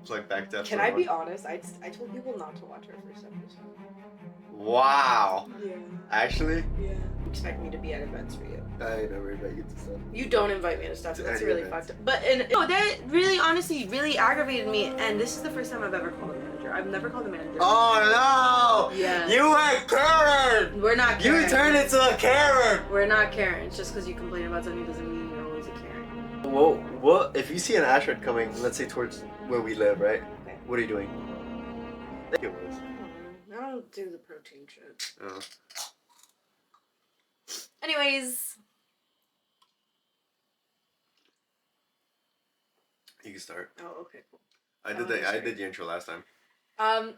Like back to Can episode I be 1. honest? I told people not to watch our first episode. Wow. Yeah. Actually, Yeah. Expect me to be at events for you. I never invite you to stuff. You don't invite me to stuff. To That's any really events. fucked up. But no, that really, honestly, really aggravated me. And this is the first time I've ever called a manager. I've never called a manager. Oh no! Yeah. You were Karen! We're not Karen. You turned into a Karen! We're not Karens. Just because you complain about something doesn't mean you're always a Karen. Well, what if you see an asteroid coming, let's say towards where we live, right? Okay. What are you doing? I think it was. I don't do the protein shit. Oh. Anyways. You can start. Oh, okay, cool. I did the intro last time.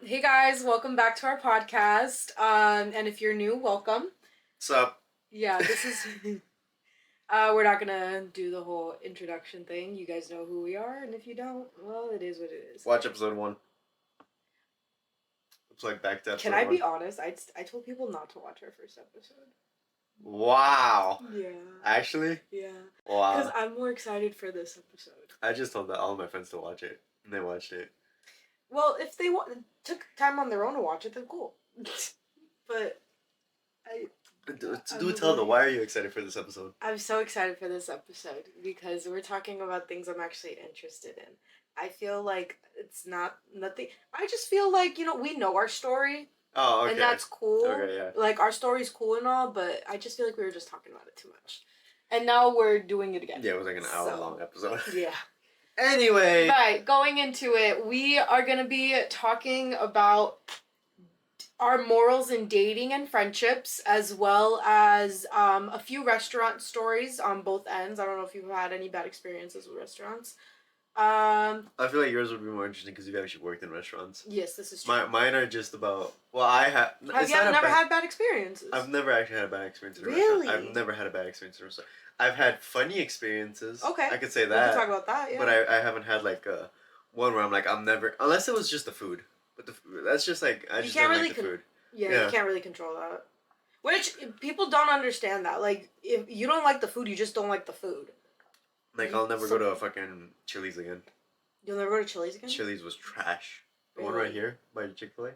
Hey guys, welcome back to our podcast. And if you're new, welcome. Sup? Yeah, this is we're not gonna do the whole introduction thing. You guys know who we are, and if you don't, well, it is what it is. Watch episode 1. It's like back to episode 1. Can I be honest? I told people not to watch our first episode. Wow. Yeah. Actually? Yeah. Wow. Because I'm more excited for this episode. I just told all my friends to watch it, and they watched it. Well, if they took time on their own to watch it, then cool. But Tell them, why are you excited for this episode? I'm so excited for this episode because we're talking about things I'm actually interested in. I feel like it's nothing. I just feel like, we know our story. Oh, okay. And that's cool. Okay, yeah. Like, our story's cool and all, but I just feel like we were just talking about it too much. And now we're doing it again. Yeah, it was like an hour-long episode. Yeah. Anyway. Right, going into it, we are going to be talking about our morals in dating and friendships, as well as a few restaurant stories on both ends. I don't know if you've had any bad experiences with restaurants. I feel like yours would be more interesting because you've actually worked in restaurants. Yes, this is true. Mine are just about. Well, I have. Have you never had bad experiences? I've never actually had a bad experience in a Really? restaurant. I've never had a bad experience in a restaurant. I've had funny experiences. Okay. I could say that. We can talk about that, yeah. But I haven't had like one where I'm like, I'm never. Unless it was just the food. But that's just like, I just don't like the food. Yeah, you can't really control that. Which, people don't understand that. Like, if you don't like the food, you just don't like the food. Like, I'll never go to a fucking Chili's again. You'll never go to Chili's again? Chili's was trash. The Really? one right here by Chick-fil-A.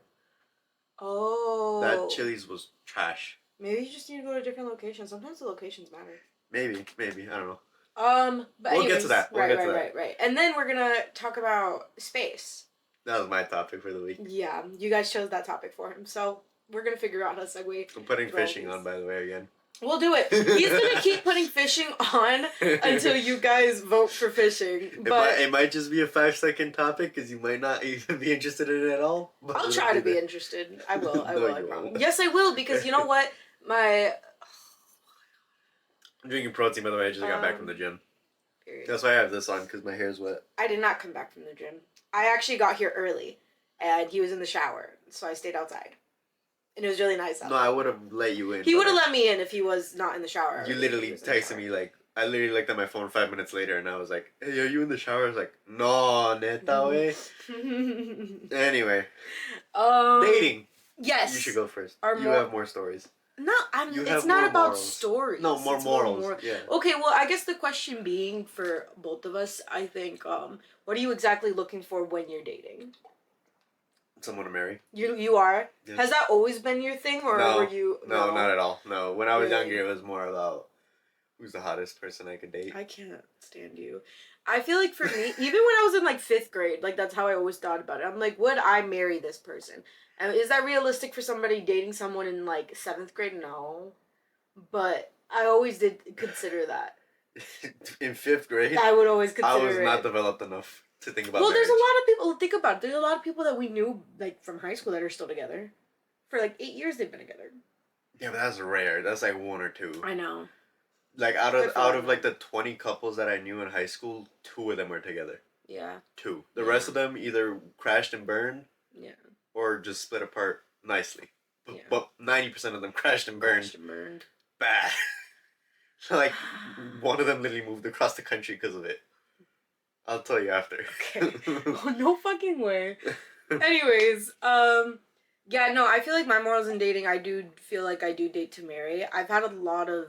Oh. That Chili's was trash. Maybe you just need to go to a different location. Sometimes the locations matter. Maybe. I don't know. But we'll anyways, get to that. Right. And then we're gonna talk about space. That was my topic for the week. Yeah, you guys chose that topic for him, so we're gonna figure out how to segue. I'm putting fishing on, by the way, again. We'll do it. He's gonna keep putting fishing on until you guys vote for fishing. But it might just be a 5-second topic because you might not even be interested in it at all. But I'll try to be interested. I will. I No, you promise. won't. Yes, I will, because you know what? I'm drinking protein, by the way. I just got back from the gym. Period. That's why I have this on, because my hair's wet. I did not come back from the gym. I actually got here early, and he was in the shower, so I stayed outside. And it was really nice out. No, I would have let you in. He would have let me in if he was not in the shower. You literally texted me, like, I literally looked at my phone 5 minutes later, and I was like, hey, are you in the shower? I was like, no, neta, way. Anyway. Dating. Yes. You should go first. You have more stories. No, it's not more about morals. stories. No, more morals. Yeah. Okay, well, I guess the question being for both of us, I think, what are you exactly looking for when you're dating? Someone to marry. You are? Yes. Has that always been your thing, or were you... No, not at all. No, when I was Really? younger, it was more about who's the hottest person I could date. I can't stand you. I feel like for me, even when I was in, like, 5th grade, like, that's how I always thought about it. I'm like, would I marry this person? And is that realistic for somebody dating someone in, like, 7th grade? No. But I always did consider that. In 5th grade? I would always consider I was not developed enough to think about marriage. There's a lot of people, think about it, there's a lot of people that we knew, like, from high school that are still together. For, like, 8 years they've been together. Yeah, but that's rare. That's, like, 1 or 2. I know. Like, out of like, the 20 couples that I knew in high school, 2 of them were together. Yeah. 2. The rest of them either crashed and burned. Yeah. Or just split apart nicely. Yeah. But 90% of them crashed and burned. Bad. Like, one of them literally moved across the country because of it. I'll tell you after. Okay. Oh, no fucking way. Anyways, yeah, no, I feel like my morals in dating, I do feel like I do date to marry. I've had a lot of,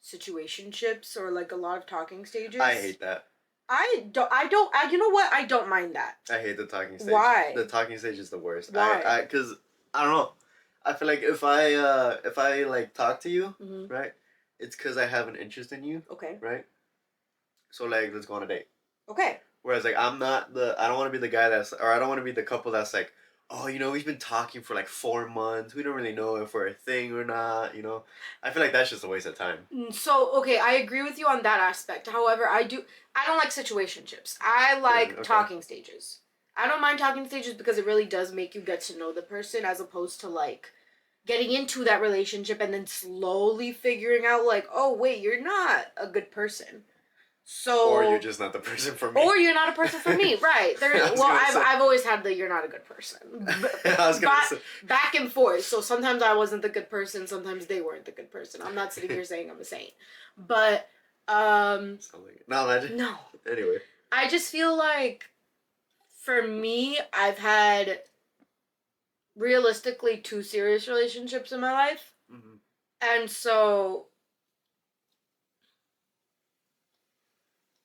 situationships or, like, a lot of talking stages. I hate that. You know what? I don't mind that. I hate the talking stage. Why? The talking stage is the worst. Why? Because I don't know. I feel like if I like talk to you, right, it's because I have an interest in you. Okay. Right. So like, let's go on a date. Okay. Whereas like I don't want to be the guy or I don't want to be the couple that's like, oh, we've been talking for like 4 months. We don't really know if we're a thing or not. I feel like that's just a waste of time. So, okay, I agree with you on that aspect. However, I don't like situationships. I like talking stages. I don't mind talking stages because it really does make you get to know the person as opposed to like getting into that relationship and then slowly figuring out like, oh wait, you're not a good person. So, or you're just not the person for me. Or you're not a person for me, right? I've always had the you're not a good person. I was gonna say. Back and forth. So sometimes I wasn't the good person, sometimes they weren't the good person. I'm not sitting here saying I'm a saint. But No, imagine. No. Anyway. I just feel like for me, I've had realistically 2 serious relationships in my life. Mm-hmm. And so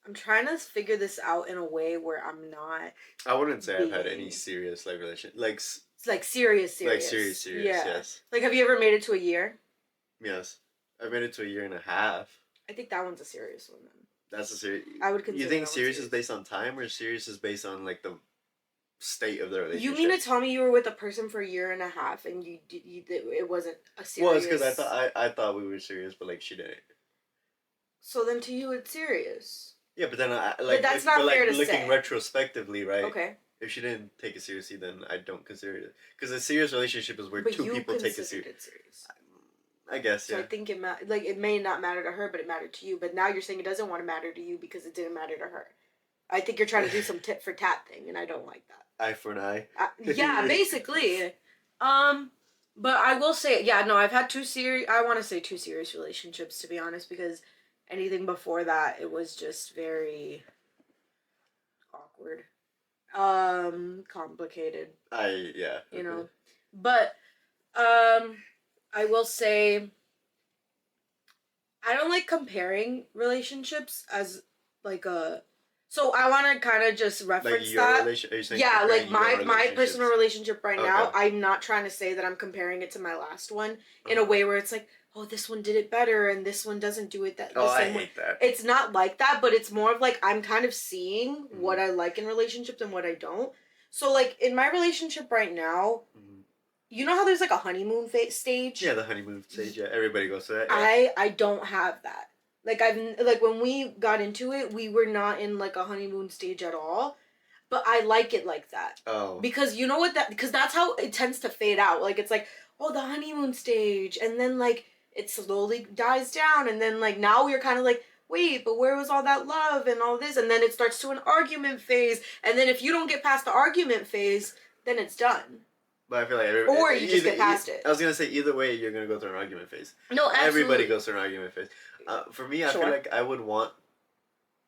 I'm trying to figure this out in a way where I'm not. I wouldn't say I've had any serious like relation serious. Like serious. Like serious. Yeah. Yes. Like, have you ever made it to a year? Yes, I made it to a year and a half. I think that one's a serious one then. That's a serious. I would consider. You think serious is based on time, or serious is based on like the state of the relationship? You mean to tell me you were with a person for a year and a half and it wasn't a serious? Well, it's because I thought we were serious, but like she didn't. So then to you it's serious. Yeah, but then but that's not fair to say. Looking retrospectively, right? Okay. If she didn't take it seriously, then I don't consider it. Because a serious relationship is where two people take it serious. I guess, yeah. So I think it may not matter to her, but it mattered to you. But now you're saying it doesn't want to matter to you because it didn't matter to her. I think you're trying to do some tit for tat thing, and I don't like that. Eye for an eye. Yeah, basically. But I will say, yeah, no, I've had two serious relationships, to be honest, because anything before that, it was just very awkward. Complicated. You know. But, I will say, I don't like comparing relationships as, like, so I want to kind of just reference that. Yeah, like my personal relationship right now, I'm not trying to say that I'm comparing it to my last one in a way where it's like, oh, this one did it better and this one doesn't do it the same way. I hate that. It's not like that, but it's more of like I'm kind of seeing what I like in relationships and what I don't. So like in my relationship right now, you know how there's like a honeymoon stage? Yeah, the honeymoon stage. Yeah, everybody goes to that. Yeah. I don't have that. Like when we got into it, we were not in like a honeymoon stage at all. But I like it like that. Oh. Because you know what because that's how it tends to fade out. Like it's like, oh, the honeymoon stage, and then like it slowly dies down, and then like now we're kind of like, wait, but where was all that love and all this? And then it starts to an argument phase, and then if you don't get past the argument phase, then it's done. But I feel like or you just get past it. I was gonna say either way, you're gonna go through an argument phase. No, absolutely. Everybody goes through an argument phase. For me, I feel like I would want.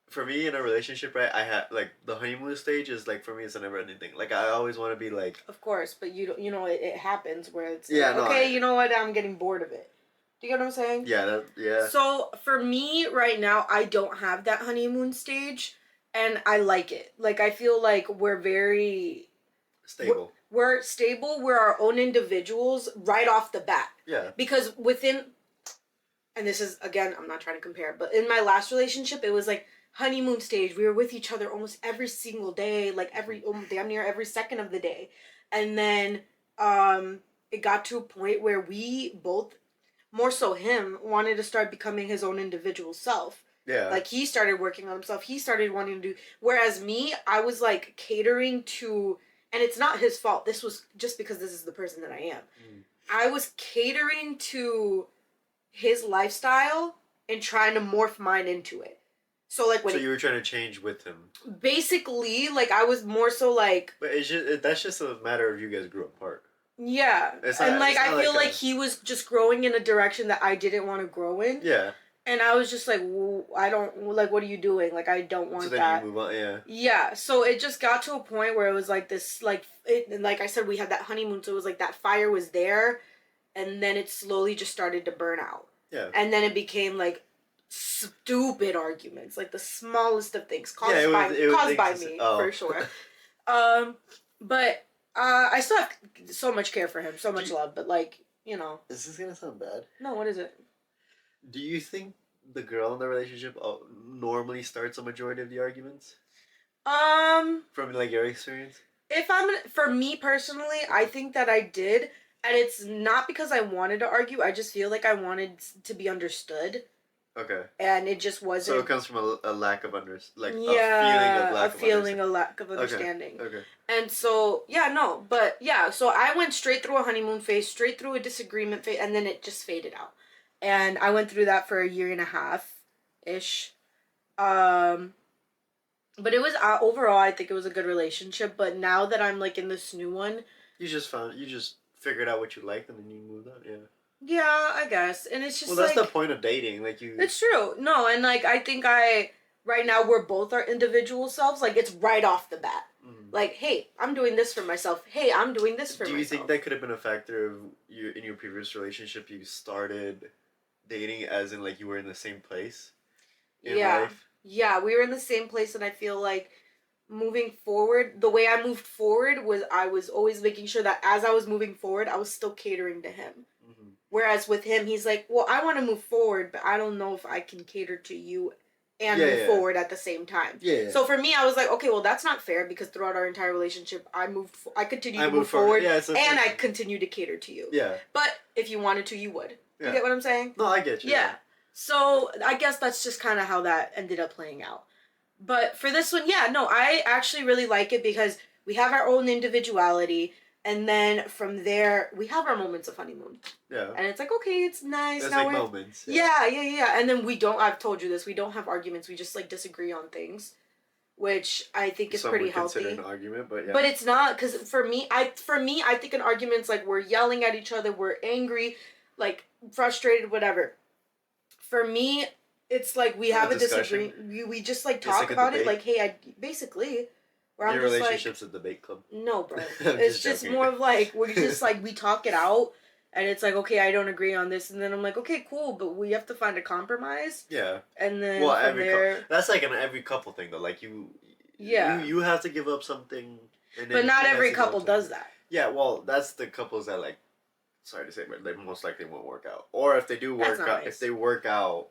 For me, in a relationship, right, I have like the honeymoon stage is like for me, it's a never-ending thing. Like I always want to be like. Of course, but it happens where it's like, okay, you know what? I'm getting bored of it. Do you get what I'm saying? Yeah. So for me right now, I don't have that honeymoon stage, and I like it. Like I feel like we're very stable. We're stable. We're our own individuals right off the bat. Yeah. Because and this is again, I'm not trying to compare, but in my last relationship, it was like honeymoon stage. We were with each other almost every single day, like damn near every second of the day, and then it got to a point where we both, more so him, wanted to start becoming his own individual self. Yeah. Like he started working on himself. He started wanting to do. Whereas me, I was like catering to. And it's not his fault. This was just because this is the person that I am. I was catering to his lifestyle and trying to morph mine into it. So like when you were trying to change with him. Basically, like I was more so like. But that's just a matter of you guys grew apart. Yeah, and like I feel like he was just growing in a direction that I didn't want to grow in. Yeah. And I was just like, I don't, like, what are you doing? Like, I don't want that. So then you move on, yeah. Yeah, so it just got to a point where it was like this, like I said, we had that honeymoon, so it was like that fire was there, and then it slowly just started to burn out. Yeah. And then it became like stupid arguments, like the smallest of things, Yeah, caused by me for sure. But I still have so much care for him, so much love. But like, you know, is this gonna sound bad? No, what is it? Do you think the girl in the relationship normally starts a majority of the arguments? From like your experience? For me personally, I think that I did, and it's not because I wanted to argue. I just feel like I wanted to be understood. Okay. And it just wasn't. So it comes from a lack of a feeling of lack of understanding. Okay. And so so I went straight through a honeymoon phase, straight through a disagreement phase, and then it just faded out. And I went through that for a year and a half, ish. But it was overall, I think it was a good relationship. But now that I'm like in this new one, you just figured out what you liked and then you moved on. Yeah. Yeah, I guess, and it's just well, that's the point of dating. Like you. It's true. No, and like I think right now we're both our individual selves. Like it's right off the bat. Like, hey, I'm doing this for myself. Hey, I'm doing this for myself. Do you think that could have been a factor of you in your previous relationship? You started dating as in like you were in the same place in life. Yeah, we were in the same place, and I feel like moving forward, the way I moved forward was I was always making sure that as I was moving forward, I was still catering to him. Whereas with him, he's like, well, I want to move forward, but I don't know if I can cater to you and move forward at the same time. Yeah. So for me, I was like, okay, well, that's not fair because throughout our entire relationship, I continued to move forward, and I continued to cater to you. Yeah. But if you wanted to, you would. You get what I'm saying? No, I get you. Yeah. So I guess that's just kind of how that ended up playing out. But for this one, I actually really like it because we have our own individuality. And then from there, we have our moments of honeymoon. Yeah. And it's like, okay, it's nice. There's now like moments. Yeah. And then I've told you this, we don't have arguments. We just like disagree on things, which I think is pretty healthy. Consider an argument, but yeah. But it's not, because for me, I think an argument's like we're yelling at each other, we're angry, like frustrated, whatever. For me, it's like we have a disagreement. We just like talk about it. Like, hey, basically. Where your relationship's a debate club. No, bro. It's just more of like we're just like we talk it out, and it's like, okay, I don't agree on this, and then I'm like, okay, cool, but we have to find a compromise. Yeah. And then from there, that's like an every couple thing though. Like you have to give up something. And then but not every couple does that. Yeah, well, that's the couples that like. Sorry to say, but they most likely won't work out. Or if they do work out, if they work out,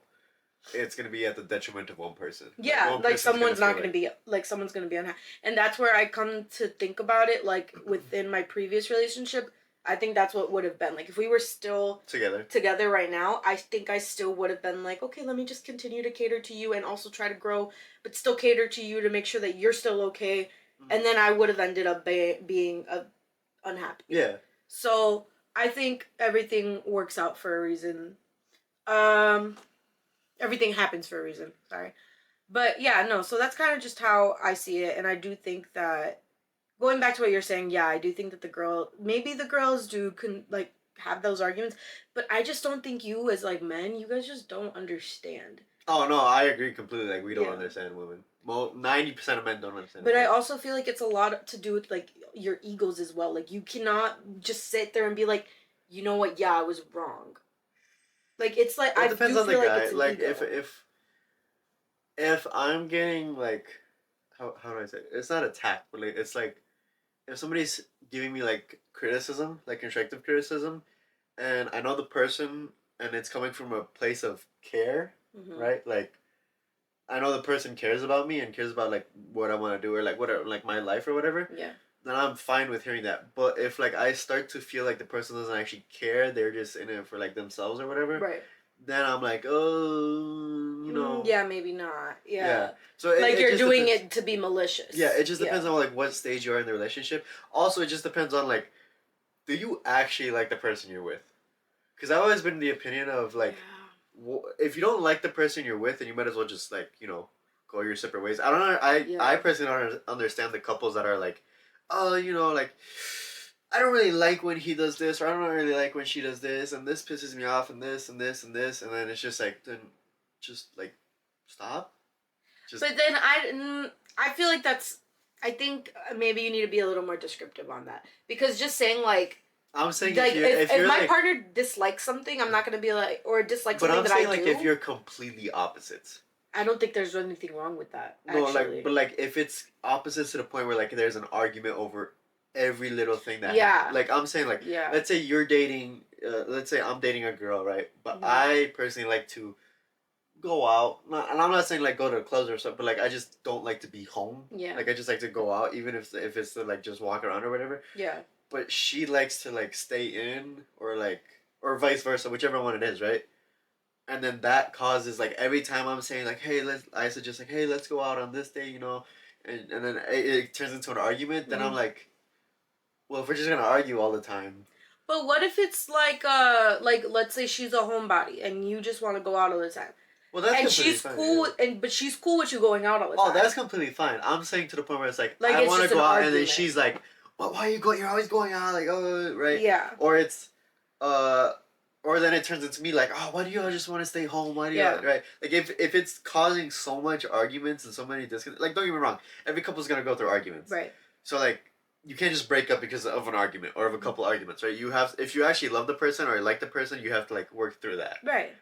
it's gonna be at the detriment of one person. Yeah, like someone's not gonna be someone's gonna be unhappy, and that's where I come to think about it. Like within my previous relationship, I think that's what would have been like if we were still together right now. I think I still would have been like, okay, let me just continue to cater to you and also try to grow, but still cater to you to make sure that you're still okay. And then I would have ended up being unhappy. Yeah. So I think everything works out for a reason. Everything happens for a reason. Sorry. But yeah, no, so that's kind of just how I see it. And I do think that, going back to what you're saying, I do think that maybe the girls can like have those arguments, but I just don't think you as like men, you guys just don't understand. Oh no, I agree completely. Like we don't understand women. 90% of men don't understand. But I also feel like it's a lot to do with like your egos as well. Like you cannot just sit there and be like, you know what? Yeah, I was wrong. Like it's like it depends on the guy. Like if I'm getting like how do I say it? It's not attacked, but like it's like if somebody's giving me like criticism, like constructive criticism, and I know the person and it's coming from a place of care, right? Like I know the person cares about me and cares about like what I want to do or like whatever, like my life or whatever. Yeah. Then I'm fine with hearing that. But if like I start to feel like the person doesn't actually care, they're just in it for like themselves or whatever. Right. Then I'm like, oh, you know. Yeah, maybe not. Yeah. So like you're doing it to be malicious. Yeah, it just depends on like what stage you are in the relationship. Also, it just depends on like, do you actually like the person you're with? Because I've always been in the opinion of like, if you don't like the person you're with, then you might as well just like go your separate ways. I don't know. I personally don't understand the couples that are like, oh, like, I don't really like when he does this, or I don't really like when she does this, and this pisses me off, and this, and this, and this, and then it's just like, then just like, stop. But then I feel like I think maybe you need to be a little more descriptive on that, because just saying like, I'm saying Like if if you're my like, partner dislikes something, I'm not gonna be like, or dislike but something I'm that I saying like do. if you're completely opposites. I don't think there's anything wrong with that. No, like, Actually, but like if it's opposites to the point where like there's an argument over every little thing that happens. yeah, Like I'm saying, like yeah. let's say you're dating, let's say I'm dating a girl, right? But Mhm. I personally like to go out, and I'm not saying like go to clubs or something, but like I just don't like to be home. Yeah. Like I just like to go out, even if it's to like just walk around or whatever. Yeah. But she likes to like stay in, or like, or vice versa, whichever one it is, right? And then that causes like every time I'm saying like, hey, I suggest like, hey, let's go out on this day, and then it turns into an argument. Then I'm Mhm. well, if we're just gonna argue all the time. But what if it's like let's say she's a homebody and you just want to go out all the time, Well, that's and completely she's fine. cool Yeah. with, but she's cool with you going out all the time. Oh, that's completely fine. I'm saying to the point where it's like I it's want to just go an out, and then argument. she's like, well, why are you going? You're always going out, like, oh, right? Yeah. Or it's, uh, or then it turns into me like, oh, why do you all just want to stay home? Why do you, Yeah. right? Like if it's causing so much arguments and so many like, don't get me wrong, every couple's gonna go through arguments. Right. So like, you can't just break up because of an argument or of a couple arguments, right? You have, if you actually love the person or like the person, you have to like work through that. Right.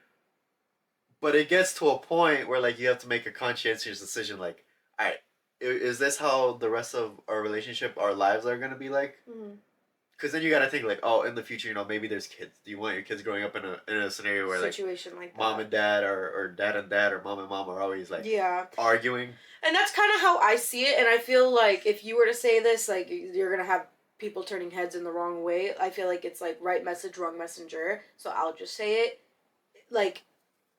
But it gets to a point where like you have to make a conscientious decision. Like, all right, is this how the rest of our relationship, our lives are gonna be like? Mhm. Because then you gotta think like, oh, in the future, maybe there's kids. Do you want your kids growing up in a scenario where like Situation like that. mom and dad or dad and dad or mom and mom are always like Yeah. arguing? And that's kind of how I see it. And I feel like if you were to say this, like you're gonna have people turning heads in the wrong way. I feel like it's like right message, wrong messenger. So I'll just say it. Like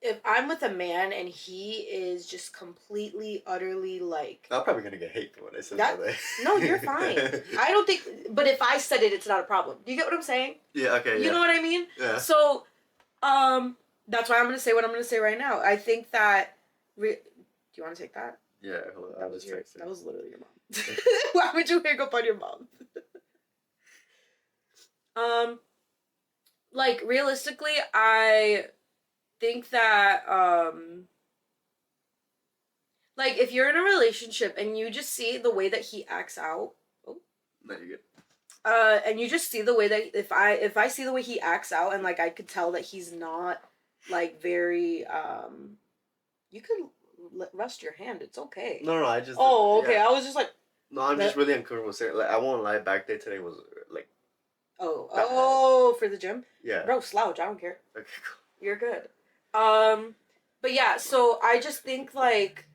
if I'm with a man and he is just completely, utterly like I'm probably gonna get hate for what I said that. today. No, you're fine. I don't think. But if I said it, it's not a problem. Do you get what I'm saying? Yeah. Okay. You Yeah. know what I mean? Yeah. So, that's why I'm gonna say what I'm gonna say right now. I think that. Do you want to take that? Yeah. Hold on, I was texting. That was literally your mom. Why would you hang up on your mom? Like realistically, I think that like if you're in a relationship and you just see the way that he acts out. Oh. No, you're good. And you just see the way that if I see the way he acts out and like I could tell that he's not like very you could rest your hand, it's okay. No, I just. Oh, okay. Yeah. I was just like No, I'm just really uncomfortable saying. Like, I won't lie. Back day today was like. oh for the gym. Yeah. Bro, slouch, I don't care. Okay. Cool. You're good. But yeah, so I just think like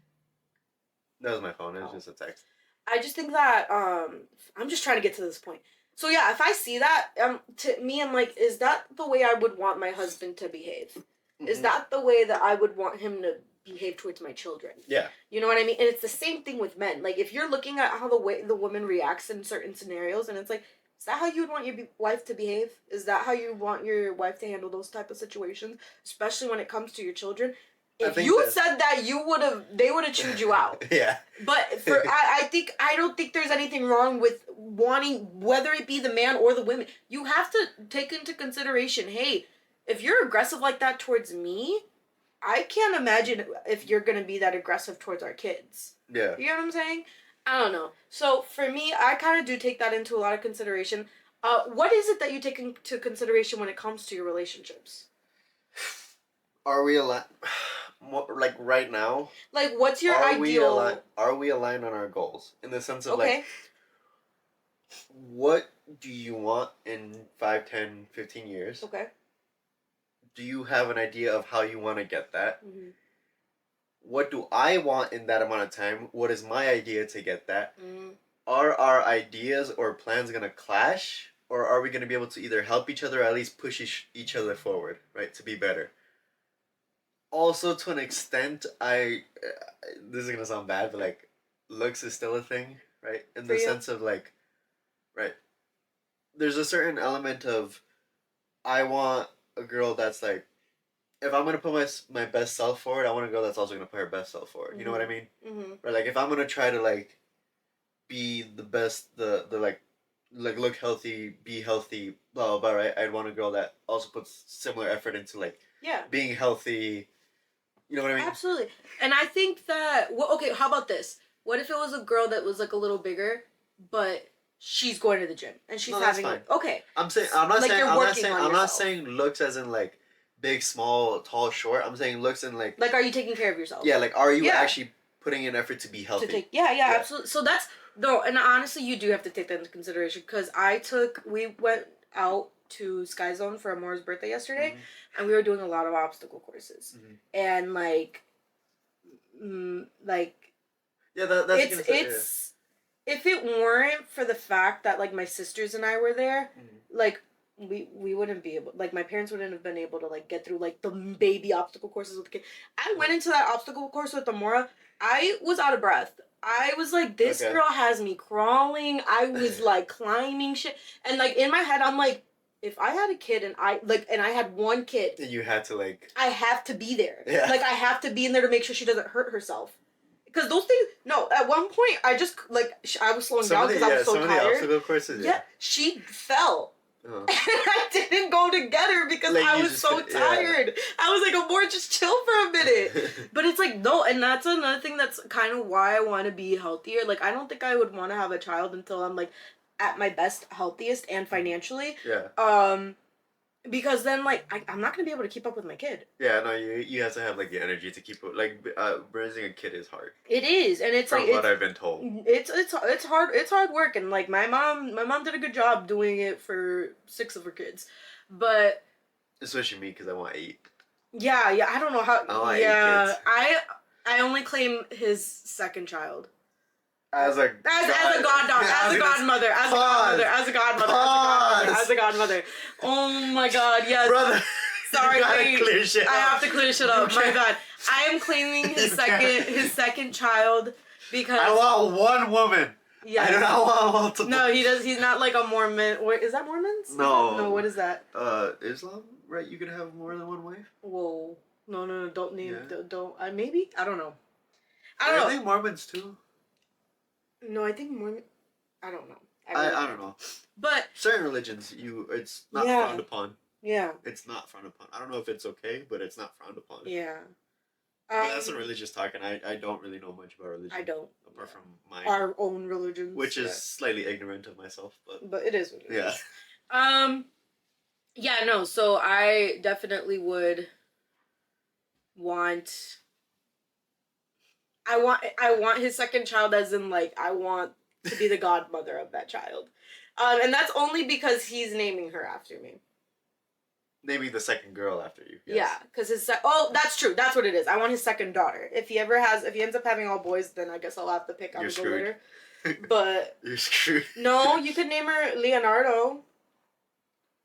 That was my phone. It was just a text. I just think that I'm just trying to get to this point. So yeah, if I see that, to me, I'm like, is that the way I would want my husband to behave? Mm-hmm. Is that the way that I would want him to behave towards my children? Yeah. You know what I mean? And it's the same thing with men. Like if you're looking at how the way the woman reacts in certain scenarios, and it's like, is that how you would want your wife to behave? Is that how you want your wife to handle those type of situations, especially when it comes to your children? If you said that, they would have chewed you out. Yeah. But I don't think there's anything wrong with wanting, whether it be the man or the women. You have to take into consideration, hey, if you're aggressive like that towards me, I can't imagine if you're gonna be that aggressive towards our kids. Yeah. You know what I'm saying? I don't know. So for me, I kind of do take that into a lot of consideration. What is it that you take into consideration when it comes to your relationships? Are we aligned? Like right now? Like, what's your ideal? Are we aligned on our goals in the sense of okay. like, what do you want in 5, 10, 15 years? Okay. Do you have an idea of how you want to get that? Mm-hmm. What do I want in that amount of time? What is my idea to get that? Mm-hmm. Are our ideas or plans gonna clash? Or are we gonna be able to either help each other or at least push each other forward, right, to be better? Also, to an extent, this is gonna sound bad, but like, looks is still a thing, right? In the sense of like, right, there's a certain element of, I want a girl that's like, if I'm gonna put my best self forward, I want a girl that's also gonna put her best self forward. Mm-hmm. You know what I mean? Mm-hmm. Right? Like if I'm gonna try to like be the best, the like look healthy, be healthy, blah blah blah. Right? I'd want a girl that also puts similar effort into like being healthy. You know what I mean? Absolutely. And I think that okay, how about this? What if it was a girl that was like a little bigger, but she's going to the gym and she's No, that's having fine. like, okay. I'm saying I'm not Like, saying you're I'm not working saying on I'm not yourself. saying looks as in like big, small, tall, short. I'm saying looks in like Like, are you taking care of yourself? yeah, like are you Yeah. actually putting in effort to be healthy? To take yeah, absolutely. So that's though, and honestly, you do have to take that into consideration because we went out to Sky Zone for Amora's birthday yesterday, and we were doing a lot of obstacle courses, and like yeah, that's it's if it weren't for the fact that like my sisters and I were there, like we wouldn't be able, like my parents wouldn't have been able to like get through like the baby obstacle courses with the kid. I went into that obstacle course with Amora. I was out of breath. I was like, this girl has me crawling. I was like climbing shit, and like in my head, I'm like, if I had a kid and I had one kid, you had to like. I have to be there. Yeah. Like I have to be in there to make sure she doesn't hurt herself. Because those things, no. At one point, I just like I was slowing down because I was so some tired. Of the obstacle courses, yeah, she fell. And I didn't go to get her because like, I was so tired. I was like, Amor, just chill for a minute. But it's like, no, and that's another thing that's kind of why I want to be healthier. Like, I don't think I would want to have a child until I'm like at my best, healthiest, and financially. Yeah. Because then, like, I'm not gonna be able to keep up with my kid. Yeah, no, you have to have like the energy to keep like raising a kid is hard. It is, and it's from like what I've been told. It's hard. It's hard work, and like my mom did a good job doing it for 6 of her kids, but especially me because I want 8. Yeah, I don't know how. I want 8 kids. I only claim his second child. As a goddaughter, as a godmother, as a godmother. Oh my god, yes. Brother, sorry, clear shit I have to clear shit up. My bad. I am claiming his second child because I want one woman. Yeah. I do not want multiple. No, he does. He's not like a Mormon. Wait, is that Mormons? No. No, what is that? Islam, right? You can have more than one wife. Whoa. No, don't name. Yeah. Don't. Maybe. I don't know. I don't know. I think Mormons too. No, I think Mormon. I don't know. I don't know. But certain religions, it's not frowned upon. Yeah. It's not frowned upon. I don't know if it's okay, but it's not frowned upon. Yeah. But that's some religious talk, and I don't really know much about religion. I don't. Apart from our own religions, which is slightly ignorant of myself, but it is what it is. Yeah, no. So I definitely would want. I want his second child, as in like I want to be the godmother of that child, and that's only because he's naming her after me. Naming the second girl after you. Yes. Yeah, because that's true. That's what it is. I want his second daughter. If he ends up having all boys, then I guess I'll have to pick on the litter. But you're screwed. No, you could name her Leonardo.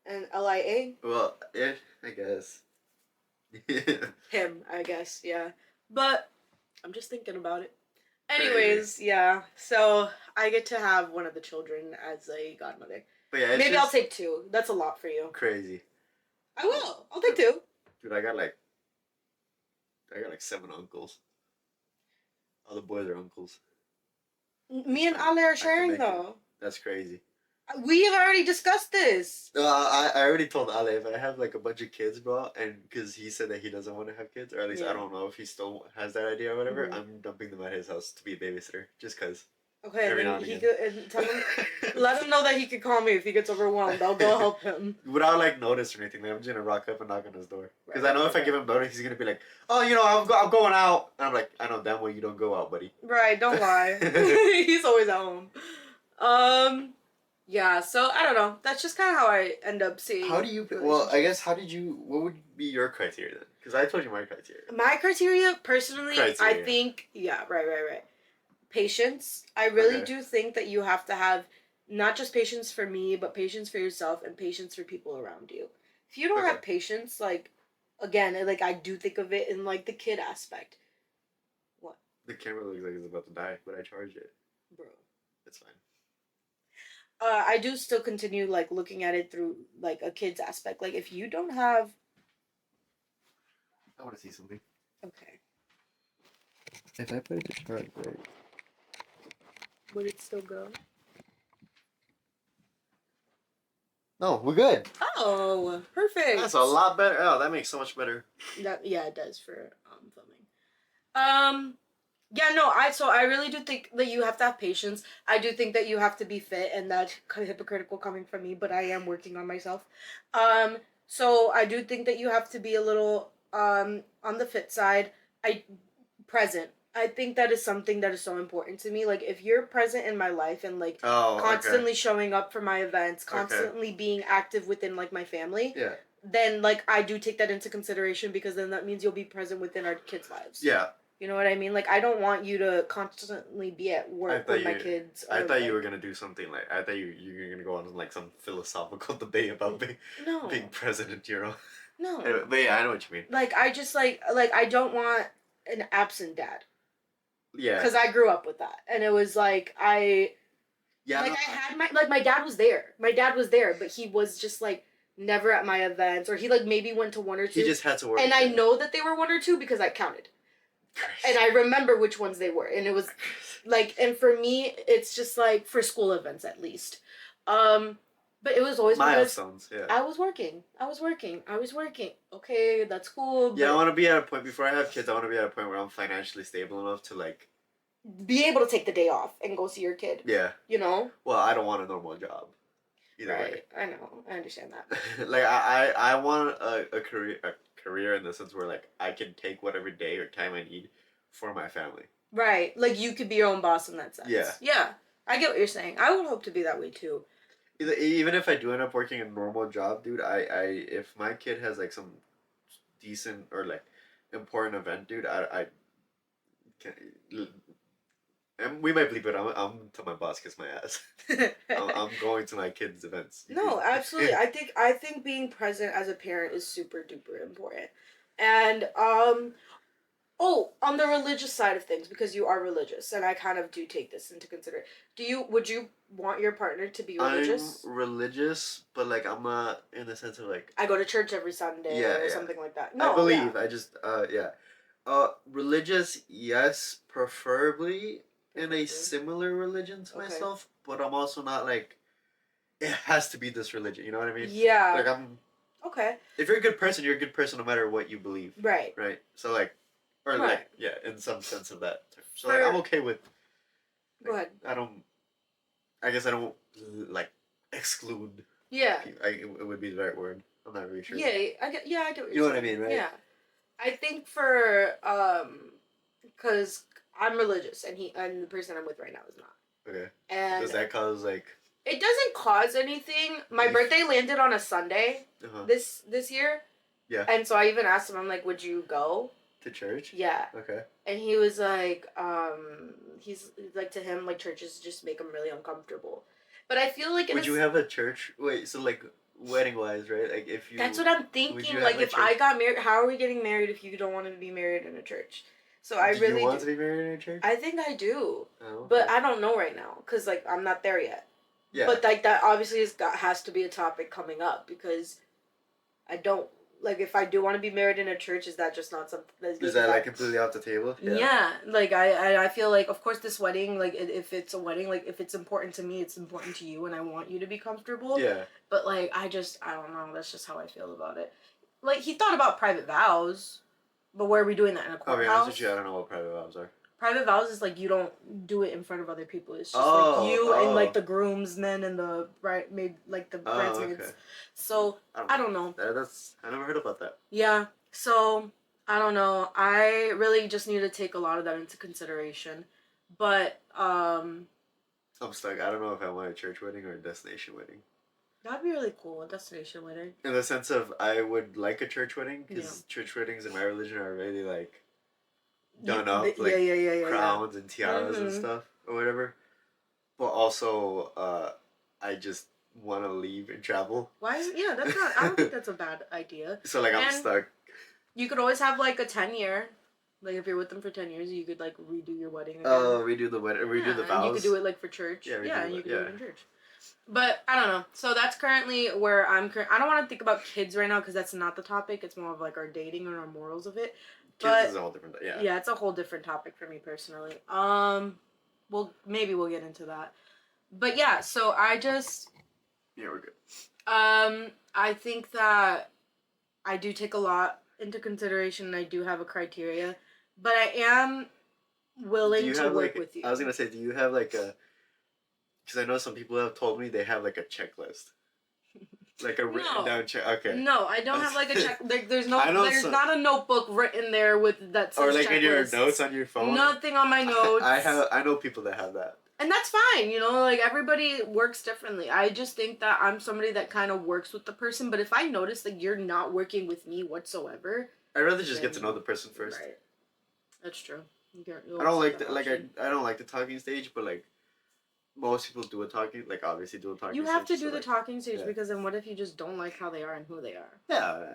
And Lia. Well, yeah, I guess. Him, I guess, yeah. But I'm just thinking about it. Anyways, yeah. So I get to have one of the children as a godmother. But yeah, maybe I'll take 2. That's a lot for you. Crazy. I will. I'll take 2. Dude, I got like 7 uncles. All the boys are uncles. Me and Ale are sharing though. That's crazy. We have already discussed this. I already told Ale if I have like a bunch of kids, bro, and because he said that he doesn't want to have kids, or at least I don't know if he still has that idea or whatever. I'm dumping them at his house to be a babysitter, just cause. Okay, every now and he could tell him, let him know that he could call me if he gets overwhelmed. I'll go help him. Without like notice or anything, like, I'm just gonna rock up and knock on his door. Because I know if I give him notice, he's gonna be like, "Oh, I'm going out," and I'm like, "I know damn well you don't go out, buddy." Right? Don't lie. He's always at home. Yeah, so I don't know. That's just kind of how I end up seeing. How do you? Well, I guess what would be your criteria then? Because I told you my criteria. My criteria, personally, I think, yeah, right. Patience. I really do think that you have to have not just patience for me, but patience for yourself and patience for people around you. If you don't have patience, like, again, like I do think of it in like the kid aspect. What? The camera looks like it's about to die, but I charged it. Bro. It's fine. I do still continue like looking at it through like a kid's aspect. Like if you don't have, I want to see something. Okay. If I put it to charge, right? Would it still go? No, we're good. Oh, perfect. That's a lot better. Oh, that makes so much better. Yeah, it does for filming. Yeah, no, I really do think that you have to have patience. I do think that you have to be fit, and that's kind of hypocritical coming from me, but I am working on myself. Um, so I do think that you have to be a little on the fit side. I present. I think that is something that is so important to me. Like if you're present in my life and like Oh, okay. constantly showing up for my events, Okay. constantly being active within like my family, Yeah. then like I do take that into consideration because then that means you'll be present within our kids' lives. Yeah. You know what I mean? Like I don't want you to constantly be at I work thought when my you. kids I are thought you were like gonna do something like. I thought you were gonna go on like some philosophical debate about being no. president. Anyway, No. but yeah, I know what you mean. Like I just like I don't want an absent dad Yeah. cuz I grew up with that. And it was like I Yeah. like No, I had my dad was there. My dad was there, but he was just like never at my events or he like maybe went to one or he two. just had to work. And I Yeah. know that they were one or two because I counted. And I remember which ones they were. And it was like and for me it's just like for school events at least. Um but it was always because Milestones. Yeah. I was working. I was working. I was working. Okay, that's cool, Yeah, I but want to be at a point before I have kids. I want to be at a point where I'm financially stable enough to like. be able to take the day off and go see your kid. Yeah. You know? Well, I don't want a normal job. Either way. Right. I know. I understand that. Like I want a career in the sense where like I can take whatever day or time I need for my family. Right. Like you could be your own boss in that sense. Yeah. Yeah. I get what you're saying. I would hope to be that way too. Even if I do end up working a normal job, dude, I if my kid has like some decent or like important event, dude, I can. And we might bleep it. I'm to my boss kiss my ass. I'm going to my kids' events. No, absolutely. I think being present as a parent is super duper important. And oh, on the religious side of things, because you are religious, and I kind of do take this into consideration. Would you want your partner to be I'm religious? religious, but like I'm not in the sense of like I go to church every Sunday yeah, or yeah. something like that. I No, yeah. believe. I just yeah. Religious, yes, preferably in a Preferably. similar religion to Okay. myself, but I'm also not like it has to be this religion. You know what I mean? Yeah. Like I'm. Okay. If you're a good person, you're a good person no matter what you believe. Right. Right. So like, or Right. like yeah, in some sense of that term. So like I'm For okay with. Go Like, ahead. I don't. I guess I don't like exclude. Yeah. People. It would be the right word. I'm not really sure. Yeah, I get what You you're know what I saying. mean, right? Yeah. I think for cuz I'm religious and the person I'm with right now is not. Okay. Does And that cause like it doesn't cause anything. My beef? birthday landed on a Sunday Uh-huh. this year. Yeah. And so I even asked him, I'm like, would you go? To church? Yeah. Okay. And he was like, he's like to him, like churches just make him really uncomfortable. But I feel like Would you have a church? Wait, so like wedding wise, right? Like if you. that's what I'm Would you thinking. have Like a if I church? got married, how are we getting married if you don't want to be married in a church? So I Do you really want do. to be married in a church? I think I do. Oh, But okay. I don't know right now because like I'm not there yet. Yeah. But like that obviously has to be a topic coming up because I don't like if I do want to be married in a church. Is that just not something that's Is like that if I like completely off the table? yeah, like I feel like of course this wedding like if it's a wedding like if it's important to me it's important to you and I want you to be comfortable. Yeah. But like I don't know, that's just how I feel about it. Like he thought about private vows, but where are we doing that in a I'll be honest with courthouse? you. I don't know what private vows are. Private vows is like you don't do it in front of other people. It's just like Oh. you and like Oh. the groomsmen and the like the Oh. bridesmaids. Okay. So I don't know. That's I never heard about that. Yeah. So I don't know. I really just need to take a lot of that into consideration. But I'm stuck. I don't know if I want a church wedding or a destination wedding. that'd be really cool. A destination wedding. In the sense of, I would like a church wedding because Yeah. church weddings in my religion are really like You- done up, yeah, like yeah, yeah, yeah, crowns and tiaras and Mhm. stuff or whatever. But also, I just want to leave and travel. Why? Yeah, that's not. I don't think that's a bad idea. So like I'm And stuck. you could always have like a 10-year. Like if you're with them for 10 years, you could like redo your wedding again. Redo the wedding, redo the And vows. you could do it like for church. Yeah, Yeah, and you could do yeah. it in church. But I don't know. So that's currently where I don't want to think about kids right now because that's not the topic. It's more of like our dating and our morals of it. Kids is a whole different. Yeah. Yeah, it's a whole different topic for me personally. Maybe we'll get into that. But yeah, so I just Yeah, we're good. I think that I do take a lot into consideration and I do have a criteria, but I am Do willing you to have work like? with you. I was gonna say, do you have like a? Because I know some people have told me they have like a checklist, like a written No. down check. Okay. No, I don't have like a check. Like, there's no, I know there's some, not a notebook written there with that or says like in your checklists. notes on your phone. Nothing on my notes. I know people that have that. And that's fine, you know, like everybody works differently. I just think that I'm somebody that kind of works with the person, but if I notice that you're not working with me whatsoever, I'd rather just get to then- know the person first. Right. That's true. I don't like I don't like the talking stage, but like most people do a talking, like obviously do a talking. You have to stage, do so the like, talking stage yeah. because then what if you just don't like how they are and who they are? Yeah.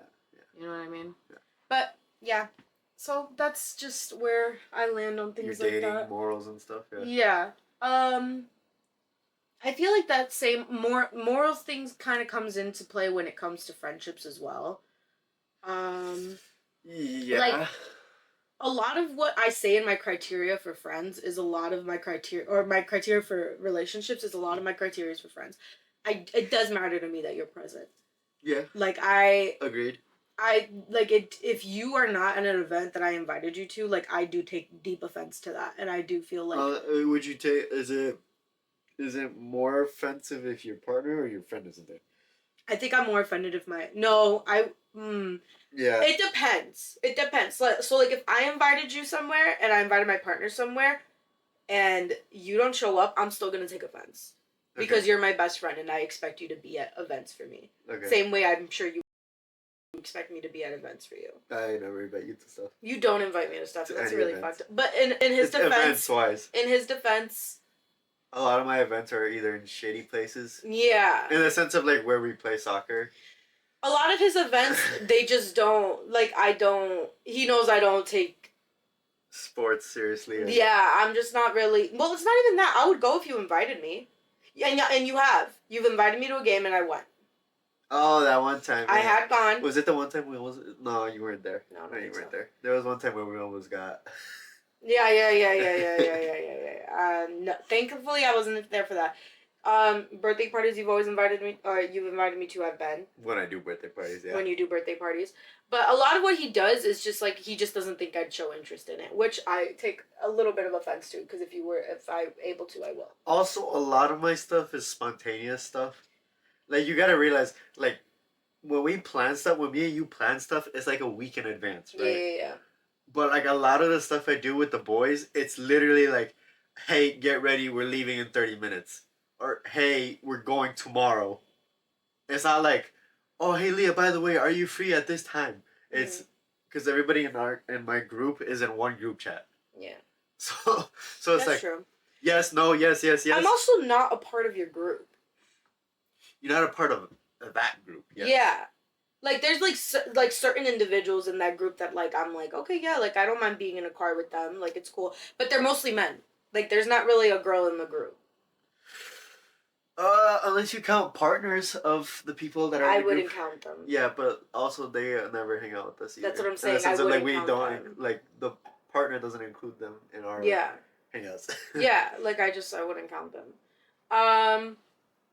You know what I mean? Yeah. But yeah, so that's just where I land on things Your like dating that. morals and stuff. Yeah. Yeah. I feel like that same morals things kind of comes into play when it comes to friendships as well. Yeah. Like a lot of what I say in my criteria for friends is a lot of my criteria, or my criteria for relationships is a lot of my criteria for friends. It does matter to me that you're present. Yeah. Like Agreed. I like it if you are not at an event that I invited you to, like I do take deep offense to that, and I do feel like Would you take? Is it more offensive if your partner or your friend isn't there? I think I'm more offended if my no I Yeah. It depends. It depends. So like if I invited you somewhere and I invited my partner somewhere and you don't show up, I'm still gonna take offense. Because Okay. you're my best friend and I expect you to be at events for me. Okay. Same way I'm sure you expect me to be at events for you. I never invite you to stuff. You don't invite me to stuff. To That's any really events. fucked up. But in his It's defense, events wise. in his defense, A lot of my events are either in shady places. yeah. In the sense of like where we play soccer. A lot of his events, they just don't like. I don't. He knows I don't take Sports seriously. Yeah, I'm just not really. Well, it's not even that. I would go if you invited me. Yeah, and you have. You've invited me to a game and I went. Oh, that one time. I Yeah. had gone. Was it the one time we almost? No, you weren't there. No, I don't you think weren't so. there. There was one time where we almost got. Yeah. No, thankfully, I wasn't there for that. Birthday parties you've always invited me, or you've invited me to, I've been. When I do birthday parties, yeah. When you do birthday parties. But a lot of what he does is just like, he just doesn't think I'd show interest in it, which I take a little bit of offense to, because if I'm able to, I will. Also, a lot of my stuff is spontaneous stuff. Like, you gotta realize, like, when we plan stuff, when me and you plan stuff, it's like a week in advance, right? Yeah. But, like, a lot of the stuff I do with the boys, it's literally like, hey, get ready, we're leaving in 30 minutes. Or, hey, we're going tomorrow. It's not like, oh, hey, Leah, by the way, are you free at this time? It's because everybody in my group is in one group chat. Yeah. So it's That's like, true. yes, no, yes. I'm also not a part of your group. You're not a part of that group. Yes. Yeah. Like there's like certain individuals in that group that like I'm like, okay, yeah, like I don't mind being in a car with them, like it's cool. But they're mostly men. Like there's not really a girl in the group. Unless you count partners of the people that are I in the wouldn't group. count them. Yeah, but also they never hang out with us either. That's what I'm In saying. the sense I of, wouldn't like, we count don't them. like the partner doesn't include them in our hangouts. Yeah, like I wouldn't count them.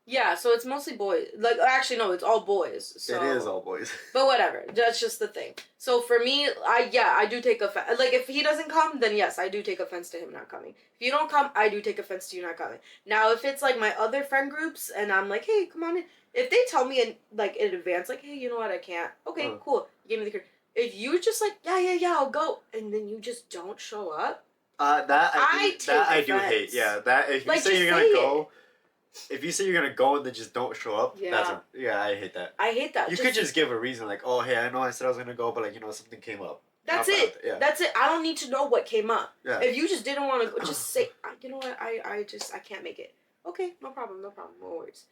Yeah, so it's mostly boys. Like, actually, no, it's all boys. So. It is all boys. But whatever, that's just the thing. So for me, I do take offense. Like, if he doesn't come, then yes, I do take offense to him not coming. If you don't come, I do take offense to you not coming. Now, if it's like my other friend groups, and I'm like, hey, come on in. If they tell me in advance, like, hey, you know what, I can't. Okay, cool. You gave me the card. If you just like, yeah, I'll go, and then you just don't show up. I do hate. Yeah, that if you say you're gonna go. If you say you're gonna go and then just don't show up, I hate that. I hate that. You could just give a reason, like, oh, hey, I know I said I was gonna go, but like, something came up. That's it. Yeah. That's it. I don't need to know what came up. Yeah. If you just didn't want to go, just say, you know what, I can't make it. Okay, no problem, no worries.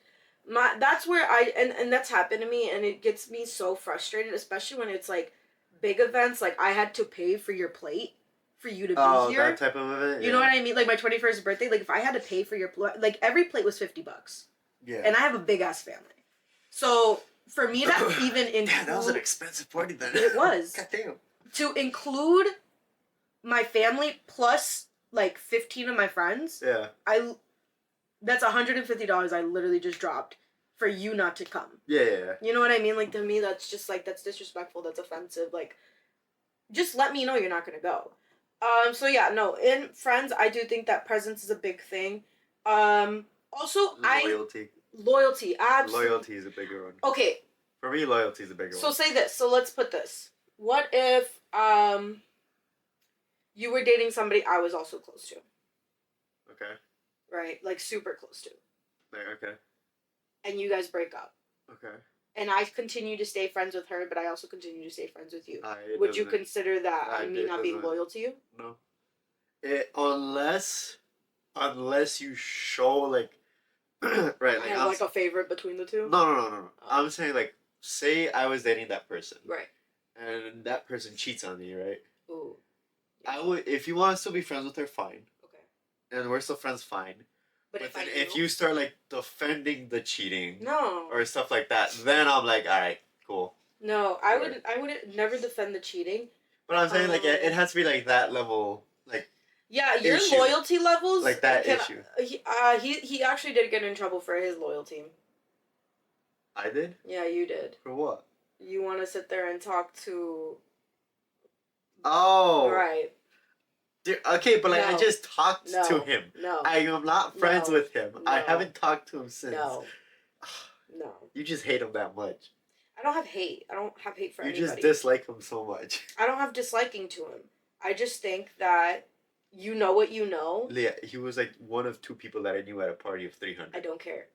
That's where and that's happened to me, and it gets me so frustrated, especially when it's like big events, like I had to pay for your plate for you to be here. That type of event. You know what I mean? Like my 21st birthday, like if I had to pay for your plate, like every plate was $50. Yeah. And I have a big ass family, so for me to even include, damn, that was an expensive party then. It was. God damn. To include my family plus like 15 of my friends. Yeah. That's $150 I literally just dropped for you not to come. Yeah. You know what I mean? Like to me, that's just like, that's disrespectful. That's offensive. Like, just let me know you're not gonna go. So yeah, no, in friends, I do think that presence is a big thing. Also, Loyalty. loyalty, absolutely. Loyalty is a bigger one. Okay, For me, loyalty is a bigger so one. say this. So let's put this. What if you were dating somebody I was also close to, Okay. right? Like super close to, Okay. and you guys break up, Okay. and I continue to stay friends with her, but I also continue to stay friends with you. It Would you doesn't. consider that me It not being doesn't. loyal to you? No. Unless you show like right, I like have like a favorite between the two. no. Oh. I'm saying like, say I was dating that person, Right. and that person cheats on me, right? Ooh. I would, if you want to still be friends with her, fine, Okay. and we're still friends, fine. But But if then I if knew, you start like defending the cheating no, or stuff like that, then I'm like, all right, cool. no, I would never defend the cheating. But I'm saying like it has to be like that level, like Yeah, your issue. loyalty levels Like that issue. He actually did get in trouble for his loyalty. I did? Yeah, you did. For what? You want to sit there and talk to. Oh. Right. Dude, okay, but like I No. just talked No. to him. No. I am not friends No. with him. I No. haven't talked to him since. No. No. You just hate him that much. I don't have hate. I don't have hate for You anybody. just dislike him so much. I don't have disliking to him. I just think that you know what you know. Leah, he was like one of two people that I knew at a party of 300. I don't care.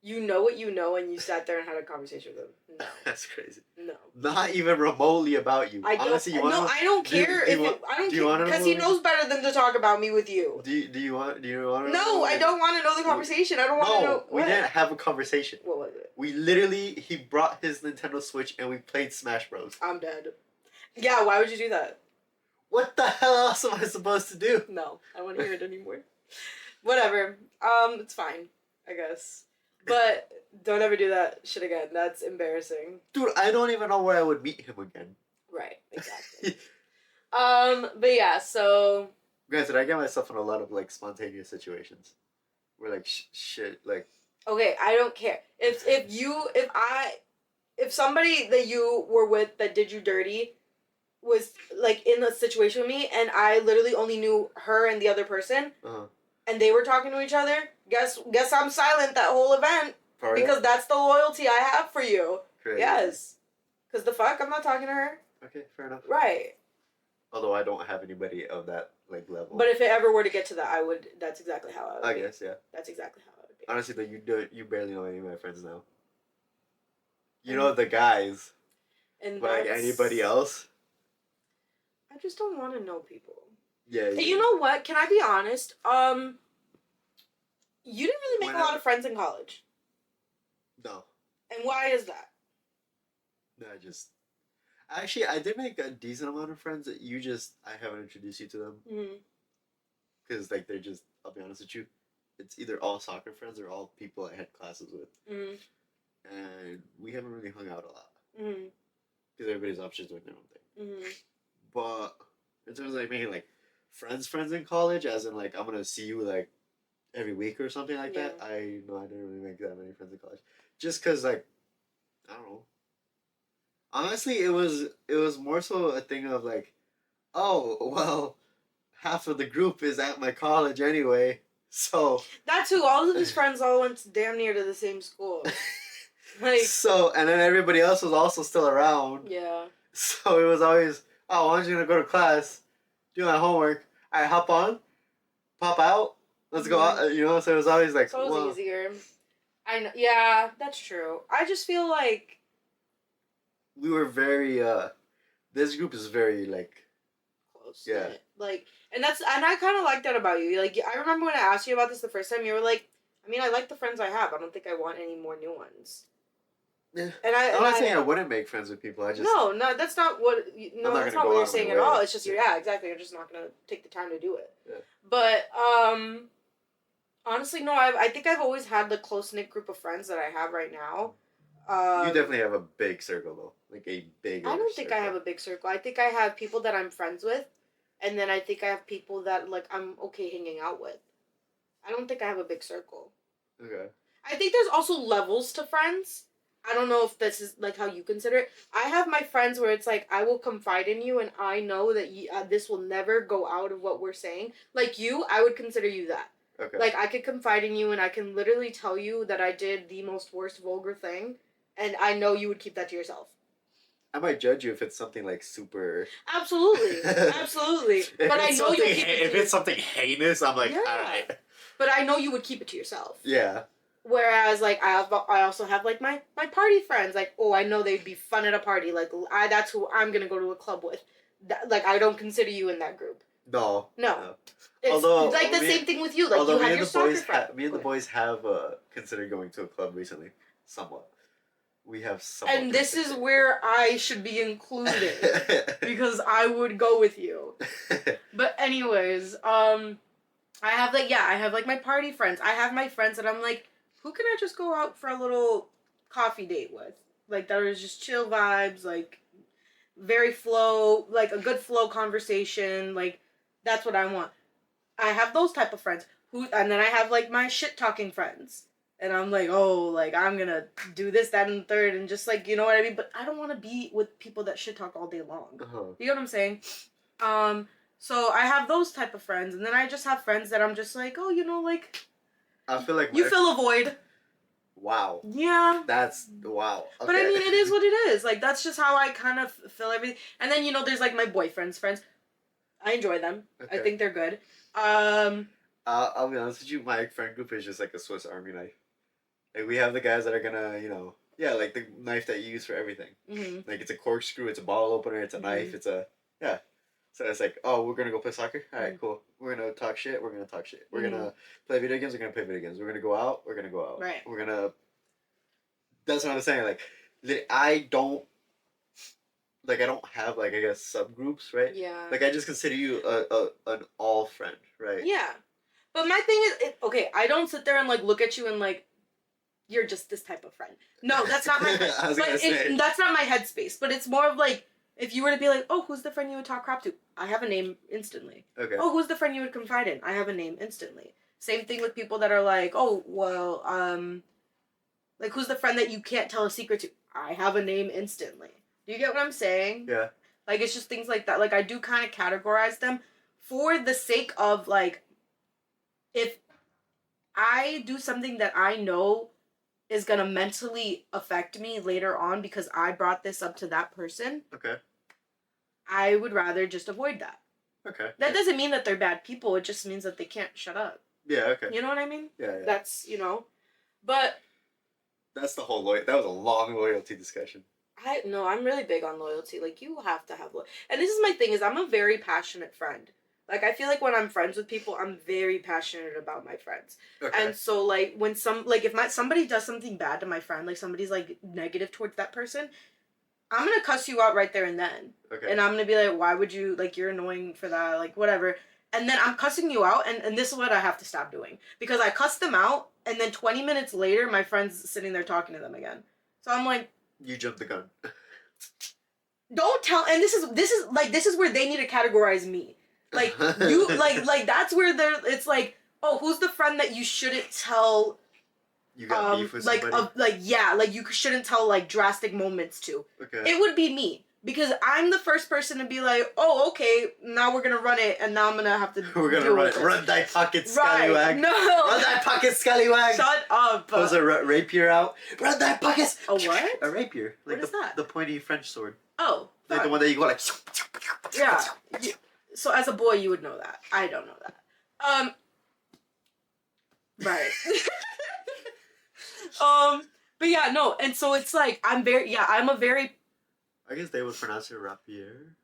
You know what you know, and you sat there and had a conversation with him. No. That's crazy. No. Not even remotely about you. I don't. Honestly, you want No, I don't care. I don't care because he knows better than to talk about me with you. Do you want to know? No, I don't want to know the conversation. I don't want to know. No, we didn't have a conversation. What was it? We literally, he brought his Nintendo Switch and we played Smash Bros. I'm dead. Yeah, why would you do that? What the hell else am I supposed to do? No, I don't want to hear it anymore. Whatever. It's fine, I guess. But don't ever do that shit again. That's embarrassing. Dude, I don't even know where I would meet him again. Right, exactly. But yeah, so. Granted, I get myself in a lot of like spontaneous situations, where like shit like. Okay, I don't care. If somebody that you were with that did you dirty was like in a situation with me and I literally only knew her and the other person, and they were talking to each other, guess I'm silent that whole event. Because that's the loyalty I have for you. Crazy. Yes. Because the fuck, I'm not talking to her. Okay, fair enough. Right. Although I don't have anybody of that like level. But if it ever were to get to that, I would. That's exactly how I would. I guess, yeah. That's exactly how I would be. Honestly, though, you barely know any of my friends now. You know the guys. And but like anybody else. I just don't want to know people. Yeah. You know what? Can I be honest? You didn't really make a lot of friends in college. No. And why is that? No, actually, I did make a decent amount of friends that I haven't introduced you to them. Because, like, they're just, I'll be honest with you, it's either all soccer friends or all people I had classes with. And we haven't really hung out a lot. Because everybody's off just doing their own thing. But in terms of like making, like, friends in college, as in, like, I'm going to see you, like, every week or something like that, I didn't really make that many friends in college. Just because, like, I don't know. Honestly, it was more so a thing of like, oh, well, half of the group is at my college anyway, so. That's who all of his friends all went damn near to the same school. Like. So, and then everybody else was also still around. Yeah. So it was always, oh, I'm just gonna go to class, do my homework, I hop on, pop out, let's go out, so it was always like, so it was easier. I know, yeah, that's true. I just feel like we were very this group is very like close. Yeah. Like, and I kind of like that about you. Like, I remember when I asked you about this the first time, you were like, I mean, I like the friends I have. I don't think I want any more new ones. Yeah. I'm not saying I wouldn't make friends with people. I just no, that's not what that's not what you're saying at all. It's just exactly. You're just not gonna take the time to do it. Yeah. But honestly, no. I think I've always had the close knit group of friends that I have right now. You definitely have a big circle though, like a big. I don't think I have a big circle. I think I have people that I'm friends with, and then I think I have people that like I'm okay hanging out with. I don't think I have a big circle. Okay. I think there's also levels to friends. I don't know if this is like how you consider it. I have my friends where it's like I will confide in you, and I know that this will never go out of what we're saying. Like you, I would consider you that. Okay. Like I could confide in you, and I can literally tell you that I did the most worst vulgar thing, and I know you would keep that to yourself. I might judge you if it's something like super. Absolutely, absolutely. But I know you'll keep it. If it's something heinous, I'm like, yeah. all right. But I know you would keep it to yourself. Yeah. Whereas, like, I also have like my party friends. Like, oh, I know they'd be fun at a party. Like, that's who I'm gonna go to a club with. Like, I don't consider you in that group. No. No. It's like the same thing with you. Like, you have your soccer friend. Me and the boys have considered going to a club recently, somewhat. We have some. And this is where I should be included because I would go with you. But anyways, I have like my party friends. I have my friends that I'm like, who can I just go out for a little coffee date with? Like that is just chill vibes, like very flow, like a good flow conversation. Like that's what I want. I have those type of friends and then I have like my shit talking friends. And I'm like, oh, like I'm gonna do this, that, and the third, and just like you know what I mean. But I don't want to be with people that shit talk all day long. Uh-huh. You know what I'm saying? So I have those type of friends, and then I just have friends that I'm just like, oh, you know, like. I feel like you fill a void. Wow. Yeah. That's wow. Okay. But I mean, it is what it is. Like that's just how I kind of fill everything. And then there's like my boyfriend's friends. I enjoy them. Okay. I think they're good. I'll be honest with you. My friend group is just like a Swiss Army knife. Like we have the guys that are gonna, like the knife that you use for everything. Mm-hmm. Like it's a corkscrew, it's a bottle opener, it's a knife, it's a So it's like, oh, we're gonna go play soccer. All right, cool. We're gonna talk shit. We're gonna talk shit. We're gonna play video games. We're gonna play video games. We're gonna go out. We're gonna go out. Right. We're gonna. That's what I'm saying. Like, I don't have like I guess subgroups, right? Yeah. Like I just consider you an all friend, right? Yeah. But my thing is, okay, I don't sit there and like look at you and like, you're just this type of friend. No, that's not my. That's not my headspace. But it's more of like, if you were to be like, oh, who's the friend you would talk crap to? I have a name instantly. Okay. Oh, who's the friend you would confide in? I have a name instantly. Same thing with people that are like, oh, well, like who's the friend that you can't tell a secret to? I have a name instantly. Do you get what I'm saying? Yeah. Like it's just things like that. Like I do kind of categorize them for the sake of like, if I do something that I know is gonna mentally affect me later on because I brought this up to that person. Okay. I would rather just avoid that. Okay. That doesn't mean that they're bad people. It just means that they can't shut up. Yeah. Okay. You know what I mean? Yeah. That's but. That's the whole that was a long loyalty discussion. I'm really big on loyalty. Like you have to have and this is my thing is I'm a very passionate friend. Like, I feel like when I'm friends with people, I'm very passionate about my friends. Okay. And so, like, when if somebody does something bad to my friend, like, somebody's, like, negative towards that person, I'm gonna cuss you out right there and then. Okay. And I'm gonna be like, why would you, like, you're annoying for that, like, whatever. And then I'm cussing you out, and this is what I have to stop doing. Because I cuss them out, and then 20 minutes later, my friend's sitting there talking to them again. So I'm like... You jumped the gun. Don't tell... And this is where they need to categorize me. Like you like that's where it's like, oh, who's the friend that you shouldn't tell you got beef with somebody? You shouldn't tell like drastic moments to. Okay. It would be me. Because I'm the first person to be like, oh, okay, now we're gonna run it, and now I'm gonna have to run thy pocket, scallywag. No! Run thy pocket, scallywag! Shut up! Pulls a rapier out. Run thy pockets! A what? A rapier. Like what is that? The pointy French sword. Oh. Like the one that you go like... Yeah. So as a boy, you would know that. I don't know that. Right. But yeah, no, and so it's like, I'm a very... I guess they would pronounce it rapier.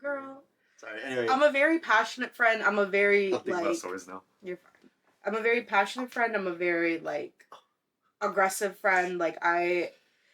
Girl. Sorry, anyway. I'm a very passionate friend. I'm a very, I'll think about swords now. You're fine. I'm a very passionate friend. I'm a very, like, aggressive friend. Like, and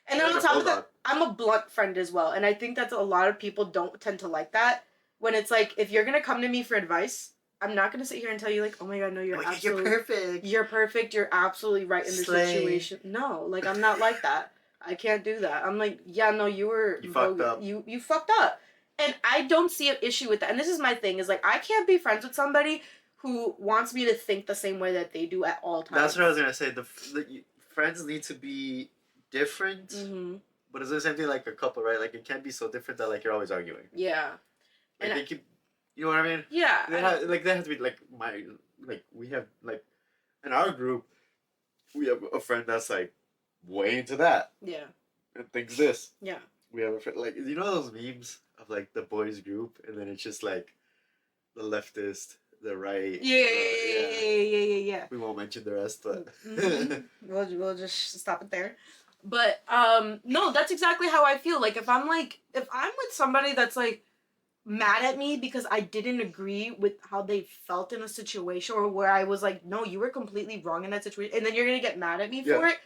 then on top of that, I'm a blunt friend as well. And I think that a lot of people don't tend to like that. When it's like, if you're going to come to me for advice, I'm not going to sit here and tell you, like, oh my God, no, you're absolutely... You're perfect. You're perfect. You're absolutely right in this situation. No, like, I'm not like that. I can't do that. I'm like, yeah, no, you fucked up. You fucked up. And I don't see an issue with that. And this is my thing, is like, I can't be friends with somebody who wants me to think the same way that they do at all times. That's what I was going to say. The friends need to be different, Mm-hmm. but it's the same thing like a couple, right? Like it can't be so different that like you're always arguing. Yeah. Like And they keep, you know what I mean? yeah. They have to be like we have like in our group we have a friend that's like way into that. Yeah. And thinks this. Yeah. We have a friend like you know those memes of like the boys group and then it's just like the leftist, the right. Yeah. We won't mention the rest, but We'll just stop it there. But no, that's exactly how I feel. Like if I'm with somebody that's like mad at me because I didn't agree with how they felt in a situation or where I was like, no, you were completely wrong in that situation, and then you're gonna get mad at me for it.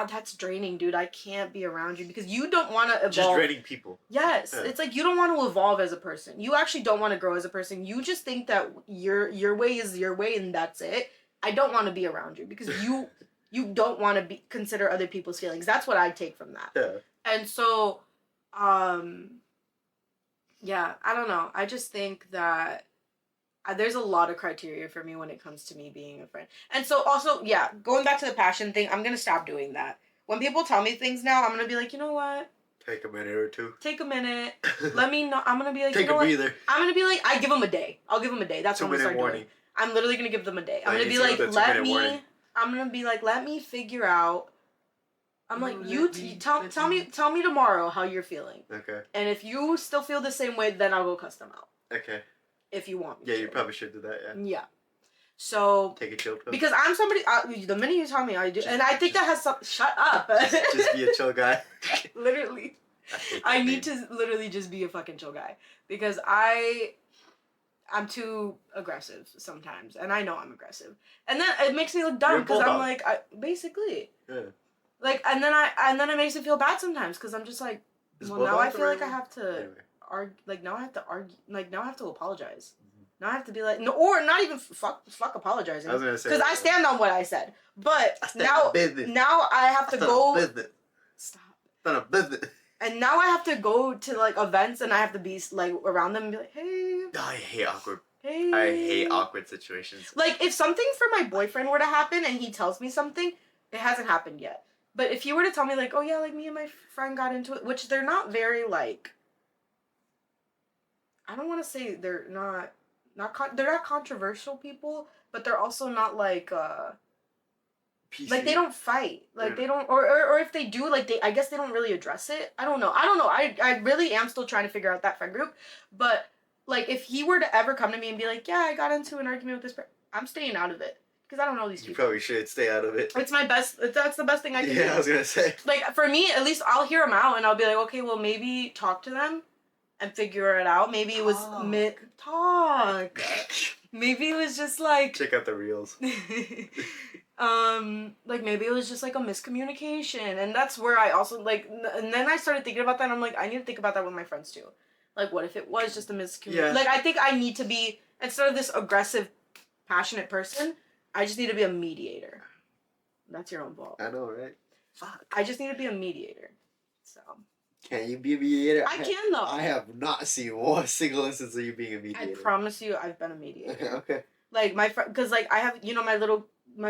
That's draining, dude. I can't be around you because you don't want to evolve. Just draining people. Yes, it's like you don't want to evolve as a person. You actually don't want to grow as a person. You just think that your way is your way and that's it. I don't want to be around you because you don't want to be consider other people's feelings. That's what I take from that. Yeah. And so, yeah, I don't know. I just think that there's a lot of criteria for me when it comes to me being a friend. And so also, yeah, going back to the passion thing, I'm going to stop doing that. When people tell me things now, I'm going to be like, you know what? Take a minute or two. Take a minute. Let me know. I'm going to be like, take you know a what? breather. I'm going to be like, I give them a day. I'll give them a day. That's what I'm going to start warning. doing. I'm literally going to give them a day. I'm going to be the like, let me, warning. I'm going to be like, let me figure out. I'm like, tell me tomorrow how you're feeling. Okay. And if you still feel the same way, then I'll go cuss them out. Okay. If you want me to. to. You probably should do that, yeah. Yeah. So take a chill pill. Because I'm somebody. The minute you tell me, I do, and I think that has some. Shut up. just be a chill guy. Literally, I need to literally just be a fucking chill guy because I'm too aggressive sometimes, and I know I'm aggressive, and then it makes me look dumb because I'm like, basically. Yeah. Like, and then it makes me feel bad sometimes because I'm just like, well, now I feel like I have to argue. Like now I have to argue. Like now I have to apologize. Now I have to be like, no, or not even fuck apologizing. I was gonna say because I stand on what I said, but now I have to go. Stop. It's not a business. And now I have to go to like events and I have to be like around them and be like, hey. I hate awkward. Hey. I hate awkward situations. Like if something for my boyfriend were to happen and he tells me something, it hasn't happened yet. But if he were to tell me like, oh yeah, like me and my friend got into it, which they're not very like. I don't want to say they're not they're not controversial people, but they're also not like PC. Like they don't fight, like they don't, or if they do, like I guess they don't really address it. I don't know. I really am still trying to figure out that friend group, but like if he were to ever come to me and be like, yeah, I got into an argument with this person, I'm staying out of it because I don't know these people. You probably should stay out of it. It's my best. That's the best thing I can do. Yeah, I was gonna say. Like for me, at least I'll hear them out and I'll be like, okay, well maybe talk to them. And figure it out. Maybe it was talk. Maybe it was just like check out the reels. Like maybe it was just like a miscommunication, and that's where I also like. And then I started thinking about that. And I'm like, I need to think about that with my friends too. Like, what if it was just a miscommunication? Yeah. Like, I think I need to be instead of this aggressive, passionate person. I just need to be a mediator. That's your own fault. I know, right? Fuck. I just need to be a mediator. So. Can you be a mediator? I can though. I have not seen one single instance of you being a mediator. I promise you, I've been a mediator. Okay. Like my friend, because like I have, my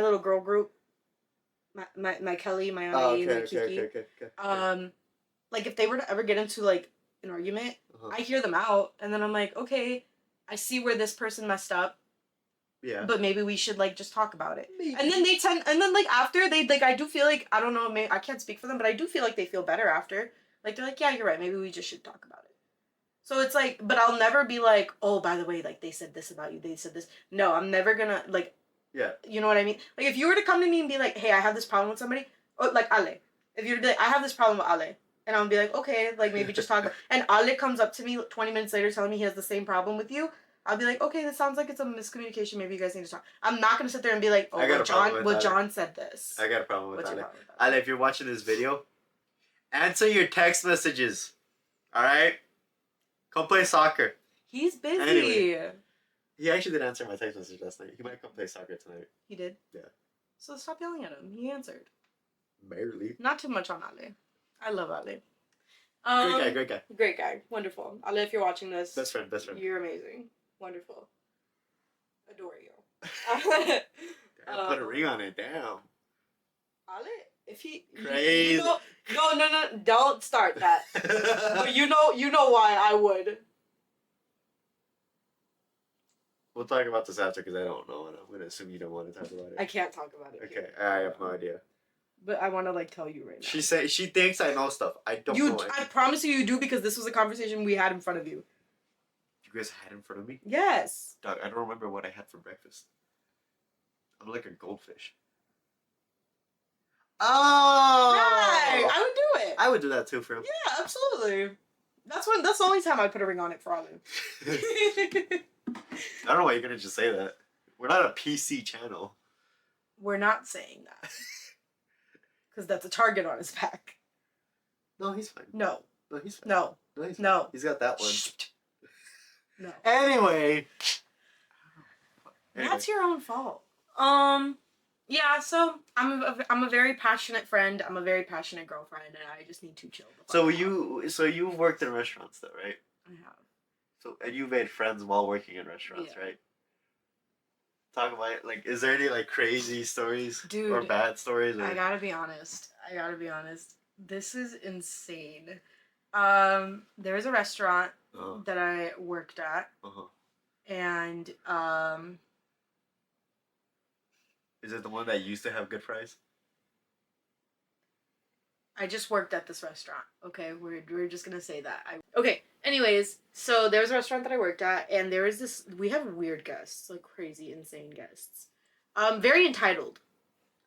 little girl group, my Kelly, my Ami, my Kiki. Okay. Like if they were to ever get into like an argument, I hear them out, and then I'm like, okay, I see where this person messed up. Yeah. But maybe we should like just talk about it. Maybe. And then like after they like I do feel like I don't know, I can't speak for them, but I do feel like they feel better after. Like, they're like, yeah, you're right. Maybe we just should talk about it. So it's like, but I'll never be like, oh, by the way, like, they said this about you. They said this. No, I'm never gonna, like, yeah. You know what I mean? Like, if you were to come to me and be like, hey, I have this problem with somebody, or like Ale. If you were to be like, I have this problem with Ale. And I'll be like, okay, like, maybe just talk about and Ale comes up to me 20 minutes later telling me he has the same problem with you. I'll be like, okay, this sounds like it's a miscommunication. Maybe you guys need to talk. I'm not gonna sit there and be like, oh, John said this. I got a problem with Ale. Ale, if you're watching this video, answer your text messages. Alright? Come play soccer. He's busy. Anyway, he actually did answer my text message last night. He might come play soccer tonight. He did? Yeah. So stop yelling at him. He answered. Barely. Not too much on Ale. I love Ale. Great guy. Wonderful. Ale, if you're watching this. Best friend. You're amazing. Wonderful. Adore you. Damn, put a ring on it. Damn. Ale? If he, Crazy. no, don't start that. But you know why I would. We'll talk about this after because I don't know, and I'm gonna assume you don't want to talk about I it. can't talk about it. Okay, Here. I have no idea. But I want to like tell you right now. She thinks I know stuff. I don't know. I promise you do because this was a conversation we had in front of you. You guys had in front of me? Yes. Dog, I don't remember what I had for breakfast. I'm like a goldfish. Oh! Right! I would do it. I would do that too for him. Yeah, absolutely. That's the only time I'd put a ring on it for Alu. I don't know why you're gonna just say that. We're not a PC channel. We're not saying that. Because that's a target on his back. No, he's fine. No. No, he's fine. No. No, he's fine. No. He's got that one. No. Anyway. That's your own fault. Yeah, so I'm a very passionate friend. I'm a very passionate girlfriend, and I just need to chill. So you've worked in restaurants though, right? I have. So and you made friends while working in restaurants, Yeah. right? Talk about it. Like, is there any like crazy stories Dude, or bad stories? Or... I gotta be honest. This is insane. There was a restaurant that I worked at, and Is it the one that used to have good fries? I just worked at this restaurant. Okay, we're just gonna say that. Okay. Anyways, so there was a restaurant that I worked at, and there was this. We have weird guests, like crazy, insane guests. Very entitled,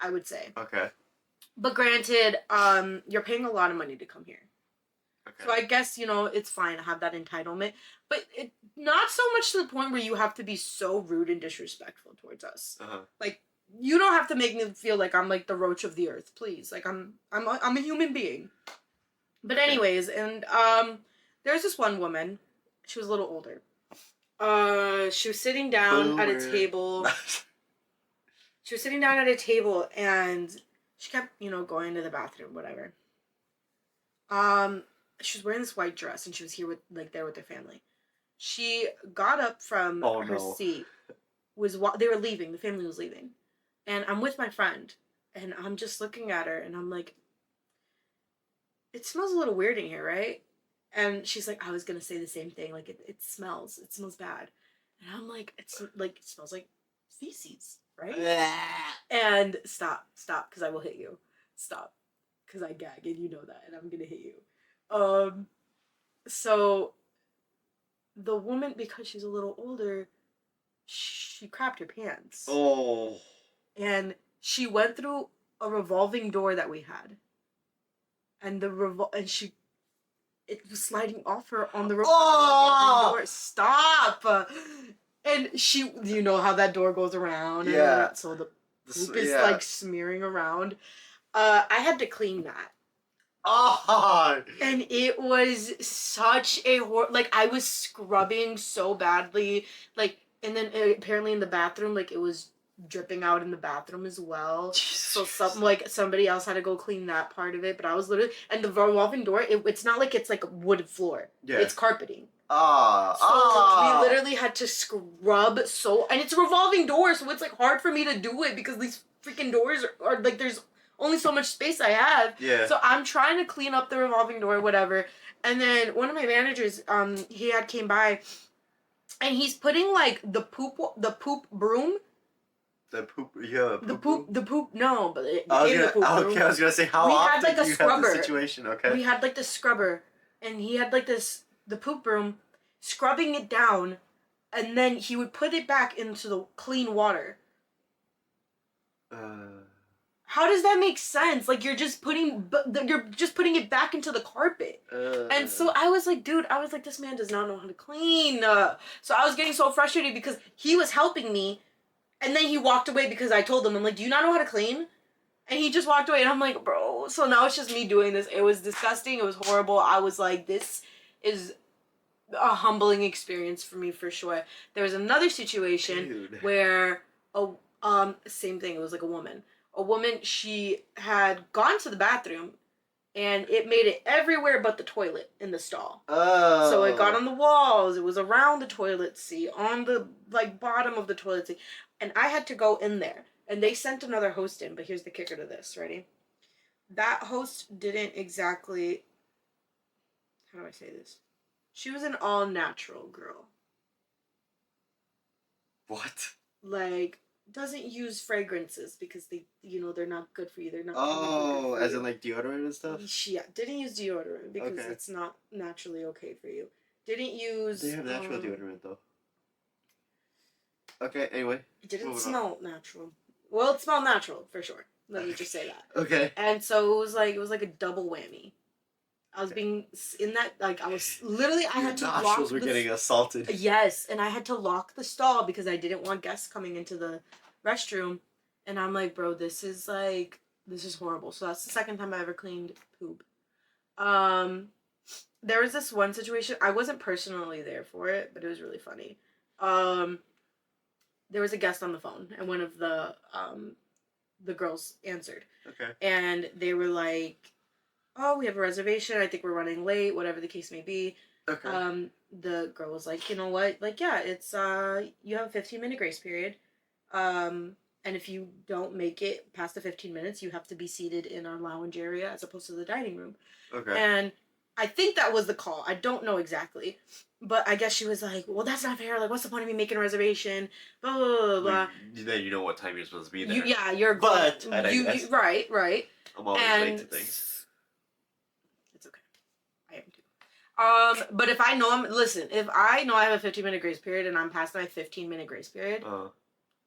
I would say. Okay. But granted, you're paying a lot of money to come here. Okay. So I guess it's fine to have that entitlement, but not so much to the point where you have to be so rude and disrespectful towards us. Like. You don't have to make me feel like I'm like the roach of the earth, please. Like I'm a human being. But anyways, and there's this one woman. She was a little older. She was sitting down at a table. She was sitting down at a table, and she kept going to the bathroom, whatever. She was wearing this white dress, and she was here with there with their family. She got up from her seat. They were leaving. The family was leaving. And I'm with my friend, and I'm just looking at her, and I'm like, it smells a little weird in here, right? And she's like, I was going to say the same thing. Like, it smells bad. And I'm like, it smells like feces, right? And stop, because I will hit you. Stop, because I gag, and you know that, and I'm going to hit you. So, the woman, because she's a little older, she crapped her pants. Oh. And she went through a revolving door that we had. And it was sliding off her on the revolving door. Stop! And you know how that door goes around. Yeah. And so the poop is smearing around. I had to clean that. Oh! And it was such a I was scrubbing so badly. And then apparently in the bathroom, it was dripping out in the bathroom as well. So somebody else had to go clean that part of it. But I was literally, and the revolving door, it's not like it's like a wood floor. Yeah. It's carpeting. We literally had to scrub and it's a revolving door, so it's hard for me to do it because these freaking doors are there's only so much space I have. Yeah. So I'm trying to clean up the revolving door, whatever. And then one of my managers, he came by, and he's putting the poop broom. The poop, yeah. The poop. No, but I was gonna say how often do you have this situation? Okay. We had the scrubber, and he had the poop broom, scrubbing it down, and then he would put it back into the clean water. How does that make sense? You're just putting it back into the carpet. And so I was like, dude, this man does not know how to clean. So I was getting so frustrated because he was helping me. And then he walked away because I told him, I'm like, do you not know how to clean? And he just walked away, and I'm like, bro. So now it's just me doing this. It was disgusting. It was horrible. I was like, this is a humbling experience for me for sure. There was another situation where same thing. It was a woman. A woman, she had gone to the bathroom, and it made it everywhere but the toilet in the stall. Oh. So it got on the walls. It was around the toilet seat, on the bottom of the toilet seat. And I had to go in there. And they sent another host in, but here's the kicker to this. Ready? that host didn't exactly. How do I say this? She was an all natural girl. What? Like, doesn't use fragrances because they're not good for you. They're not chemically good Oh, for as you. in like deodorant and stuff? She didn't use deodorant because Okay. it's not naturally okay for you. Didn't use. They have natural deodorant though. Okay, anyway. It didn't Moving smell natural. Well, it smelled natural for sure. Let me just say that. Okay. And so it was like a double whammy. I was being in that like I was literally I Your had to nostrils lock were the getting assaulted. yes, and I had to lock the stall because I didn't want guests coming into the restroom, and I'm like, bro, this is horrible. So that's the second time I ever cleaned poop. Um, there was this one situation I wasn't personally there for it, but it was really funny. Um, there was a guest on the phone, and one of the girls answered, Okay. and they were like, "Oh, we have a reservation. I think we're running late. Whatever the case may be." Okay. The girl was like, "You know what? Like, yeah, it's you have a 15-minute grace period. And if you don't make it past the 15 minutes, you have to be seated in our lounge area as opposed to the dining room." Okay. And I think that was the call. I don't know exactly. But I guess she was like, "Well, that's not fair. Like, what's the point of me making a reservation? Blah, blah, blah, blah." Then you know what time you're supposed to be there. Yeah, you're But I you, digress. right. I'm always And late to things. it's okay. I am too. But if I know if I know I have a 15-minute grace period and I'm past my 15-minute grace period,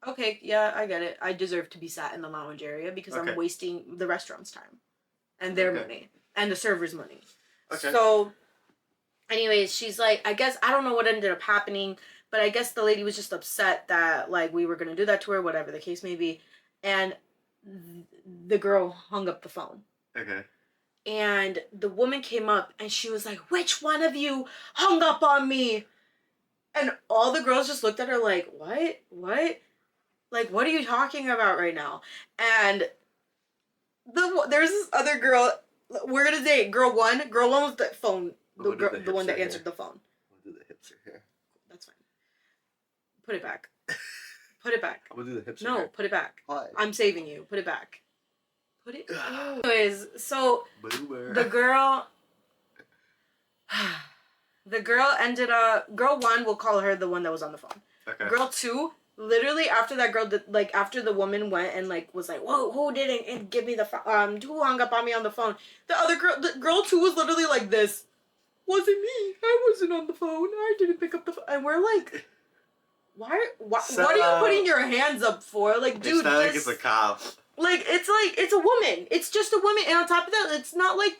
okay, yeah, I get it. I deserve to be sat in the lounge area because I'm wasting the restaurant's time and their money and the server's money. Okay. So, anyways, she's like, I guess I don't know what ended up happening, but I guess the lady was just upset that like we were gonna do that to her, whatever the case may be, and the girl hung up the phone. Okay. And the woman came up and she was like, "Which one of you hung up on me?" And all the girls just looked at her like, "What? What? Like, what are you talking about right now?" And there's this other girl. We're gonna say girl one. Girl one was the phone. The one that answered the phone. We'll do the hipster hair. That's fine. Put it back. Put it back. I'm gonna do the hipster hair. No, put it back. Why? I'm saving you. Put it back. Put it. Anyways, so Boomer. the girl. The girl ended up. Girl one, we'll call her the one that was on the phone. Okay. Girl two, literally after that girl, after the woman went and was like, "Whoa, who didn't give me the who hung up on me on the phone?" The girl two was literally like this. "Wasn't me. I wasn't on the phone. I didn't pick up the phone." And we're like, why what are you putting your hands up for? Like, dude, it's not like it's a cop. Like, it's a woman. It's just a woman, and on top of that, it's not like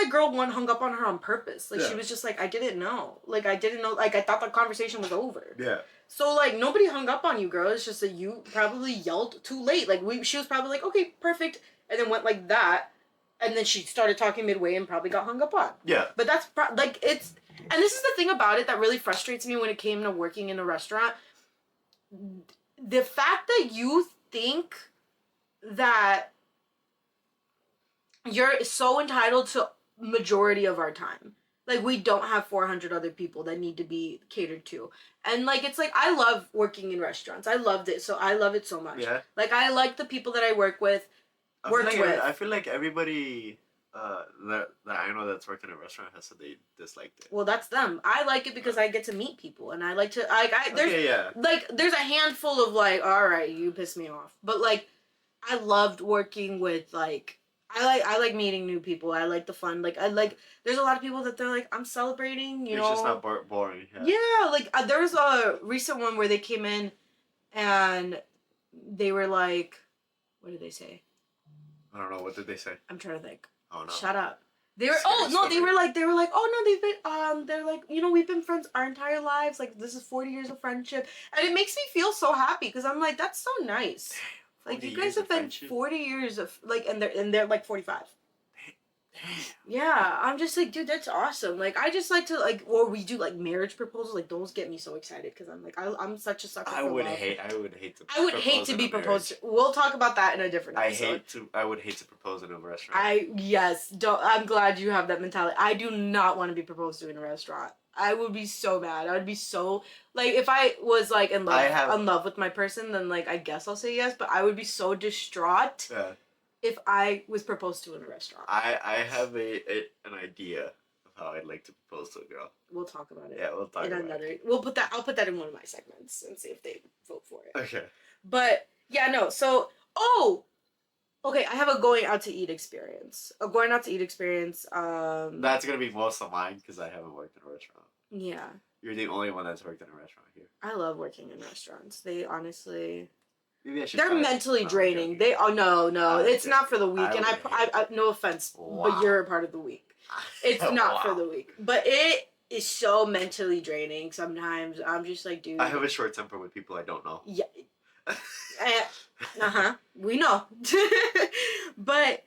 girl one hung up on her on purpose. Like, she was just like, I didn't know. Like, I didn't know. Like, I thought the conversation was over. Yeah. So, like, nobody hung up on you, girl. It's just that you probably yelled too late. Like, she was probably like, okay, perfect. And then went like that. And then she started talking midway and probably got hung up on. Yeah. But that's, it's... And this is the thing about it that really frustrates me when it came to working in a restaurant. The fact that you think that you're so entitled to majority of our time. Like, we don't have 400 other people that need to be catered to. And, like, it's like, I love working in restaurants. I loved it. So I love it so much. Yeah. Like, I like the people that I work with. I feel like everybody that I know that's worked in a restaurant has said they disliked it. Well, that's them. I like it because I get to meet people, and I like to there's a handful of like, all right, you piss me off, but like, I loved working with like. I like meeting new people. I like the fun. Like, there's a lot of people that they're like, I'm celebrating, you know. It's just not boring. Yeah, like there was a recent one where they came in, and they were like, what did they say? I don't know. What did they say? I'm trying to think. Oh no. Shut up. They were they were like oh no, they've been they're like, you know, we've been friends our entire lives, like this is 40 years of friendship, and it makes me feel so happy because I'm like, that's so nice. Like, you guys have been 40 years of like, and they're like 45. Damn. Yeah, I'm just like, dude, that's awesome. Like, I just like to like, or we do like marriage proposals. Like, those get me so excited because I'm like, I'm such a sucker for love. I would hate to be proposed to. We'll talk about that in a different episode. I would hate to propose in a restaurant. I'm glad you have that mentality. I do not want to be proposed to in a restaurant. I would be so mad. I would be so like, if I was like in love with my person, then like I guess I'll say yes. But I would be so distraught. Yeah. if I was proposed to in a restaurant. I have an idea of how I'd like to propose to a girl. We'll talk about it. Yeah, we'll talk about another. it. I'll put that in one of my segments and see if they vote for it. Okay. But yeah, no. So okay. I have a going out to eat experience. A going out to eat experience. That's gonna be most of mine because I haven't worked in a restaurant. Yeah. You're the only one that's worked in a restaurant here. I love working in restaurants. They honestly. Maybe I should. They're mentally draining. They no, it's not for the week. And I no offense, but you're a part of the week. It's not for the week, but it is so mentally draining. Sometimes I'm just like, dude. I have a short temper with people I don't know. Yeah. We know. But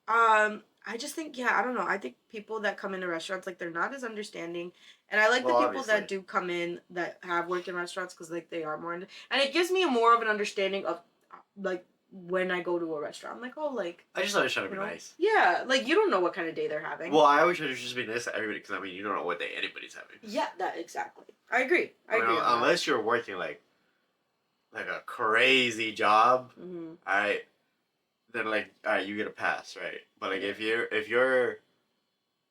I just think, yeah, I don't know. I think people that come into restaurants, like, they're not as understanding. And I like the people obviously. that do come in that have worked in restaurants because, like, they are more... and it gives me more of an understanding of, like, when I go to a restaurant. I'm like, oh, like... I just always try to be nice. Yeah, like, you don't know what kind of day they're having. Well, I always try to just be nice to everybody because, I mean, you don't know what day anybody's having. Yeah, that exactly. I agree. I agree. Unless you're working, like a crazy job, mm-hmm. Alright, then, like, alright, you get a pass, right? But, like, if you're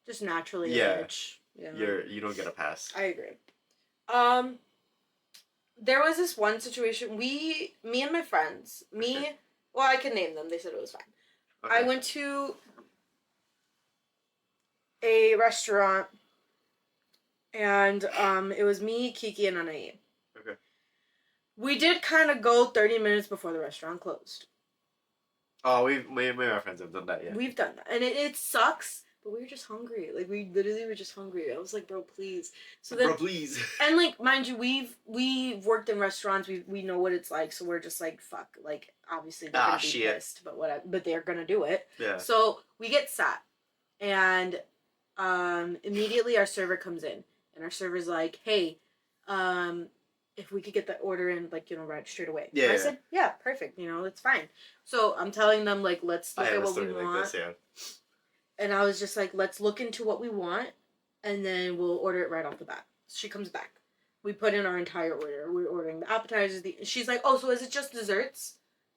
just naturally rich, you don't get a pass. I agree. There was this one situation. Me and my friends. Well, I can name them. They said it was fine. Okay. I went to a restaurant, and it was me, Kiki, and Anai. Okay. We did kind of go 30 minutes before the restaurant closed. Oh, me and our friends have done that, yeah. We've done that. And it sucks, but we were just hungry. Like, we literally were just hungry. I was like, bro, please. Bro, please. And, like, mind you, we've worked in restaurants. We know what it's like, so we're just like, fuck. Like, obviously they're going to be pissed, but whatever. But they're going to do it. Yeah. So we get sat. And immediately our server comes in. And our server's like, hey, if we could get the order in, like, right straight away. Yeah. And I said, yeah, perfect. It's fine. So I'm telling them, like, let's look at what we want. Like this, yeah. And I was just like, let's look into what we want, and then we'll order it right off the bat. She comes back. We put in our entire order. We're ordering the appetizers. She's like, oh, so is it just desserts?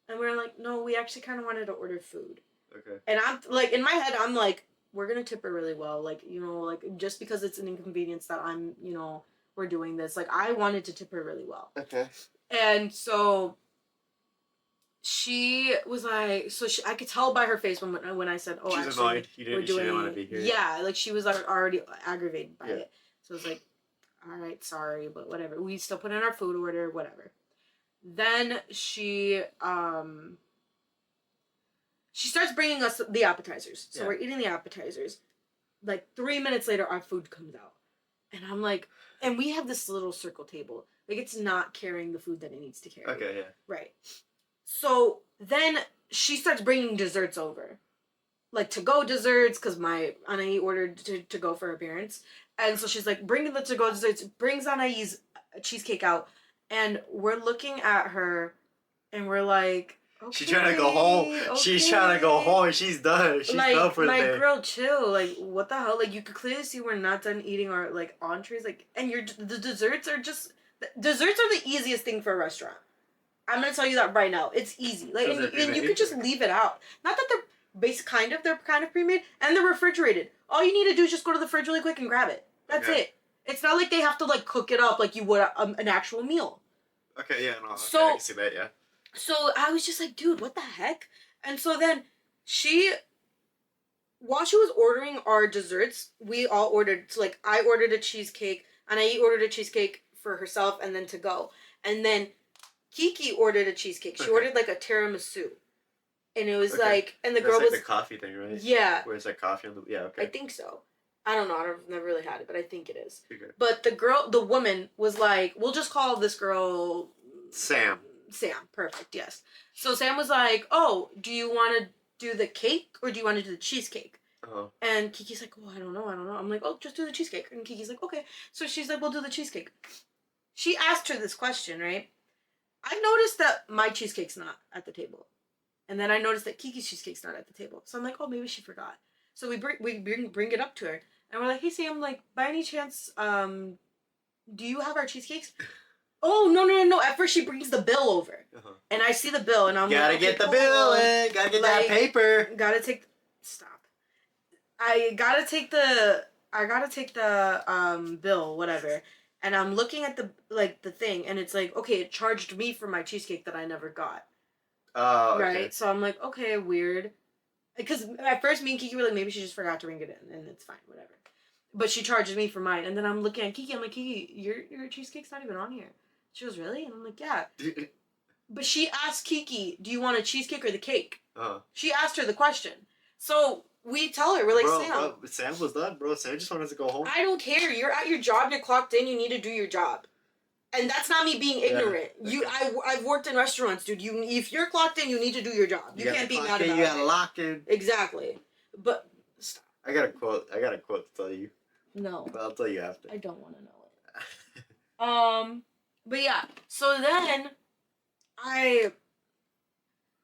And we're like, no, we actually kind of wanted to order food. Okay. And I'm like, in my head, I'm like, we're gonna tip her really well. Like, like, just because it's an inconvenience that I'm, we're doing this. Like, I wanted to tip her really well. Okay. And so she was like, I could tell by her face when I said, oh, she's annoyed. She didn't want to be here. Yeah, like, she was already aggravated by it. So I was like, all right, sorry, but whatever. We still put in our food order, whatever. Then she starts bringing us the appetizers. So we're eating the appetizers. Like, 3 minutes later, our food comes out. And I'm like, and we have this little circle table. Like, it's not carrying the food that it needs to carry. Okay, yeah. Right. So then she starts bringing desserts over. Like, to-go desserts, because my Anai ordered to go for her parents. And so she's like, bringing the to-go desserts, brings Anai's cheesecake out. And we're looking at her, and we're like, okay, she's trying to go home. Okay. She's trying to go home. She's done. She's done for the day. Like, girl, chill. Like, what the hell? Like, you could clearly see we're not done eating our, like, entrees. Like, and the desserts are just... Desserts are the easiest thing for a restaurant. I'm gonna tell you that right now. It's easy. Like, and you could just leave it out. Not that they're they're kind of pre-made, and they're refrigerated. All you need to do is just go to the fridge really quick and grab it. That's it. It's not like they have to, like, cook it up like you would an actual meal. Okay, yeah, no. So, I can see that, yeah. So I was just like, dude, what the heck? And so then while she was ordering our desserts, we all ordered. So, like, I ordered a cheesecake, and I ordered a cheesecake for herself and then to go. And then Kiki ordered a cheesecake. She ordered, like, a tiramisu. And it was like, and the girl was... That's like the coffee thing, right? Yeah. Where it's like coffee on the... Yeah, okay. I think so. I don't know. I've never really had it, but I think it is. Okay. But the woman was like, we'll just call this girl... Sam, perfect, yes. So Sam was like, oh, do you want to do the cake or do you want to do the cheesecake? Uh-huh. And Kiki's like, well, I don't know. I'm like, oh, just do the cheesecake. And Kiki's like, okay. So she's like, we'll do the cheesecake. She asked her this question, right? I noticed that my cheesecake's not at the table. And then I noticed that Kiki's cheesecake's not at the table. So I'm like, oh, maybe she forgot. So we bring it up to her. And we're like, hey, Sam, like, by any chance, do you have our cheesecakes? Oh, no. At first, she brings the bill over. Uh-huh. And I see the bill, and I'm gotta like, get the bill in. Gotta get that paper. Gotta take... Stop. I gotta take the... bill, whatever. And I'm looking at the thing, and it's like, okay, it charged me for my cheesecake that I never got. Oh, okay. Right? So I'm like, okay, weird. Because at first, me and Kiki were like, maybe she just forgot to ring it in, and it's fine, whatever. But she charges me for mine, and then I'm looking at Kiki. I'm like, Kiki, your cheesecake's not even on here. She goes, really? And I'm like, yeah. But she asked Kiki, do you want a cheesecake or the cake? She asked her the question. So we tell her, we're like, Sam. Sam was done, bro. Sam just wanted to go home. I don't care. You're at your job. You're clocked in. You need to do your job. And that's not me being ignorant. Yeah. I've worked in restaurants, dude. If you're clocked in, you need to do your job. You can't be mad about it. You gotta lock in. Exactly. But stop. I got a quote to tell you. No. But I'll tell you after. I don't want to know it. But yeah. So then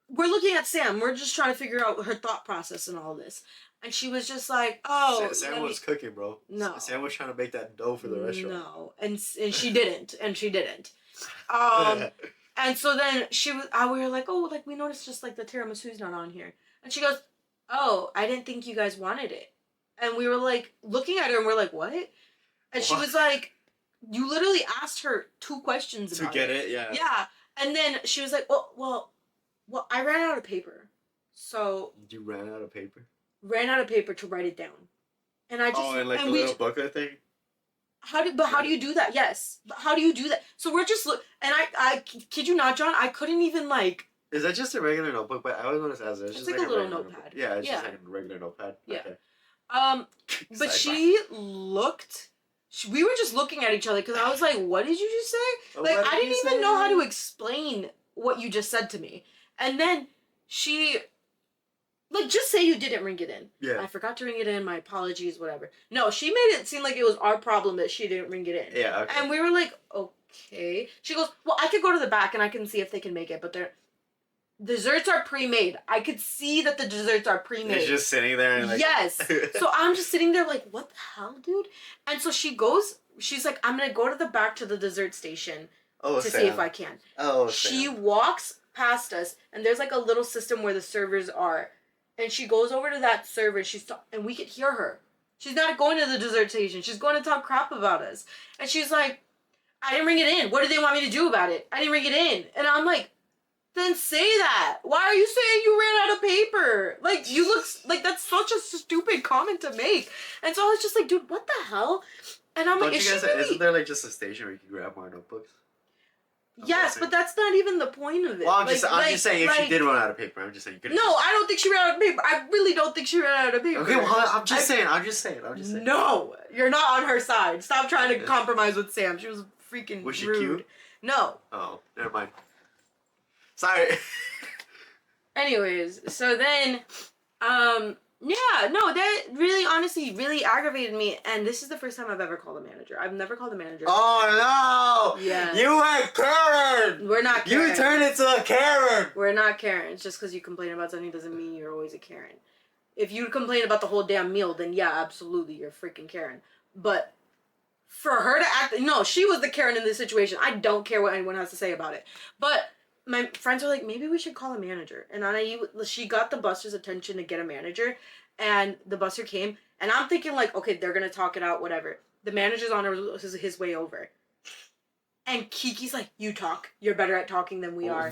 we're looking at Sam. We're just trying to figure out her thought process and all this. And she was just like, oh. Sam was cooking, bro. No. Sam was trying to make that dough for the restaurant. No. And she didn't. And so then we were like, oh, like we noticed just like the tiramisu's not on here. And she goes, oh, I didn't think you guys wanted it. And we were like looking at her and we're like, what? And she was like, you literally asked her 2 questions about to get it. Yeah. Yeah. And then she was like, well, I ran out of paper. So. You ran out of paper? Ran out of paper to write it down. And I just. Oh, and like the little booklet thing? How do you do that? Yes. But how do you do that? So we're just and I kid you not, John, I couldn't even like. Is that just a regular notebook? But I always want to ask this. It's just like a little notepad. Notebook. Yeah, it's just like a regular notepad. Yeah. Okay. But she looked. We were just looking at each other because I was like, "What did you just say?" Like I didn't even know how to explain what you just said to me. And then she. Like, just say you didn't ring it in. Yeah. I forgot to ring it in. My apologies, whatever. No, she made it seem like it was our problem that she didn't ring it in. Yeah, okay. And we were like, okay. She goes, well, I could go to the back and I can see if they can make it, but desserts are pre-made. I could see that the desserts are pre-made. It's just sitting there. And like... Yes. So I'm just sitting there like, what the hell, dude? And so she's like, I'm going to go to the back to the dessert station to see if I can. Oh, She walks past us, and there's like a little system where the servers are. And she goes over to that server, and we could hear her. She's not going to the dessert station. She's going to talk crap about us. And she's like, I didn't bring it in. What do they want me to do about it? I didn't bring it in. And I'm like, then say that. Why are you saying you ran out of paper? Like, you look like that's such a stupid comment to make. And so I was just like, dude, what the hell? And I'm like, isn't there like just a station where you can grab more notebooks? Yes, but that's not even the point of it. Well, I'm just saying if she did run out of paper, I'm just saying you could. No, I don't think she ran out of paper. I really don't think she ran out of paper. Okay, well, I'm just saying. No, you're not on her side. Stop trying to compromise with Sam. She was freaking Was she rude. cute? No. Oh, never mind. Sorry. Anyways, so then, yeah, no, that really, honestly, really aggravated me. And this is the first time I've ever called a manager. I've never called a manager. Oh, no! Yeah. You were Karen! We're not Karen. You turned into a Karen! We're not Karens. Just because you complain about something doesn't mean you're always a Karen. If you complain about the whole damn meal, then yeah, absolutely, you're a freaking Karen. But for her to act... No, she was the Karen in this situation. I don't care what anyone has to say about it. But... my friends were like, maybe we should call a manager. And she got the busser's attention to get a manager. And the busser came. And I'm thinking like, okay, they're going to talk it out, whatever. The manager's on his way over. And Kiki's like, you talk. You're better at talking than we are.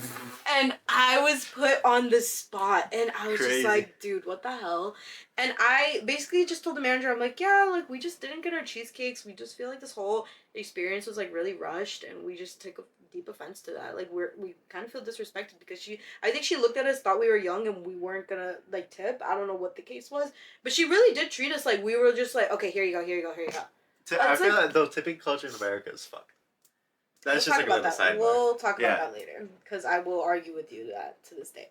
And I was put on the spot. And I was just like, dude, what the hell? And I basically just told the manager, I'm like, yeah, like, we just didn't get our cheesecakes. We just feel like this whole experience was, like, really rushed. And we just took a deep offense to that. Like, we kind of feel disrespected because I think she looked at us, thought we were young, and we weren't gonna, like, tip. I don't know what the case was. But she really did treat us like we were just like, okay, here you go. I feel like the tipping culture in America is fucked. That's just like a little sidebar. We'll talk about that later because I will argue with you that to this day.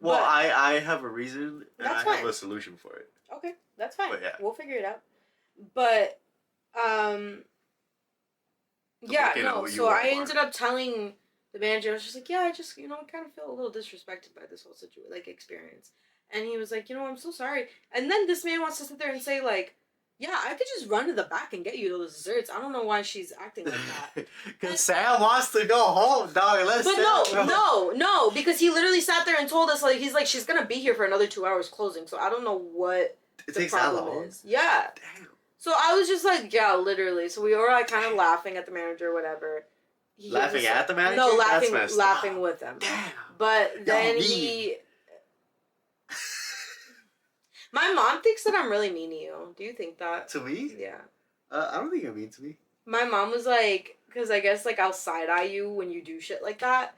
Well, but I have a reason and I have a solution for it. Okay, that's fine. But yeah. We'll figure it out. But yeah, no. So I ended up telling the manager, I was just like, yeah, I just I kind of feel a little disrespected by this whole situation, like experience. And he was like, I'm so sorry. And then this man wants to sit there and say like, Yeah, I could just run to the back and get you those desserts. I don't know why she's acting like that. Because Sam wants to go home, dog. Let's But Sam no, because he literally sat there and told us, like, he's like, she's gonna be here for another 2 hours closing, so I don't know what It the takes that problem long? is. Yeah. Damn. So I was just like, yeah, literally. So we were like kind of laughing at the manager or whatever. He gives Laughing us- at the manager? No, That's laughing messed laughing up. with him. Damn. But then mean. he my mom thinks that I'm really mean to you. Do you think that? To me? Yeah. I don't think you're mean to me. My mom was like, because I guess like I'll side eye you when you do shit like that.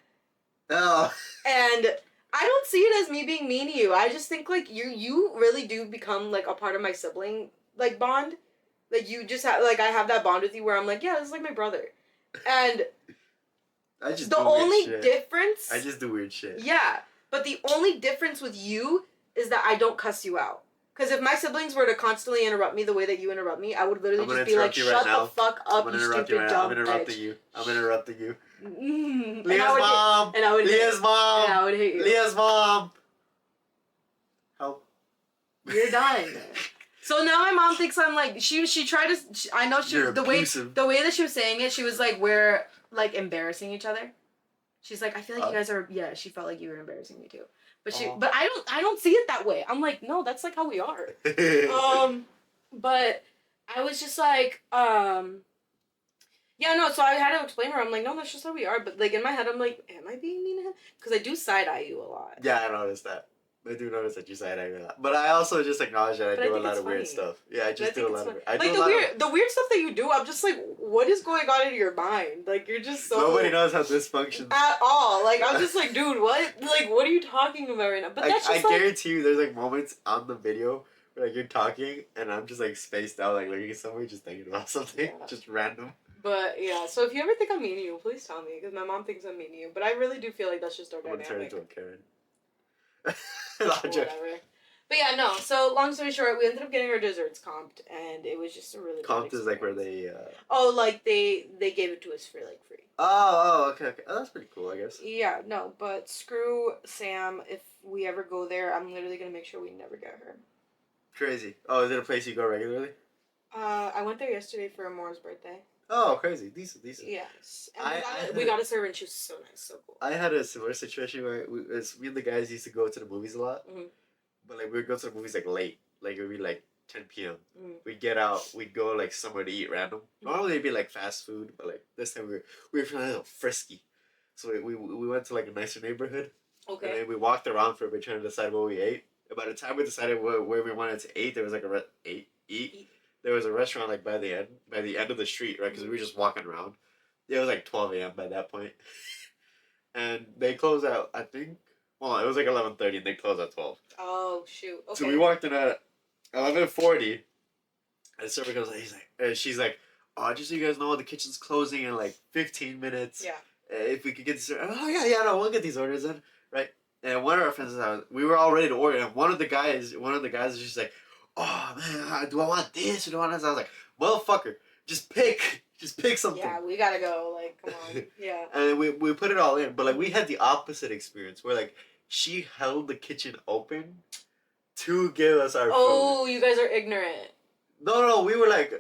Oh. And I don't see it as me being mean to you. I just think like you really do become like a part of my sibling like bond. Like you just have like I have that bond with you where I'm like, yeah, this is like my brother. And I just the do weird only shit. difference I just do weird shit. Yeah. But the only difference with you is that I don't cuss you out. Because if my siblings were to constantly interrupt me the way that you interrupt me, I would literally just be like, shut the fuck up, you stupid dumb I'm interrupting bitch. you. I'm interrupting you. Leah's mom! And I would Leah's mom! And I would hate you. Leah's mom! Help. You're done. So now my mom thinks I'm like, she tried to, I know she, You're the abusive. way that she was saying it, she was like, we're like embarrassing each other. She's like, I feel like you guys are, yeah, she felt like you were embarrassing me too. But but I don't see it that way. I'm like, no, that's like how we are. But I was just like, yeah, no, so I had to explain to her, I'm like, no, that's just how we are. But like in my head, I'm like, am I being mean to him? Because I do side eye you a lot. Yeah, I noticed that. I do notice that you side eye a lot. But I also just acknowledge that I do a lot of weird stuff. Yeah, I just do a lot of the weird stuff that you do, I'm just like, what is going on in your mind? Like you're just so nobody knows how this functions at all. Like I'm just like, dude, what? Like what are you talking about right now? But that's just I guarantee you, there's like moments on the video where like you're talking and I'm just like spaced out, like looking at somebody just thinking about something, just random. But yeah, so if you ever think I'm mean to you, please tell me because my mom thinks I'm mean to you. But I really do feel like that's just our dynamic. I'm gonna turn into a Karen. Whatever. But yeah, no. So long story short, we ended up getting our desserts comped, and it was just a really comped is like where they. Oh, like they gave it to us for like free. Okay. Oh, that's pretty cool, I guess. Yeah, no, but screw Sam. If we ever go there, I'm literally gonna make sure we never get her. Crazy. Oh, is it a place you go regularly? I went there yesterday for Amore's birthday. Oh, crazy. Decent. Yes. And we got a server and she was so nice, so cool. I had a similar situation where me and the guys used to go to the movies a lot. Mm-hmm. But like we would go to the movies like late. Like it would be like 10 p.m. Mm-hmm. We'd get out, we'd go like somewhere to eat random. Normally it'd be like fast food, but like this time we were feeling a little frisky. So we went to like a nicer neighborhood. Okay. And then we walked around for a bit trying to decide what we ate. And by the time we decided where we wanted to eat, there was like eat. There was a restaurant like by the end of the street, right? Because we were just walking around. It was like 12 a.m. by that point. And they closed out, I think. Well, it was like 11:30 and they closed at 12. Oh shoot! Okay. So we walked in at 11:40, and the server goes, she's like, oh, just so you guys know, the kitchen's closing in like 15 minutes. Yeah. If we could get this, oh yeah, no, we'll get these orders in, right? And one of our friends, we were all ready to order, and one of the guys was just like, oh man, do I want this or do I want this? I was like, motherfucker, just pick something. Yeah, we gotta go. Like, come on. Yeah. And we put it all in, but like we had the opposite experience where like she held the kitchen open to give us our food. Oh, you guys are ignorant. No, we were like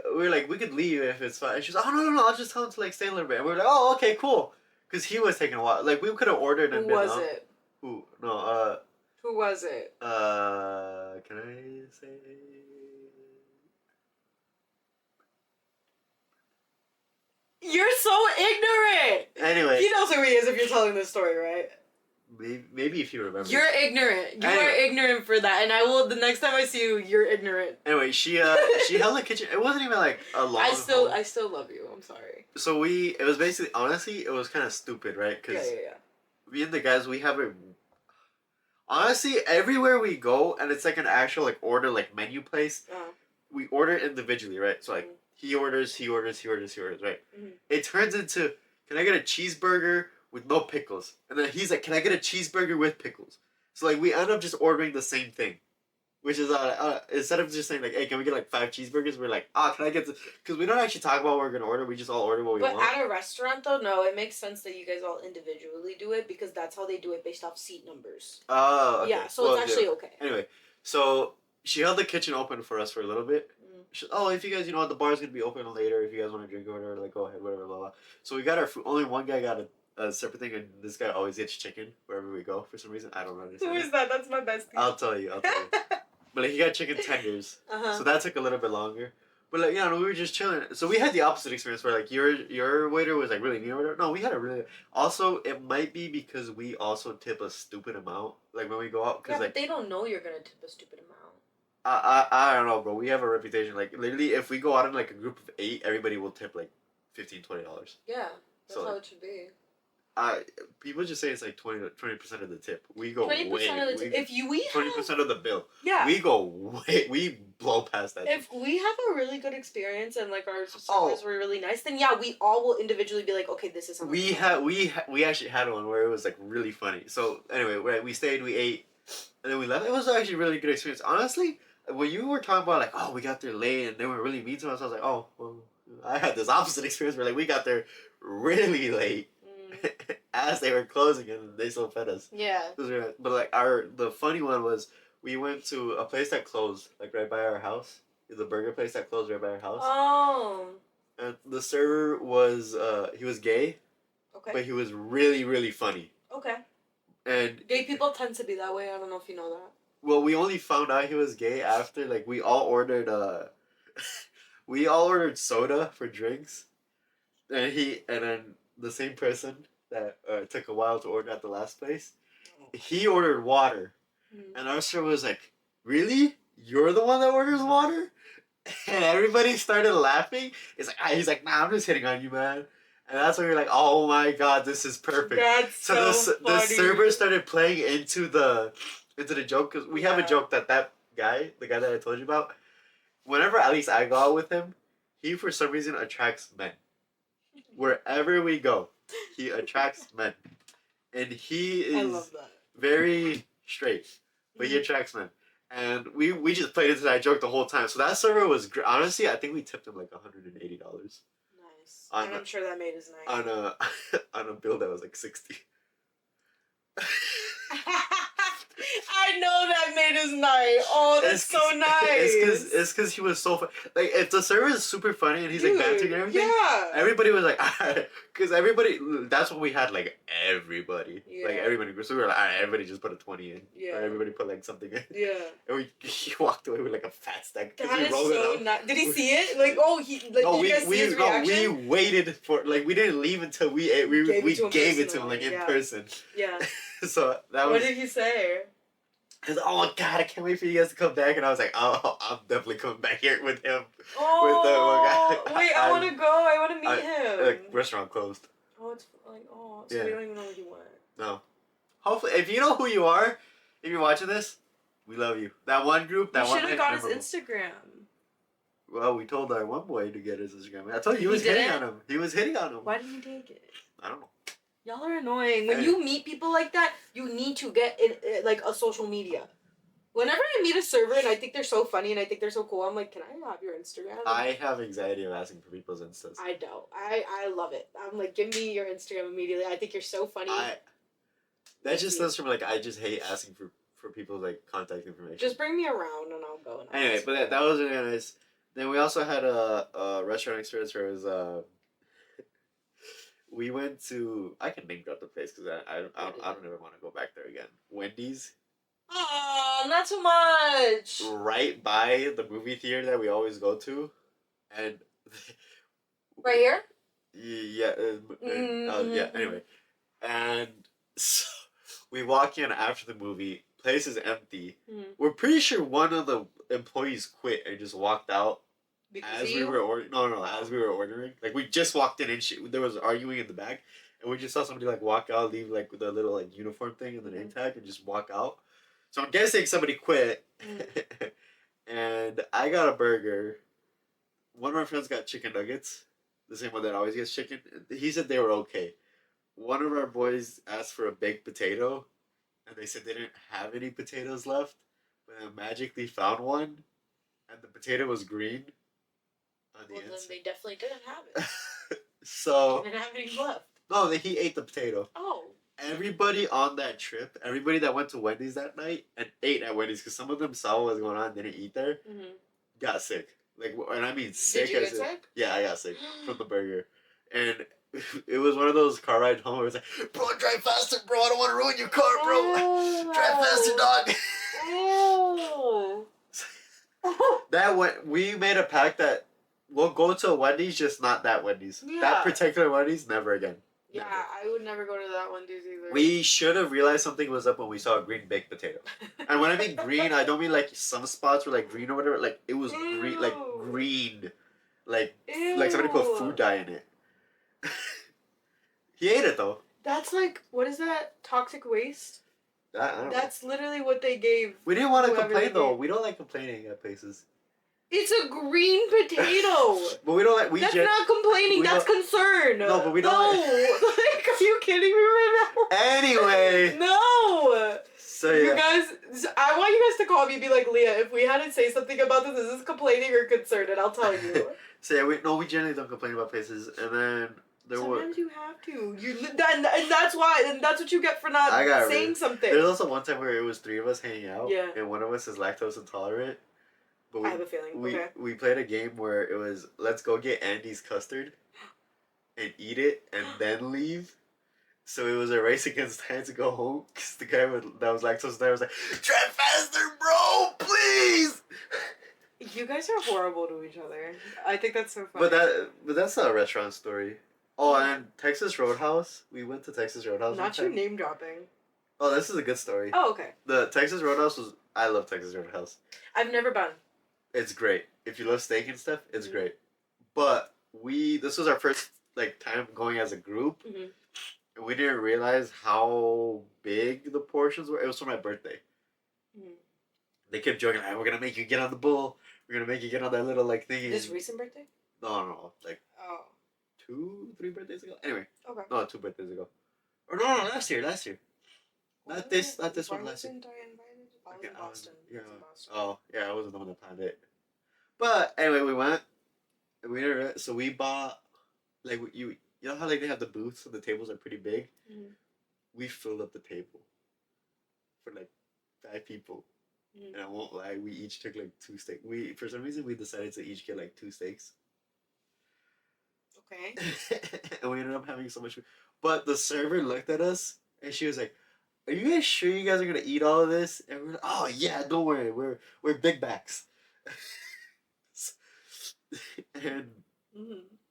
we could leave if it's fine. And she was like, oh no, I'll just tell him to like stay a little bit. And we were like, oh okay, cool, because he was taking a while. Like we could have ordered and Who was it? Who? No, Who was it? Can I say? You're so ignorant! Anyway. He knows who he is if you're telling this story, right? Maybe if you remember. You're ignorant. You are ignorant for that, and I will. The next time I see you, you're ignorant. Anyway, she held the kitchen. It wasn't even like a long. I still love you. I'm sorry. So it was basically, honestly, it was kind of stupid, right? Because me and the guys, we have a. Honestly, everywhere we go, and it's like an actual like order like menu place. We order individually, right? So like he orders, right? Mm-hmm. It turns into, can I get a cheeseburger with no pickles? And then he's like, can I get a cheeseburger with pickles? So like we end up just ordering the same thing, which is instead of just saying like, hey, can we get like 5 cheeseburgers? We're like, can I get this? Because we don't actually talk about what we're gonna order. We just all order what we want. But at a restaurant though, no, it makes sense that you guys all individually do it because that's how they do it based off seat numbers. Oh, okay. Yeah, so it's actually okay. Anyway, so she held the kitchen open for us for a little bit. Mm. Oh, if you guys, the bar's gonna be open later. If you guys want to drink or whatever, like go ahead, whatever, blah blah. So we got our food. Only one guy got a separate thing, and this guy always gets chicken wherever we go for some reason. I don't Who understand. is that? That's my bestie. I'll tell you. But like, he got chicken tenders, so that took a little bit longer. But like, we were just chilling. So we had the opposite experience where like your waiter was like really mean or whatever. No, we had a really. Also, it might be because we also tip a stupid amount like when we go out because Yeah, but like they don't know you're gonna tip a stupid amount. I don't know, bro. We have a reputation like literally if we go out in like a group of 8, everybody will tip like $15-$20. Yeah, that's So how like, it should be. people just say it's like 20% of the tip. We go 20% way. of the tip. If we 20% of the bill. Yeah. We go way. We blow past that. If we have a really good experience and like our servers were really nice, then yeah, we all will individually be like, okay, this is how much. We actually had one where it was like really funny. So anyway, we stayed, we ate, and then we left. It was actually a really good experience. Honestly, when you were talking about like, oh, we got there late and they were really mean to us, I was like, oh, well, I had this opposite experience where like we got there really late. As they were closing and they still fed us. Yeah. But like the funny one was we went to a place that closed like right by our house. The burger place that closed right by our house. Oh. And the server was he was gay. Okay. But he was really really funny. Okay. And gay people tend to be that way. I don't know if you know that. Well, we only found out he was gay after like we all ordered we all ordered soda for drinks. And then the same person that took a while to order at the last place, he ordered water. And our server was like, "Really? You're the one that orders water?" And everybody started laughing. He's like, "Nah, I'm just hitting on you, man." And that's when we are like, "Oh my god, this is perfect." That's so the funny. server started playing into the joke because we have a joke that guy, the guy that I told you about, whenever at least I go out with him, he for some reason attracts men. Wherever we go, he attracts men, and he is I love that. very straight, but he attracts men. And we just played into that joke the whole time. So that server was honestly, I think we tipped him like $180. Nice. And I'm sure that made his night. On a on a bill that was like 60. I know that made his night. Oh, that's so nice. It's because he was so like if the server is super funny and he's like bantering and everything. Yeah. Everybody was like, because everybody. That's what we had. Like everybody, like everybody. So we were like, everybody just put a 20 in. Yeah. Or everybody put like something in. Yeah. And he walked away with like a fat stack. That is so nice. Did he see it? Like, oh, he like. No, did you guys see his reaction? We waited for like we didn't leave until we ate. We gave it to him like in person. Yeah. So that was. What did he say? He's like, oh god, I can't wait for you guys to come back. And I was like, oh, I'm definitely coming back here with him. Oh, with the one guy. Wait, I want to go. I want to meet him. Like, restaurant closed. Oh, it's like, so we don't even know where he went. No. Hopefully, if you know who you are, if you're watching this, we love you. That one group, that you one. You should have got his Instagram. Well, we told our one boy to get his Instagram. I told you he was hitting on him. He was hitting on him. Why didn't you take it? I don't know. Y'all are annoying. When you meet people like that, you need to get in like a social media. Whenever I meet a server and I think they're so funny and I think they're so cool, I'm like, can I have your Instagram? I have anxiety of asking for people's Instas. I don't. I love it. I'm like, give me your Instagram immediately. I think you're so funny. That just stems from like I just hate asking for people's like contact information. Just bring me around and I'll go. Anyway, but that was really nice. Then we also had a restaurant experience where it was we went to, I can name drop the place because I don't ever want to go back there again. Wendy's. Oh, not too much. Right by the movie theater that we always go to, and right here. Yeah. Yeah. Anyway, and so we walk in after the movie. Place is empty. We're pretty sure one of the employees quit and just walked out because as we were as we were ordering. Like we just walked in and there was arguing in the back, and we just saw somebody like walk out, leave like with a little like uniform thing and the name tag, and just walk out. So I'm guessing somebody quit, and I got a burger. One of my friends got chicken nuggets, the same one that always gets chicken. He said they were okay. One of our boys asked for a baked potato, and they said they didn't have any potatoes left, but then magically found one, and the potato was green on the inside. Then they definitely didn't have it. So they didn't have any left. No, he ate the potato. Oh. everybody on that trip, everybody that went to Wendy's that night and ate at Wendy's, because some of them saw what was going on and didn't eat there, got sick. Like, and I mean sick. Did you get sick? Yeah, I got sick from the burger, and it was one of those car rides home where it's like, bro, drive faster, bro. I don't want to ruin your car, bro. Drive faster, dog. That went. We made a pact that we'll go to a Wendy's, just not that Wendy's. Yeah. That particular Wendy's, never again. Yeah, Never. I would never go to that Wendy's either. We should have realized something was up when we saw a green baked potato. And when I mean green, I don't mean like some spots were like green or whatever. Like it was green, like green, like somebody put food dye in it. He ate it though. That's like, what is that? Toxic waste? I don't know. That's literally what they gave. We didn't want to whoever complain they though. gave. We don't like complaining at places. It's a green potato. But we don't like. That's not complaining. That's concern. No, but we don't. No. Like, are you kidding me right now? Anyway. No. So yeah. You guys, I want you guys to call me and be like, Leah, if we had to say something about this, is this complaining or concern? And I'll tell you. So yeah, we generally don't complain about places, and then sometimes you have to. And that's why, and that's what you get for not saying something. There's also one time where it was 3 of us hanging out, yeah, and one of us is lactose intolerant. But I have a feeling. We played a game where it was, let's go get Andy's custard and eat it and then leave. So it was a race against time to go home because the guy that was lactose intolerant was like, "Drive faster, bro, please." You guys are horrible to each other. I think that's so funny. But that's not a restaurant story. Oh, and Texas Roadhouse. We went to Texas Roadhouse. Not you name dropping. Oh, this is a good story. Oh, okay. The Texas Roadhouse was. I love Texas Roadhouse. I've never been. It's great. If you love steak and stuff, it's great. But this was our first time going as a group, and we didn't realize how big the portions were. It was for my birthday. They kept joking, "We're gonna make you get on the bull. We're gonna make you get on that little thingy." This recent birthday? No, 2-3 birthdays ago. Anyway. Okay. No, 2 birthdays ago. Or no, last year. Not this one. Last year. I was in Boston. Yeah. Oh, yeah. I wasn't the one that planned it. But anyway, we went. And so we bought you know how they have the booths and the tables are pretty big. We filled up the table for 5 people. And I won't lie, we each took 2 steaks. For some reason we decided to each get 2 steaks. Okay. And we ended up having so much food. But the server looked at us and she was like, "Are you guys sure you guys are gonna eat all of this?" And we're like, "Oh yeah, don't worry, we're big backs." And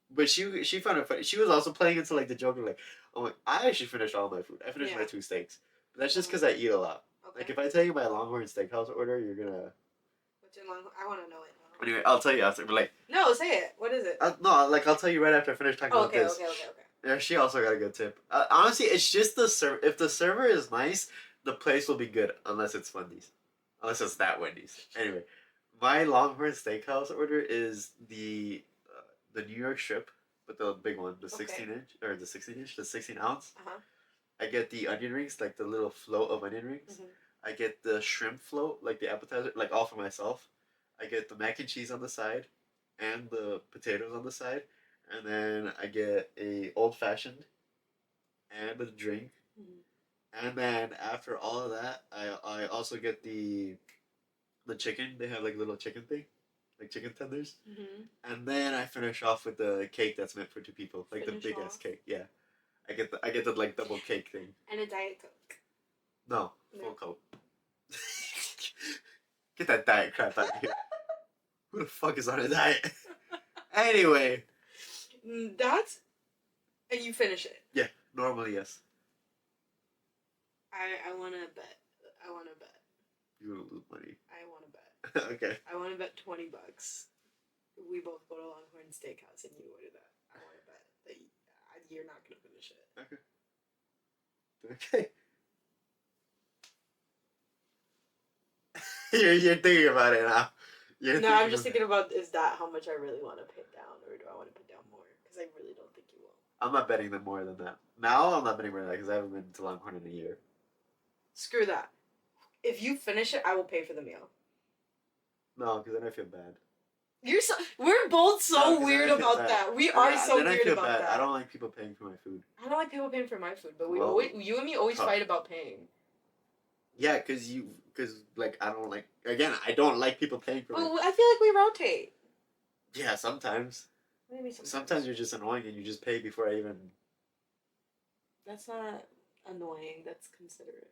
but she found it funny. She was also playing into the joke of "Oh my, I actually finished all my food. I finished my 2 steaks, but that's just because I eat a lot." Okay. If I tell you my Longhorn Steakhouse order, you're gonna. What's your Longhorn? I want to know it now. Anyway, I'll tell you after. But no, say it. What is it? No, I'll tell you right after I finish talking about this. Okay. Yeah, she also got a good tip. Honestly, it's just the server. If the server is nice, the place will be good. Unless it's Wendy's, unless it's that Wendy's. Anyway, my Longhorn Steakhouse order is the New York strip, but the big one, the 16-inch or the 16-inch, the 16-ounce. I get the onion rings, the little float of onion rings. I get the shrimp float, the appetizer, all for myself. I get the mac and cheese on the side, and the potatoes on the side, and then I get a old fashioned, and a drink, and then after all of that, I also get the chicken. They have little chicken thing, chicken tenders, and then I finish off with the cake that's meant for 2 people, the big ass cake. Yeah, I get the double cake thing. And a Diet Coke. No, full Coke. Get that diet crap out of here. Who the fuck is on a diet? Anyway. And you finish it? Yeah, normally yes. I want to bet. You're gonna lose money. I want to bet. Okay. I want to bet $20. We both go to Longhorn Steakhouse and you order that. I want to bet that you're not going to finish it. Okay. You're thinking about it now. I'm just thinking about, is that how much I really want to put down, or do I want to put down more? Because I really don't think you will. I'm not betting them more than that. Now I'm not betting more than that because I haven't been to Longhorn in a year. Screw that. If you finish it, I will pay for the meal. No, because then I feel bad. We're both No, so 'cause then weird I feel about bad. that. We And are so then I weird feel about bad. that. I don't like people paying for my food. I don't like people paying for my food, but Well, you and me always tough. fight about paying. Yeah, cause like I don't like. Again, I don't like people paying for me. Well, I feel like we rotate. Yeah, sometimes. Maybe sometimes. Sometimes you're just annoying and you just pay before I even. That's not annoying. That's considerate.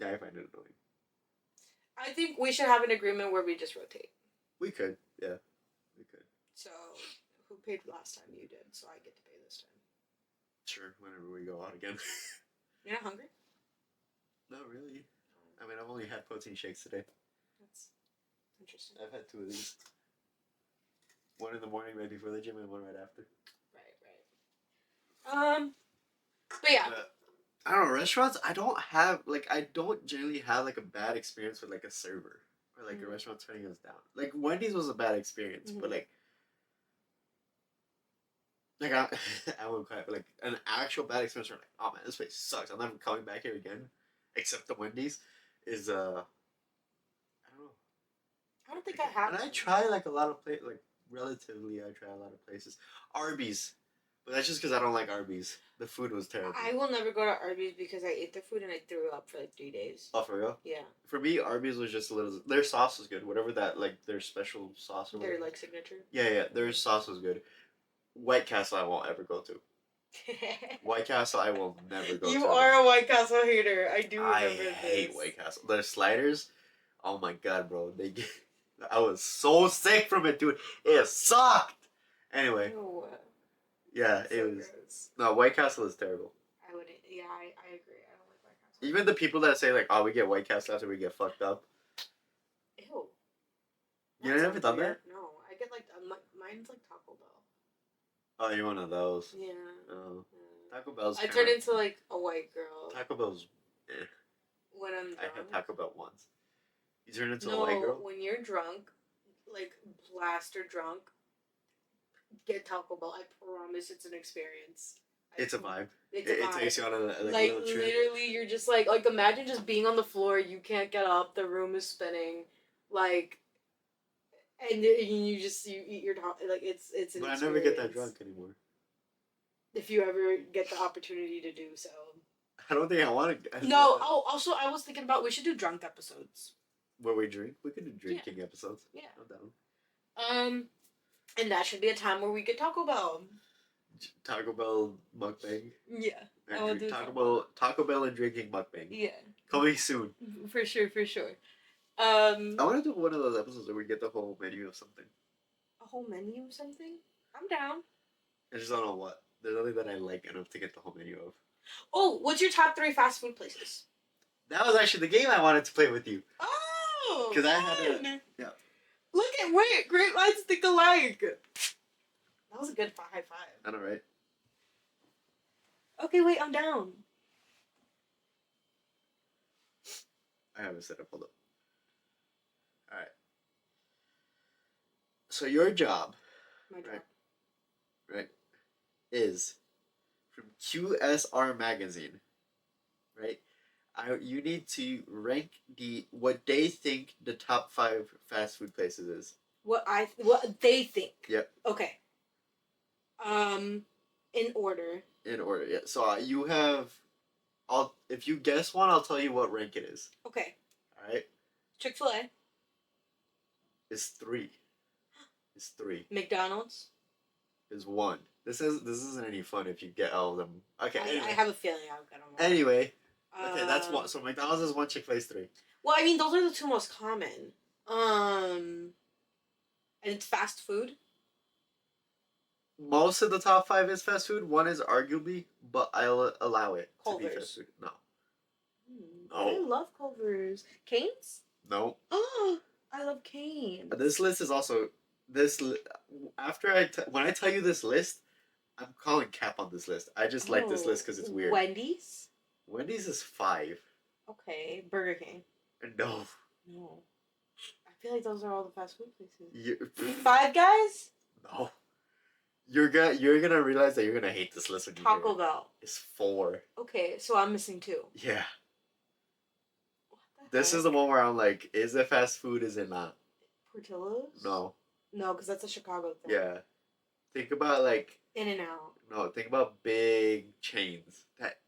Yeah, I find it annoying. I think we should have an agreement where we just rotate. We could, yeah, we could. So, who paid last time? You did, so I get to pay this time. Sure, whenever we go out again. You're not hungry? Not really. I mean, I've only had protein shakes today. That's interesting. I've had 2 of these. One in the morning right before the gym and one right after. Right. But yeah. I don't know, restaurants, I don't generally have like a bad experience with like a server. Or like a restaurant turning us down. Like Wendy's was a bad experience, but like I, I won't cry, but like an actual bad experience where like, oh man, this place sucks. I'm never coming back here again. Except the Wendy's is I don't know. I don't think I have. And I try like a lot of places, like relatively, I try a lot of places. Arby's, but that's just because I don't like Arby's. The food was terrible. I will never go to Arby's because I ate their food and I threw up for like 3 days. Oh, for real? Yeah. For me, Arby's was just a little. Their sauce was good. Whatever that like their special sauce or whatever. Their like signature. Yeah, their sauce was good. White Castle, I won't ever go to. White Castle, I will never go to. You are a White Castle hater. I do remember this. I hate White Castle. Their sliders, oh my god, bro. I was so sick from it, dude. It sucked. Anyway. Ew. Yeah, That's it so was. Gross. No, White Castle is terrible. I would. Yeah, I agree. I don't like White Castle. Even the people that say like, "Oh, we get White Castle after we get fucked up." Ew. You never done that? No, I get like mine's like Taco Bell. Oh, you're one of those. Yeah. Oh. Taco Bell's. I turned into like a white girl. Taco Bell's. When I'm drunk. I had Taco Bell once. You turn into a white girl? No, when you're drunk, like blaster drunk, get Taco Bell. I promise it's an experience. It's a vibe. It's a vibe. It takes you on a like little trip. Literally, you're just like imagine just being on the floor. You can't get up. The room is spinning, like, and you eat your like it's an. But experience. I never get that drunk anymore. If you ever get the opportunity to do so. I don't think I want to. No. Oh, also, I was thinking about we should do drunk episodes. Where we drink? We could do drinking episodes. Yeah. I'm down. And that should be a time where we get Taco Bell. Taco Bell mukbang. Yeah. I will do Taco Bell and drinking mukbang. Yeah. Coming soon. For sure. I want to do one of those episodes where we get the whole menu of something. A whole menu of something? I'm down. I just don't know what. There's nothing that I like enough to get the whole menu of. Oh, what's your top 3 fast food places? That was actually the game I wanted to play with you. Oh! Because I had a... Yeah. Look at great minds think alike. That was a good high five. I know, right? Okay, wait, I'm down. I have it set up. Hold up. Alright. So your job... My job. Right? Is... From QSR Magazine. Right? You need to rank what they think the top 5 fast food places is. What they think. Yep. Okay. In order. In order, yeah. So you have, if you guess one, I'll tell you what rank it is. Okay. All right. Chick-fil-A. It's 3. It's 3. McDonald's. Is 1. This isn't any fun if you get all of them. Okay. I have a feeling I'll get them all. Anyway. Okay, that's 1. So McDonald's is 1. Chick-fil-A is 3. Well, I mean, those are the 2 most common. And it's fast food. Most of the top 5 is fast food. 1 is arguably, but I'll allow it to be fast food. No. I love Culver's. Cane's? No. Oh, I love Cane's. This list is also when I tell you this list, I'm calling cap on this list. I just like this list because it's weird. Wendy's? Wendy's is 5. Okay, Burger King. No. I feel like those are all the fast food places. 5 Guys? No. You're gonna realize that you're gonna hate this list when you Taco hear it. Bell. It's 4. Okay, so I'm missing 2. Yeah. What the This heck? is the one where I'm like, is it fast food? Is it not? Portillo's? No. No, because that's a Chicago thing. Yeah. Think about like In-N-Out. no. Think about big chains that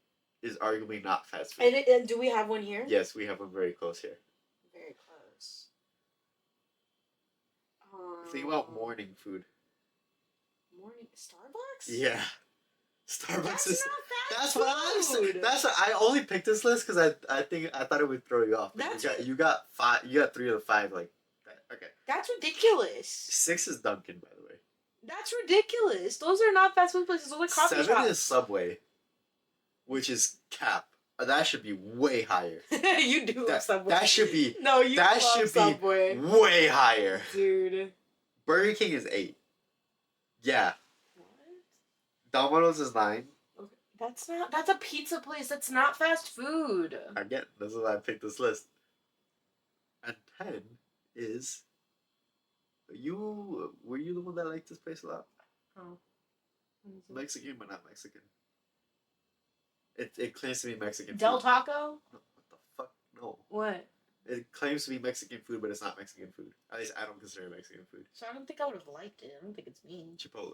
is arguably not fast food. And do we have one here? Yes, we have one very close here. Very close. Think about morning food. Morning Starbucks? Yeah. Starbucks That's is. not fast That's food. what I'm saying. That's what, I only picked this list because I thought it would throw you off. That's you got five. You got 3 of the 5 like that. Okay. That's ridiculous. 6 is Dunkin', by the way. That's ridiculous. Those are not fast food places. Those are coffee 7 shops. is Subway, which is cap. That should be way higher. You do love Subway. That should be. No, you that love should Subway. be way higher. Dude. Burger King is 8. Yeah. What? Domino's is 9. Okay. That's a pizza place. That's not fast food. Again, this is why I picked this list. And 10 is. Were you the one that liked this place a lot? Oh. Mexican, but not Mexican. It claims to be Mexican Del food. Taco? No, what the fuck? No. What? It claims to be Mexican food, but it's not Mexican food. At least I don't consider it Mexican food. So I don't think I would have liked it. I don't think it's mean. Chipotle.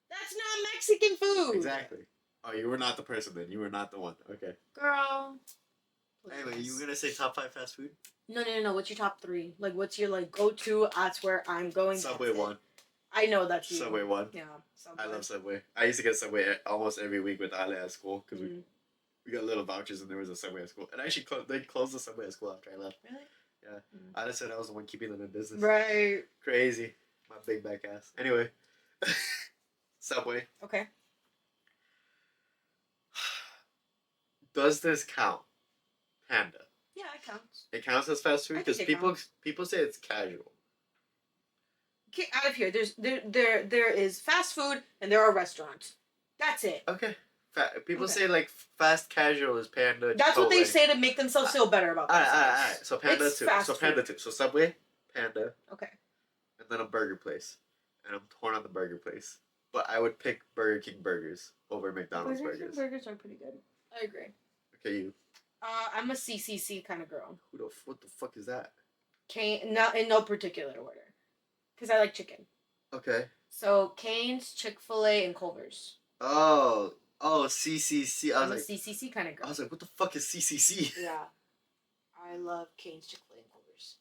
That's not Mexican food! Exactly. Oh, you were not the person then. You were not the one. Okay. Girl. Anyway, you were gonna say top 5 fast food? No. What's your top 3? Like, what's your, like, go-to? That's where I'm going. Subway 1. I know that's you. Subway 1. Yeah, Subway. I love Subway. I used to get Subway almost every week with Ale at school because we got little vouchers and there was a Subway at school. And actually, they closed the Subway at school after I left. Really? Yeah. Ale said I was the one keeping them in business. Right. Crazy. My big back ass. Anyway. Subway. Okay. Does this count? Panda. Yeah, it counts. It counts as fast food I think because it people counts. people say it's casual. Get out of here. There is fast food and there are restaurants. That's it. Okay. People Okay. say like fast casual is Panda. That's what they Chipotle. say to make themselves feel better about themselves. Alright. So Panda It's too. fast So Panda food. too. So Subway, Panda, Okay. and then a burger place. And I'm torn on the burger place. But I would pick Burger King burgers over McDonald's burgers. Burgers are pretty good. I agree. Okay, you. I'm a CCC kind of girl. What the fuck is that? Not in no particular order. Because I like chicken. Okay. So, Cane's, Chick-fil-A, and Culver's. Oh, CCC. I'm a CCC kind of girl. I was like, what the fuck is CCC? Yeah. I love Cane's, Chick-fil-A, and Culver's.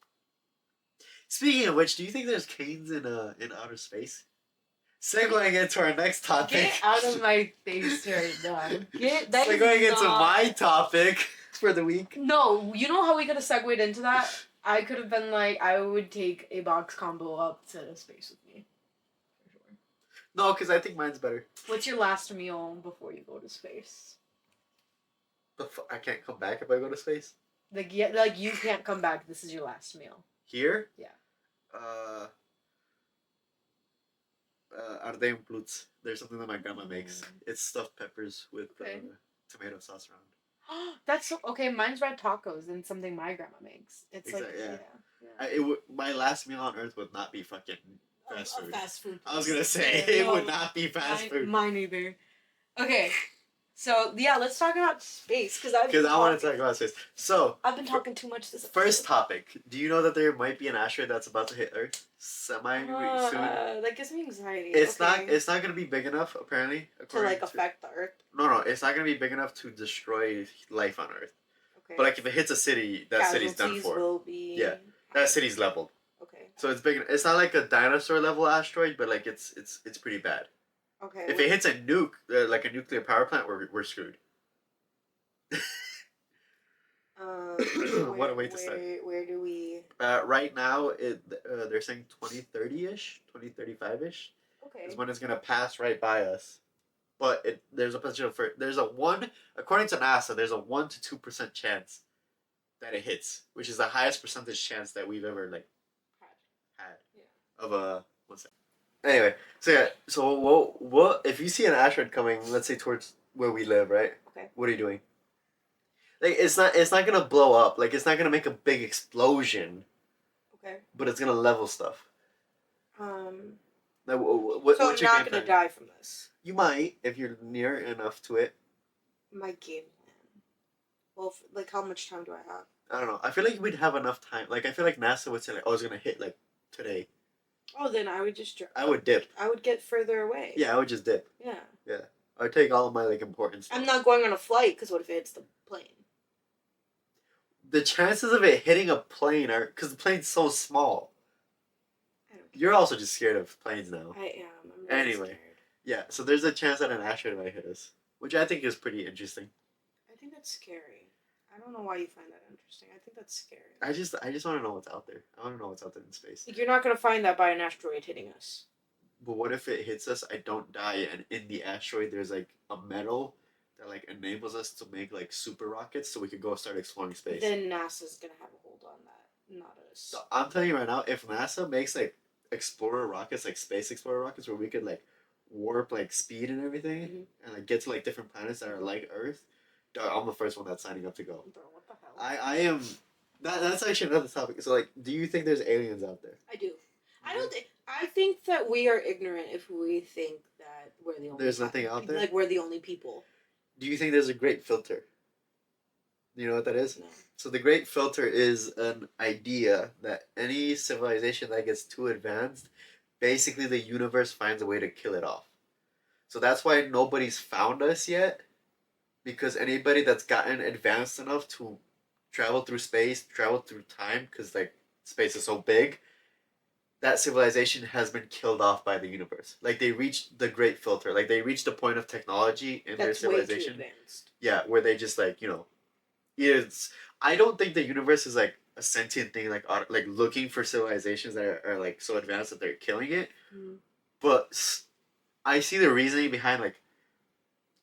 Speaking of which, do you think there's canes in outer space? Segueing into our next topic. Get out of my face right now. Segueing into my topic for the week. No, you know how we could have segued into that? I could have been like, I would take a box combo up to space with me. For sure. No, because I think mine's better. What's your last meal before you go to space? I can't come back if I go to space? Like, yeah, like you can't come back. This is your last meal. Here? Yeah. Ardempluts. There's something that my grandma makes. It's stuffed peppers with Okay. Tomato sauce around. That's so, okay. Mine's red tacos and something my grandma makes. It's Exactly, like yeah. My last meal on Earth would not be fucking fast food. Fast food. I was gonna say it would not be fast food. Mine either. Okay, so yeah, let's talk about space because I want to talk about space. So I've been talking too much this episode. first topic. Do you know that there might be an asteroid that's about to hit Earth soon? That gives me anxiety. It's not gonna be big enough apparently. To like affect the Earth. No, it's not gonna be big enough to destroy life on Earth. Okay. But like if it hits a city, that city's done for. Will be... Yeah. That city's leveled. Okay. So it's big. It's not like a dinosaur level asteroid, but like it's pretty bad. Okay. If it hits a nuke, like a nuclear power plant, we're screwed. What a way to start. Where do we? Right now, they're saying 2030-ish, 2035-ish Okay. is when it's gonna pass right by us. But there's a potential for according to NASA, there's a 1 to 2% chance that it hits, which is the highest percentage chance that we've ever had of a what's that? Anyway, so what if you see an asteroid coming, let's say towards where we live, right? Okay. What are you doing? Like it's not gonna blow up, like it's not gonna make a big explosion. Okay. But it's gonna level stuff. Now, so what's I'm your not game gonna plan? die from this. You might if you're near enough to it. My game plan. Well, like how much time do I have? I don't know. I feel like we'd have enough time. Like I feel like NASA would say like, "Oh, it's gonna hit like today." Oh, then I would just. I would dip. I would get further away. Yeah, I would just dip. Yeah. Yeah. I would take all of my like important stuff. I'm not going on a flight because what if it hits the plane? The chances of it hitting a plane are because the plane's so small. I don't care. You're also just scared of planes now. I am. I'm really Anyway. scared. Yeah, so there's a chance that an asteroid might hit us, which I think is pretty interesting. I think that's scary. I don't know why you find that interesting. I think that's scary. I just want to know what's out there. I want to know what's out there in space. You're not gonna find that by an asteroid hitting us. But what if it hits us? I don't die, and in the asteroid there's like a metal that like enables us to make like super rockets, so we could go start exploring space. Then NASA's gonna have a hold on that, not us. So I'm telling you right now, if NASA makes like explorer rockets, like space explorer rockets, where we could like warp like speed and everything, and like get to like different planets that are like Earth, I'm the first one that's signing up to go. Bro, what the hell? I am. That's actually another topic. So like, do you think there's aliens out there? I do. I don't think. I think that we are ignorant if we think that we're the only. There's nothing out there. Like we're the only people. Do you think there's a great filter? Do you know what that is? No. So the great filter is an idea that any civilization that gets too advanced, basically the universe finds a way to kill it off. So that's why nobody's found us yet, because anybody that's gotten advanced enough to travel through space, travel through time, because like space is so big, that civilization has been killed off by the universe. Like they reached the great filter. Like they reached a point of technology in their civilization. Way too advanced. Yeah, where they just like it's. I don't think the universe is like a sentient thing, like looking for civilizations that are like so advanced that they're killing it. Mm. But I see the reasoning behind like,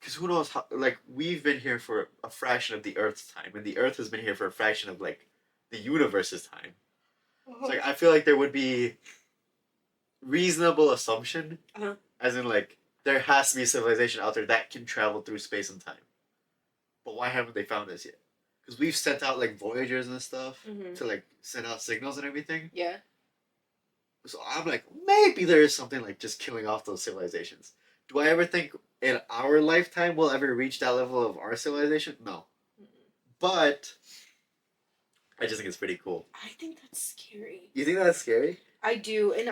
because who knows how, like we've been here for a fraction of the Earth's time, and the Earth has been here for a fraction of like the universe's time. So like I feel like there would be reasonable assumption, as in like there has to be a civilization out there that can travel through space and time. But why haven't they found us yet? Because we've sent out like Voyagers and stuff to like send out signals and everything. Yeah. So I'm like, maybe there is something like just killing off those civilizations. Do I ever think in our lifetime we'll ever reach that level of our civilization? No. But I just think it's pretty cool. I think that's scary. You think that's scary? I do, and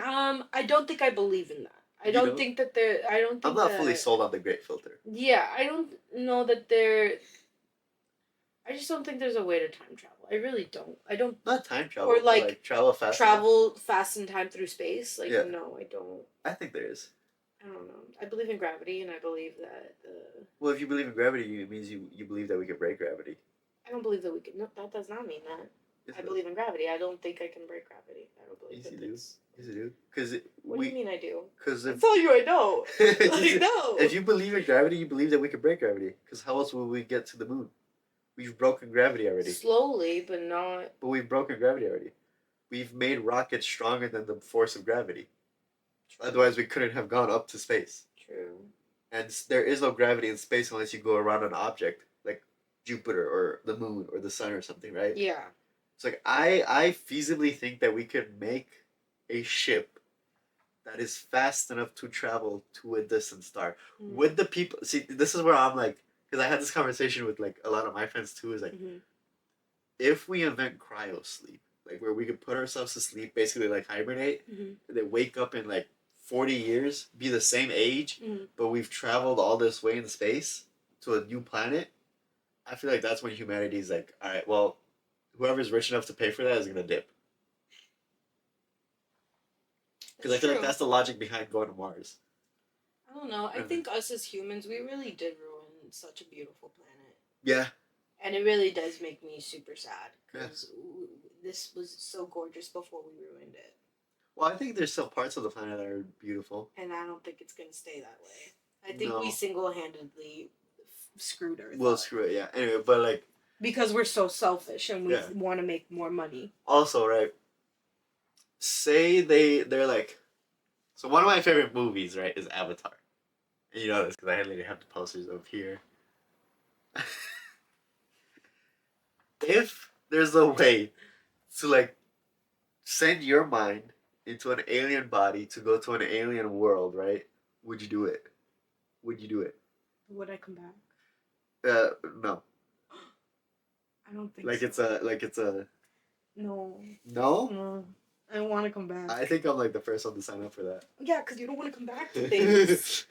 I don't think I believe in that. I don't think that there. I don't think I'm not fully sold on the Great Filter. Yeah, I don't know that there. I just don't think there's a way to time travel. I really don't. I don't. Not time travel. Or like travel fast. Travel fast in time through space. Like yeah. No, I don't. I think there is. I don't know. I believe in gravity, and I believe that. Well, if you believe in gravity, it means you believe that we can break gravity. I don't believe that we can. No, that does not mean that. Yes, I believe in gravity. I don't think I can break gravity. I don't believe yes, that. Yes, you do. Because what do you mean I do? Because I tell you I know. Like, no. If you believe in gravity, you believe that we can break gravity. Because how else will we get to the moon? We've broken gravity already. Slowly, but not. But we've broken gravity already. We've made rockets stronger than the force of gravity. True. Otherwise, we couldn't have gone up to space. True. And there is no gravity in space unless you go around an object like Jupiter or the moon or the sun or something, right? Yeah. It's like I feasibly think that we could make a ship that is fast enough to travel to a distant star. Would the people see? This is where I'm like, because I had this conversation with like a lot of my friends too. Is like, if we invent cryo sleep, like where we could put ourselves to sleep, basically like hibernate, and then wake up in like 40 years, be the same age, but we've traveled all this way in space to a new planet. I feel like that's when humanity's like, all right, well, whoever's rich enough to pay for that is gonna dip. Because I feel like that's the logic behind going to Mars. I don't know. I think us as humans, we really did ruin such a beautiful planet. Yeah. And it really does make me super sad. Because this was so gorgeous before we ruined it. Well, I think there's still parts of the planet that are beautiful. And I don't think it's going to stay that way. I think we single-handedly screwed Earth. We'll screw it, yeah. Anyway, but like... Because we're so selfish and we want to make more money. Also, right, say they're like... So one of my favorite movies, right, is Avatar. And you know this because I literally have the posters of here. If there's a way to like send your mind into an alien body to go to an alien world, right? Would you do it? Would you do it? Would I come back? No. I don't think like so. It's a No. No? No. I want to come back. I think I'm like the first one to sign up for that. Yeah, because you don't want to come back to things.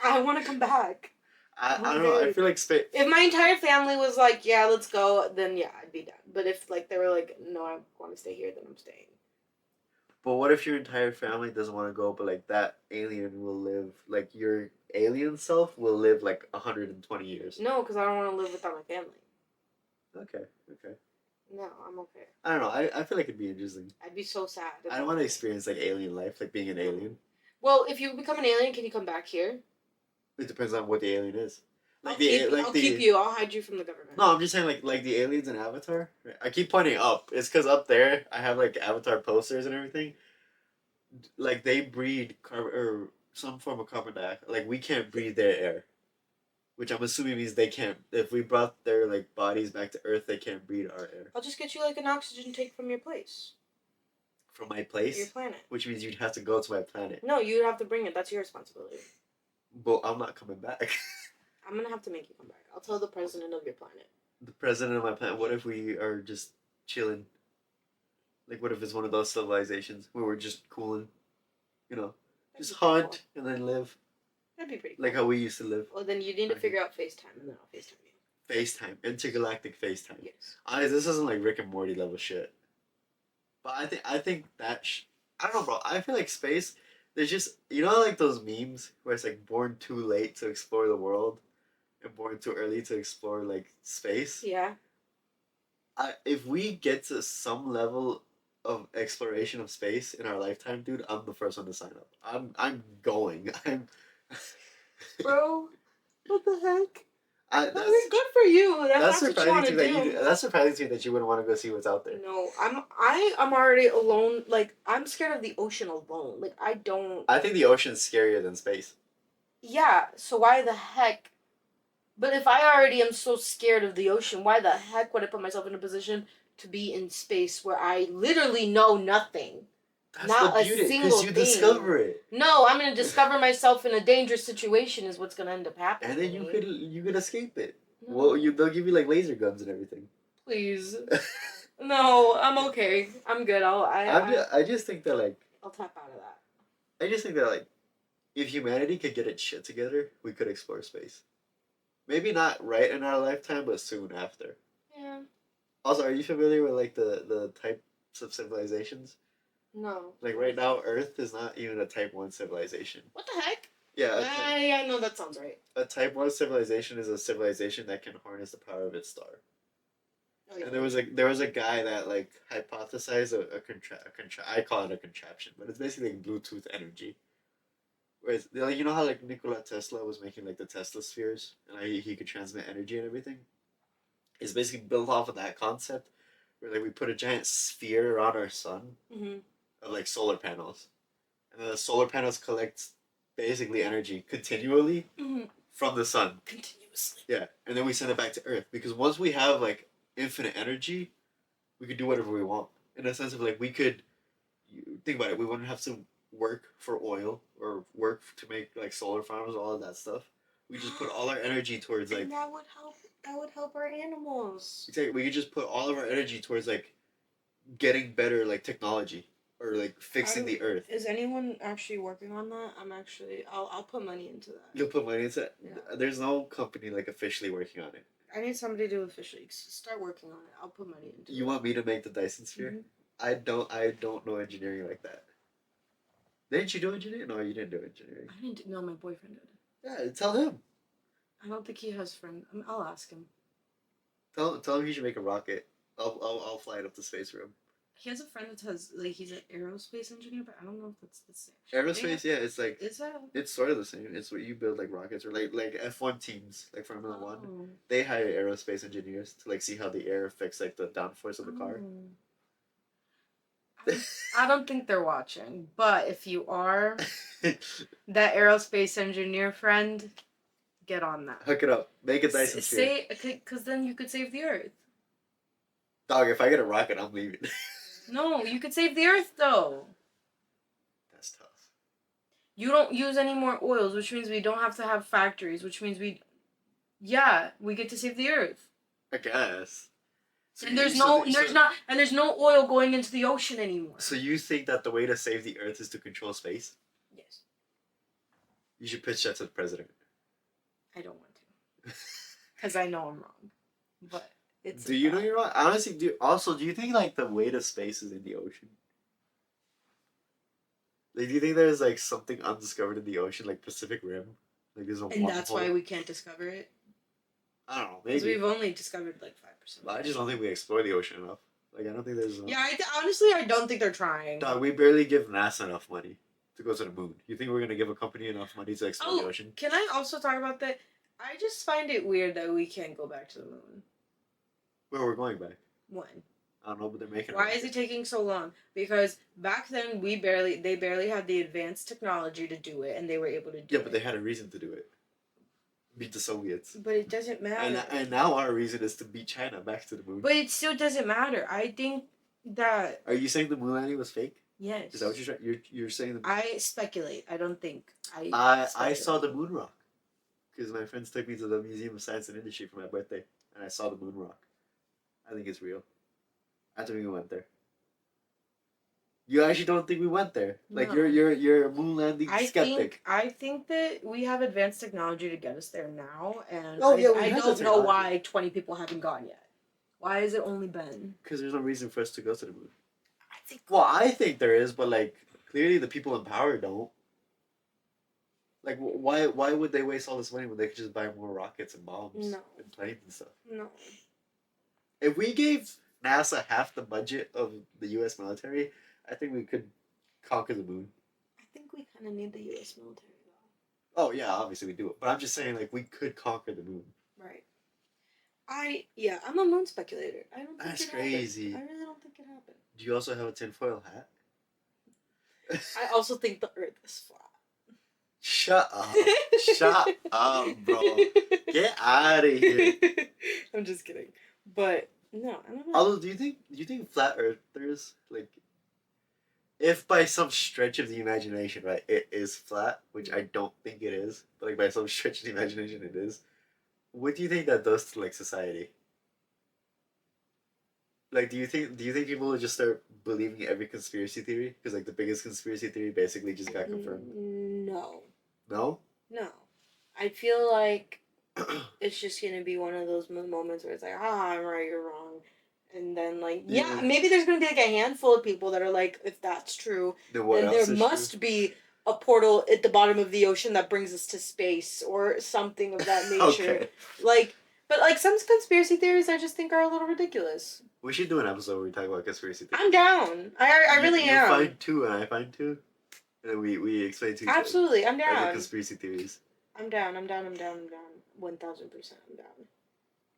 I want to come back. I don't know. I feel like space. If my entire family was like, yeah, let's go, then yeah, I'd be down. But if like they were like, no, I want to stay here, then I'm staying. But what if your entire family doesn't want to go, but like that alien will live, like your alien self will live like 120 years? No, because I don't want to live without my family. Okay, okay. No, I'm okay. I don't know. I feel like it'd be interesting. I'd be so sad. I don't want to experience like alien life, like being an alien. Well, if you become an alien, can you come back here? It depends on what the alien is. Like I'll keep you. I'll hide you from the government. No, I'm just saying like the aliens in Avatar. I keep pointing up. It's because up there I have like Avatar posters and everything. Like they breathe carbon or some form of carbon dioxide. Like we can't breathe their air, which I'm assuming means they can't. If we brought their like bodies back to Earth, they can't breathe our air. I'll just get you like an oxygen tank from your place. From my place, your planet. Which means you'd have to go to my planet. No, you'd have to bring it. That's your responsibility. But I'm not coming back. I'm gonna have to make you come back. I'll tell the president of your planet. The president of my planet. What if we are just chilling? Like, what if it's one of those civilizations where we're just cooling? You know, just hunt and then live. That'd be pretty cool. Like how we used to live. Well, then you need to figure out FaceTime, and then I'll FaceTime you. FaceTime. Intergalactic FaceTime. Yes. This isn't like Rick and Morty level shit. But I think that I don't know, bro. I feel like space. There's just like those memes where it's like born too late to explore the world, and born too early to explore like space. Yeah. If we get to some level of exploration of space in our lifetime, dude, I'm the first one to sign up. I'm going. Bro, what the heck? That's good for you. That's surprising to me that's surprising to me that you wouldn't want to go see what's out there. No, I'm already alone. Like I'm scared of the ocean alone. Like I don't. I think the ocean's scarier than space. Yeah. So why the heck? But if I already am so scared of the ocean, why the heck would I put myself in a position to be in space where I literally know nothing? That's not the beauty, a single thing. Discover it. No, I'm gonna discover myself in a dangerous situation. Is what's gonna end up happening. And then you could escape it. No. Well, they'll give you like laser guns and everything. Please. No, I'm okay. I'm good. I just think that like I'll tap out of that. I just think that like if humanity could get its shit together, we could explore space. Maybe not right in our lifetime, but soon after. Yeah. Also, are you familiar with like the types of civilizations? No. Like right now, Earth is not even a Type 1 civilization. What the heck? Yeah. I know that sounds right. A Type 1 civilization is a civilization that can harness the power of its star. Oh, yeah. And there was a guy that like hypothesized I call it a contraption, but it's basically like Bluetooth energy. Whereas you know how like Nikola Tesla was making like the Tesla spheres and he could transmit energy and everything? It's basically built off of that concept where like we put a giant sphere around our sun. Mm-hmm. Of like solar panels, and then the solar panels collect basically energy continually from the sun. Continuously. Yeah, and then we send it back to Earth because once we have like infinite energy, we could do whatever we want. In a sense of like we could think about it, we wouldn't have to work for oil or work to make like solar farms, all of that stuff. We just put all our energy towards like. And that would help. That would help our animals. Exactly. We could just put all of our energy towards like getting better like technology. Or like fixing the Earth. Is anyone actually working on that? I'll put money into that. You'll put money into it? Yeah. There's no company like officially working on it. I need somebody to officially start working on it. I'll put money into it. You want me to make the Dyson sphere? Mm-hmm. I don't know engineering like that. Didn't you do engineering? No, you didn't do engineering. I didn't know my boyfriend did. Yeah, tell him. I don't think he has friends. I'll ask him. Tell him he should make a rocket. I'll fly it up to space for him. He has a friend that has like he's an aerospace engineer, but I don't know if that's the same. Aerospace, yeah, it's like is that? It's sort of the same. It's what you build like rockets or like F1 teams, like Formula 1. They hire aerospace engineers to like see how the air affects like the downforce of the car. I don't think they're watching, but if you are that aerospace engineer friend, get on that. Hook it up. Make a Dyson sphere. Because then you could save the Earth. Dog, if I get a rocket, I'm leaving. No, you could save the Earth, though. That's tough. You don't use any more oils, which means we don't have to have factories, which means we get to save the Earth. I guess. So And there's so no, the- so, there's no oil going into the ocean anymore. so you think that the way to save the Earth is to control space? Yes. You should pitch that to the president. I don't want to, because I know I'm wrong. But it's. Do you know you're wrong? Honestly, do you think like the way to space is in the ocean? Like, do you think there's like something undiscovered in the ocean, like Pacific Rim? Like there's a And that's why wormhole? we can't discover it. I don't know, Because maybe. we've only discovered like 5%. But I just don't think we explore the ocean enough. Like I don't think there's. Yeah, honestly, I don't think they're trying. Dog, we barely give NASA enough money to go to the moon. You think we're gonna give a company enough money to explore the ocean? Can I also talk about that? I just find it weird that we can't go back to the moon. Where we're going back? When? I don't know, but they're making. Why is it taking so long? Because back then they barely had the advanced technology to do it, and they were able to do it. Yeah, but they had a reason to do it. Beat the Soviets. But it doesn't matter. And now our reason is to beat China back to the moon. But it still doesn't matter. I think that. Are you saying the moon landing was fake? Yes. Is that what you're trying? You're saying? I speculate. I don't think. I saw the moon rock because my friends took me to the Museum of Science and Industry for my birthday, and I saw the moon rock. I think it's real. I don't think we went there. You actually don't think we went there? Like No. you're a moon landing skeptic. I think that we have advanced technology to get us there now, and I don't know why 20 people haven't gone yet. Why has it only been? Because there's no reason for us to go to the moon. I think there is, but like clearly the people in power don't. Like why would they waste all this money when they could just buy more rockets and bombs and planes and stuff? No. If we gave NASA half the budget of the U.S. military, I think we could conquer the moon. I think we kind of need the U.S. military though. Oh yeah, obviously we do it, but I'm just saying like we could conquer the moon. Right. I'm a moon speculator. I don't think That's it crazy. happened. I really don't think it happened. Do you also have a tinfoil hat? I also think the Earth is flat. Shut up. Shut up, bro. Get out of here. I'm just kidding. But no, I don't know. Although, do you think flat earthers, like, if by some stretch of the imagination, right, it is flat, which I don't think it is, but like by some stretch of the imagination it is, what do you think that does to like society? Like, do you think people would just start believing every conspiracy theory? Because like the biggest conspiracy theory basically just got confirmed. No. No. No. I feel like it's just gonna be one of those moments where it's like, I'm right, you're wrong. And then, like, yeah, maybe there's gonna be like a handful of people that are like, if that's true, then there must be a portal at the bottom of the ocean that brings us to space or something of that nature. Okay. Like, but like some conspiracy theories, I just think are a little ridiculous. We should do an episode where we talk about conspiracy theories. I'm down. I really am. You find two and I find two, and then we explain to each other. Absolutely, I'm down. Like conspiracy theories. I'm down. 1,000%. I'm down.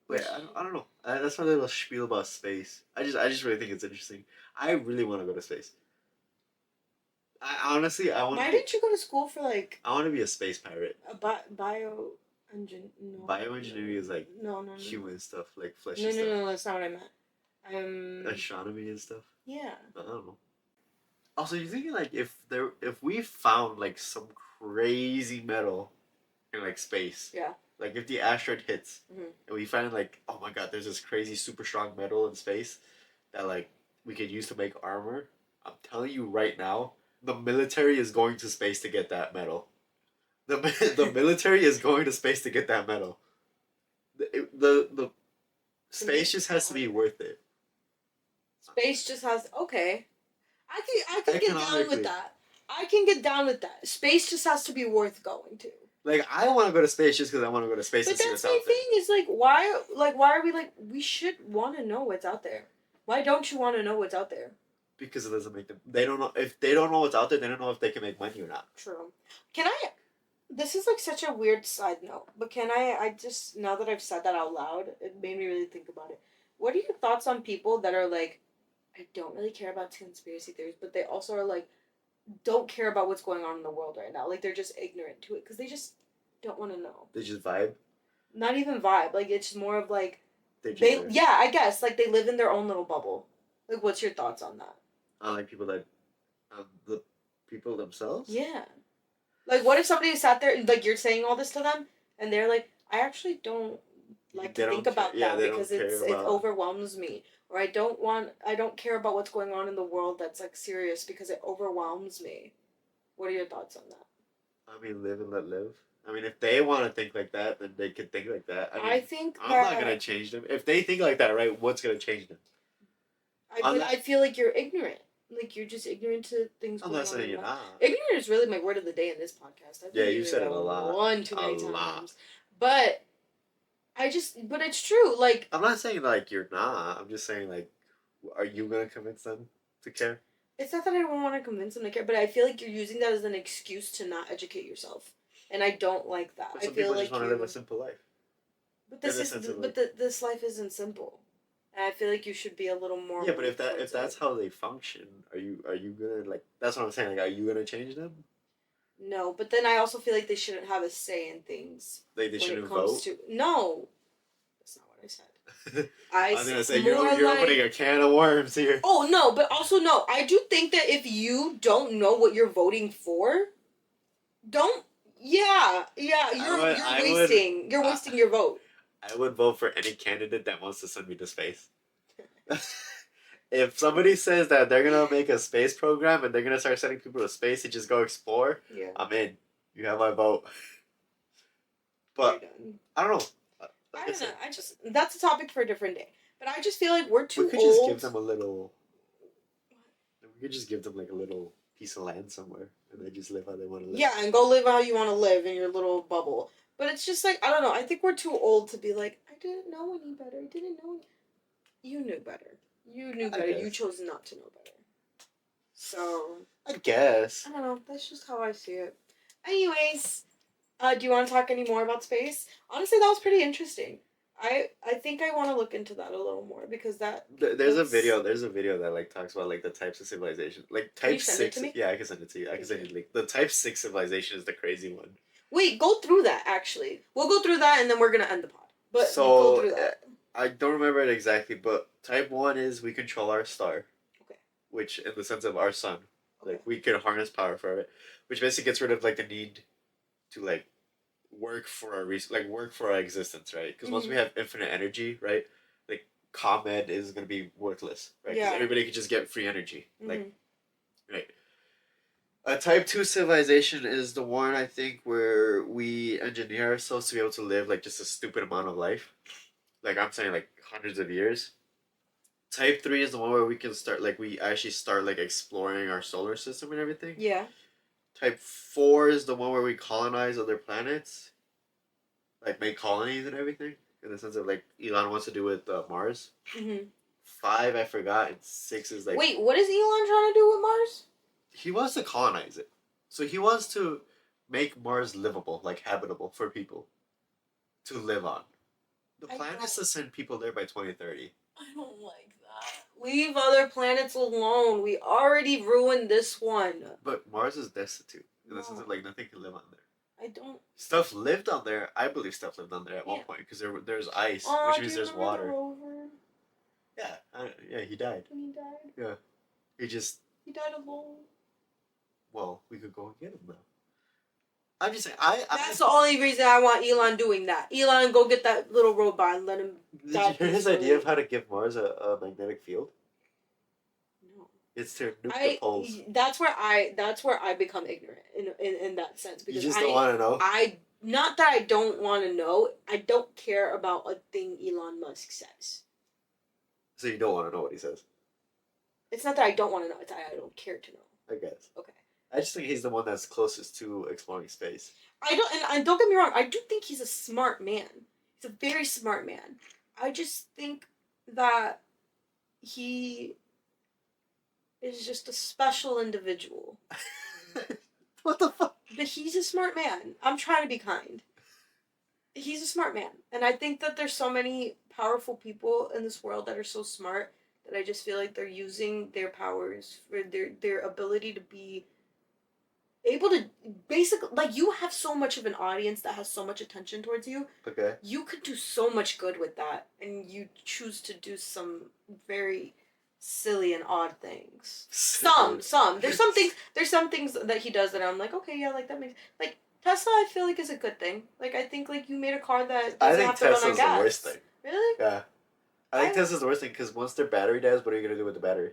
Wait, I don't know. That's my little spiel about space. I just really think it's interesting. I really want to go to space. I honestly, I want. Why didn't you go to school for like? I want to be a space pirate. A bio engine. No. Bioengineering is like no. human stuff, like fleshy stuff. No, that's not what I meant. Astronomy and stuff. Yeah. I don't know. Also, you thinking like if we found like some crazy metal in like space. Yeah. Like if the asteroid hits and we find like, oh my god, there's this crazy super strong metal in space that like we could use to make armor. I'm telling you right now, the military is going to space to get that metal. The military is going to space to get that metal. The space just has to be worth it. Space just has okay. I can get down with that. I can get down with that. Space just has to be worth going to. Like I want to go to space just because I want to go to space. But and see that's what's my out there. thing. Is like why are we like we should want to know what's out there? Why don't you want to know what's out there? Because it doesn't make them. They don't know if they don't know what's out there. They don't know if they can make money or not. True. Can I? This is like such a weird side note, but can I just now that I've said that out loud, it made me really think about it. What are your thoughts on people that are like, I don't really care about conspiracy theories, but they also are like, don't care about what's going on in the world right now. Like they're just ignorant to it because they just don't want to know. They just vibe. Not even vibe. Like it's more of like They yeah, I guess like they live in their own little bubble. Like, what's your thoughts on that? I like people that, the people themselves. Yeah. Like, what if somebody sat there and like you're saying all this to them, and they're like, I actually don't like to They think don't care. about Yeah, that they don't because care it about. overwhelms me. Or I don't care about what's going on in the world that's like serious because it overwhelms me. What are your thoughts on that? I mean, live and let live. I mean, if they want to think like that, then they can think like that. I I mean, think I'm not gonna that change them. If they think like that, right? What's gonna change them? but Unless, I feel like you're ignorant. Like you're just ignorant to things going unless on in you're life. not. Ignorant is really my word of the day in this podcast. I've Yeah, been you using said it that a lot. one too A many lot. times. But but it's true. Like, I'm not saying like you're not. I'm just saying like, are you gonna convince them to care? it's not that I don't want to convince them to care, but I feel like you're using that as an excuse to not educate yourself. And I don't like that. But I some feel people just like want to live a simple life. but In the sense of like, this life isn't simple. And I feel like you should be a little more yeah, but moved if towards that's it. how they function, are you gonna like? That's what I'm saying. Like, are you gonna change them? No, but then I also feel like they shouldn't have a say in things Like they when it shouldn't comes vote. to no. That's not what I said. I I was gonna say more you're opening like a can of worms here. oh no, but also no. I do think that if you don't know what you're voting for, don't yeah I would you're I, wasting your vote. I would vote for any candidate that wants to send me to space. If somebody says that they're gonna make a space program and they're gonna start sending people to space to just go explore, Yeah, I'm in. You have my vote. you're But done. I don't know. I Like I don't know. said, I just that's a topic for a different day. But I just feel like we're we too could just give old. them a little. We could just give them like a little piece of land somewhere, and they just live how they want to live. Yeah, and go live how you want to live in your little bubble. But it's just like I don't know. I think we're too old to be like I didn't know any better. I didn't know. You knew better. You knew I better. You guess. chose not to know better. So I guess. I don't know. That's just how I see it. Anyways, do you want to talk any more about space? Honestly, that was pretty interesting. I think I want to look into that a little more because There's a that's. video. There's a video that like talks about like the types of civilization. Like Can you type send it to six. me? Yeah, I can send it to you. I can Thank send you. you the link. The type six civilization is the crazy one. Wait, go through that actually. We'll go through that and then we're gonna end the pod. But go So through that. I don't remember it exactly, but type one is we control our star, Okay. which in the sense of our sun, Okay. like we can harness power for it, which basically gets rid of like the need to like work for our like work for our existence, right? Because once we have infinite energy, right, like ComEd is gonna be worthless, right? Because Yeah. everybody can just get free energy, like Mhm. right. A type two civilization is the one I think where we engineer ourselves to be able to live like just a stupid amount of life. Like I'm saying, like hundreds of years. Type three is the one where we can start like we actually start like exploring our solar system and everything. Yeah. Type four is the one where we colonize other planets, like make colonies and everything. In the sense of like Elon wants to do with Mars. Mhm. Five I forgot, and six is like Wait, what is Elon trying to do with Mars? he wants to colonize it. So he wants to make Mars livable, like habitable for people to live on. The I plan is don't. to send people there by 2030. I don't like that. Leave other planets alone. We already ruined this one. But Mars is destitute in the sense No, of like nothing can live on there. I don't. Stuff lived on there. I believe stuff lived on there at one Yeah. point because there's ice, Oh, which do means you there's remember the water. rover Yeah, yeah, he died. when he died? Yeah, he just He died alone. well, we could go and get him now. I'm just saying, That's the only reason I want Elon doing that. Elon, go get that little robot and let him did die you hear his peacefully. idea of how to give Mars a magnetic field? No. It's to nuke the poles. That's where I become ignorant in that sense You because just don't want to know. I not that I don't want to know. I don't care about a thing Elon Musk says. So you don't want to know what he says. It's not that I don't want to know. It's that I don't care to know. I guess. Okay. I just think he's the one that's closest to exploring space. And don't get me wrong. I do think he's a smart man. He's a very smart man. I just think that he is just a special individual. What the fuck? But he's a smart man. I'm trying to be kind. He's a smart man. And I think that there's so many powerful people in this world that are so smart that I just feel like they're using their powers for their ability to be able to basically like you have so much of an audience that has so much attention towards you. Okay. You could do so much good with that and you choose to do some very silly and odd things. Some. There's some things that he does that I'm like, okay, yeah, like that makes like Tesla, I feel like is a good thing. Like I think like you made a car that I doesn't think have to run on Tesla's the gas. worst thing. Really? Yeah. I think Tesla's the worst thing because once their battery dies, what are you gonna do with the battery?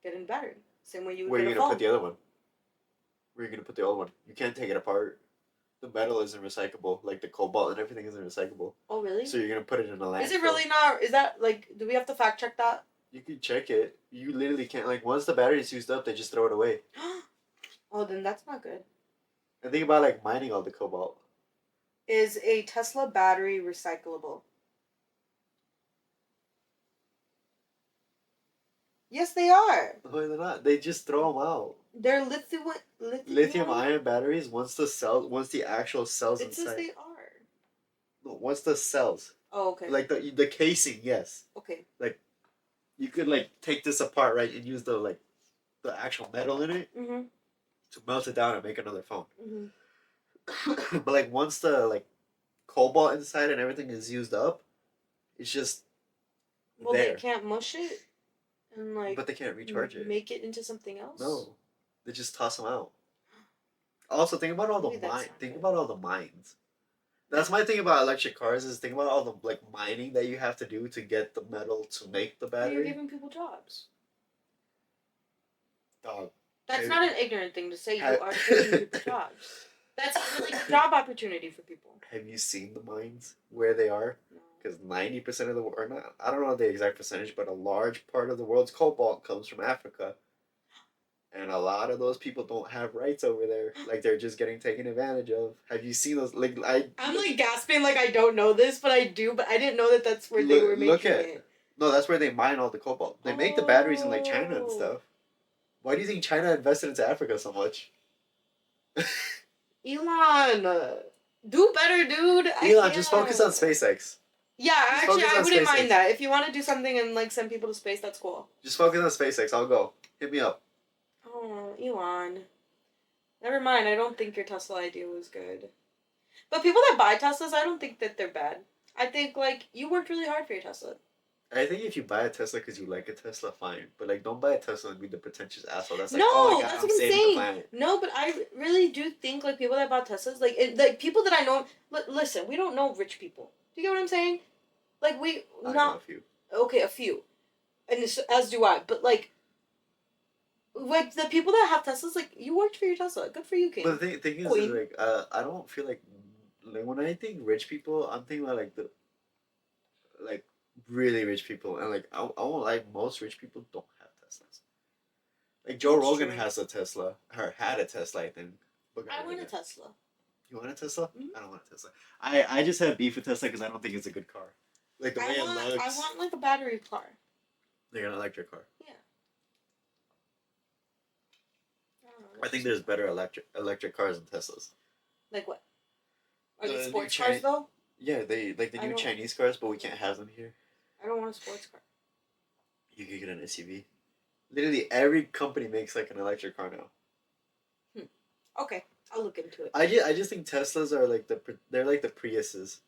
Get in battery. Same way you would Where are get you a gonna put phone. the other one? Where are you gonna put the old one? You can't take it apart. The metal isn't recyclable. Like the cobalt and everything isn't recyclable. Oh really? So you're gonna put it in a landfill. Is it really not? Is that like? Do we have to fact check that? You can check it. You literally can't. Like once the battery's used up, they just throw it away. Oh, then that's not good. And think about like mining all the cobalt. Is a Tesla battery recyclable? Yes, they are. No, they're not. They just throw them out. They're Lithium ion batteries. Once the actual cells It says inside. they are. No, once the cells. Oh, okay. Like the casing, yes. Okay. Like you could like take this apart, right, and use the actual metal in it to melt it down and make another phone. But like once the like cobalt inside and everything is used up, it's just there. They can't mush it and like. But they can't recharge it. Make it into something else. No, they just toss them out. Also, think about all the mines. Think about all the mines. That's my thing about electric cars is think about all the like mining that you have to do to get the metal to make the battery. You're giving people jobs. Dog. That's not an ignorant thing to say. You are giving people jobs. That's a really good job opportunity for people. Have you seen the mines where they are? Because 90% of the world, or not, I don't know the exact percentage, but a large part of the world's cobalt comes from Africa. And a lot of those people don't have rights over there. Like they're just getting taken advantage of. Have you seen those? I'm like gasping, like I don't know this, but I do. But I didn't know that that's where they were making it. No, that's where they mine all the cobalt. They make the batteries in like China and stuff. Why do you think China invested into Africa so much? Elon, do better, dude. Elon, just focus on SpaceX. Yeah, actually, I wouldn't mind that. If you want to do something and like send people to space, that's cool. Just focus on SpaceX. I'll go. Hit me up. Oh, Elon. Never mind. I don't think your Tesla idea was good. But people that buy Teslas, I don't think that they're bad. I think like you worked really hard for your Tesla. I think if you buy a Tesla because you like a Tesla, fine. But like, don't buy a Tesla and be the pretentious asshole. That's like, no, oh my god, that's I'm what I'm saving saying. the planet. No, but I really do think like people that bought Teslas, like people that I know. Listen, we don't know rich people. Do you get what I'm saying? Like I know a few. Okay, a few, and as do I. But like the people that have Teslas, like you worked for your Tesla. Good for you, King. But the thing is like, I don't feel like when I think rich people, I'm thinking about like the like really rich people, and like I won't like most rich people don't have Teslas. Like Joe Rogan has a Tesla, or had a Tesla, I think. I want a Tesla. You want a Tesla? Mm-hmm. I don't want a Tesla. I just have beef with Tesla because I don't think it's a good car. Like the way it looks. I want like a battery car. Like an electric car. Yeah. I think there's better electric cars than Teslas. Like what? Are they sports cars though? Yeah, they like the new Chinese cars, but we can't have them here. I don't want a sports car. You could get an SUV. Literally every company makes like an electric car now. Okay, I'll look into it. I just think Teslas are like they're like the Priuses.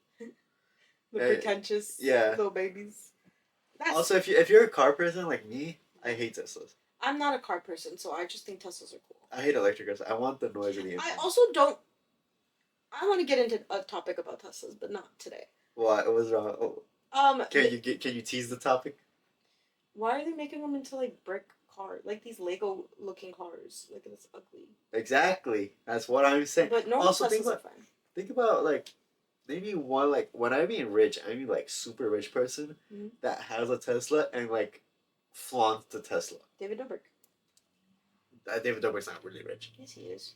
The pretentious little babies. Also, if you're a car person like me, I hate Teslas. I'm not a car person, so I just think Teslas are cool. I hate electric cars. I want the noise of the engine. I also don't. I want to get into a topic about Teslas, but not today. What was wrong? Oh. Can you tease the topic? Why are they making them into like brick cars, like these Lego looking cars? Like it's ugly. Exactly. That's what I'm saying. But no, also Teslas are fine. Think about like maybe one like when I mean rich, I mean like super rich person that has a Tesla and like flaunts the Tesla. David Dobrik. David Dobrik's not really rich. Yes, he is.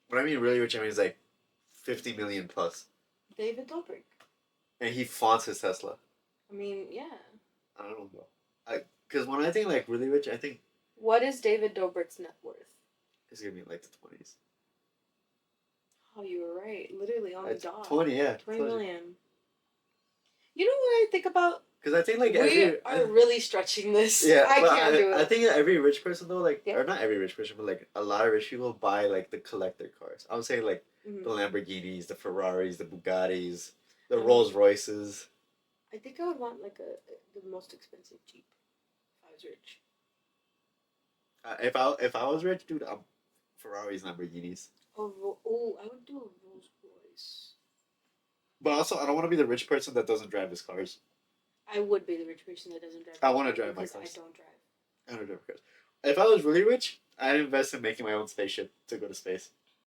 When I mean really rich, I mean he's like 50 million plus. David Dobrik. And he flaunts his Tesla. I mean, yeah. I don't know. Because when I think like really rich, I think. What is David Dobrik's net worth? It's gonna be like the 20s. Oh, you were right. Literally on the dot. 20, yeah. 20 million. You know what I think about? Because I think like we are really stretching this. Yeah, I can't do it. I think every rich person though, like or not every rich person, but like a lot of rich people buy like the collector cars. I would say like the Lamborghinis, the Ferraris, the Bugattis, the Rolls Royces. I think I would want like the most expensive Jeep if I was rich. If I was rich, dude, I'm Ferraris, Lamborghinis. Oh, I would do a Rolls Royce. But also, I don't want to be the rich person that doesn't drive his cars. I would be the rich person that doesn't drive. I want to drive my because cars. I don't drive. I don't drive cars. If I was really rich, I'd invest in making my own spaceship to go to space.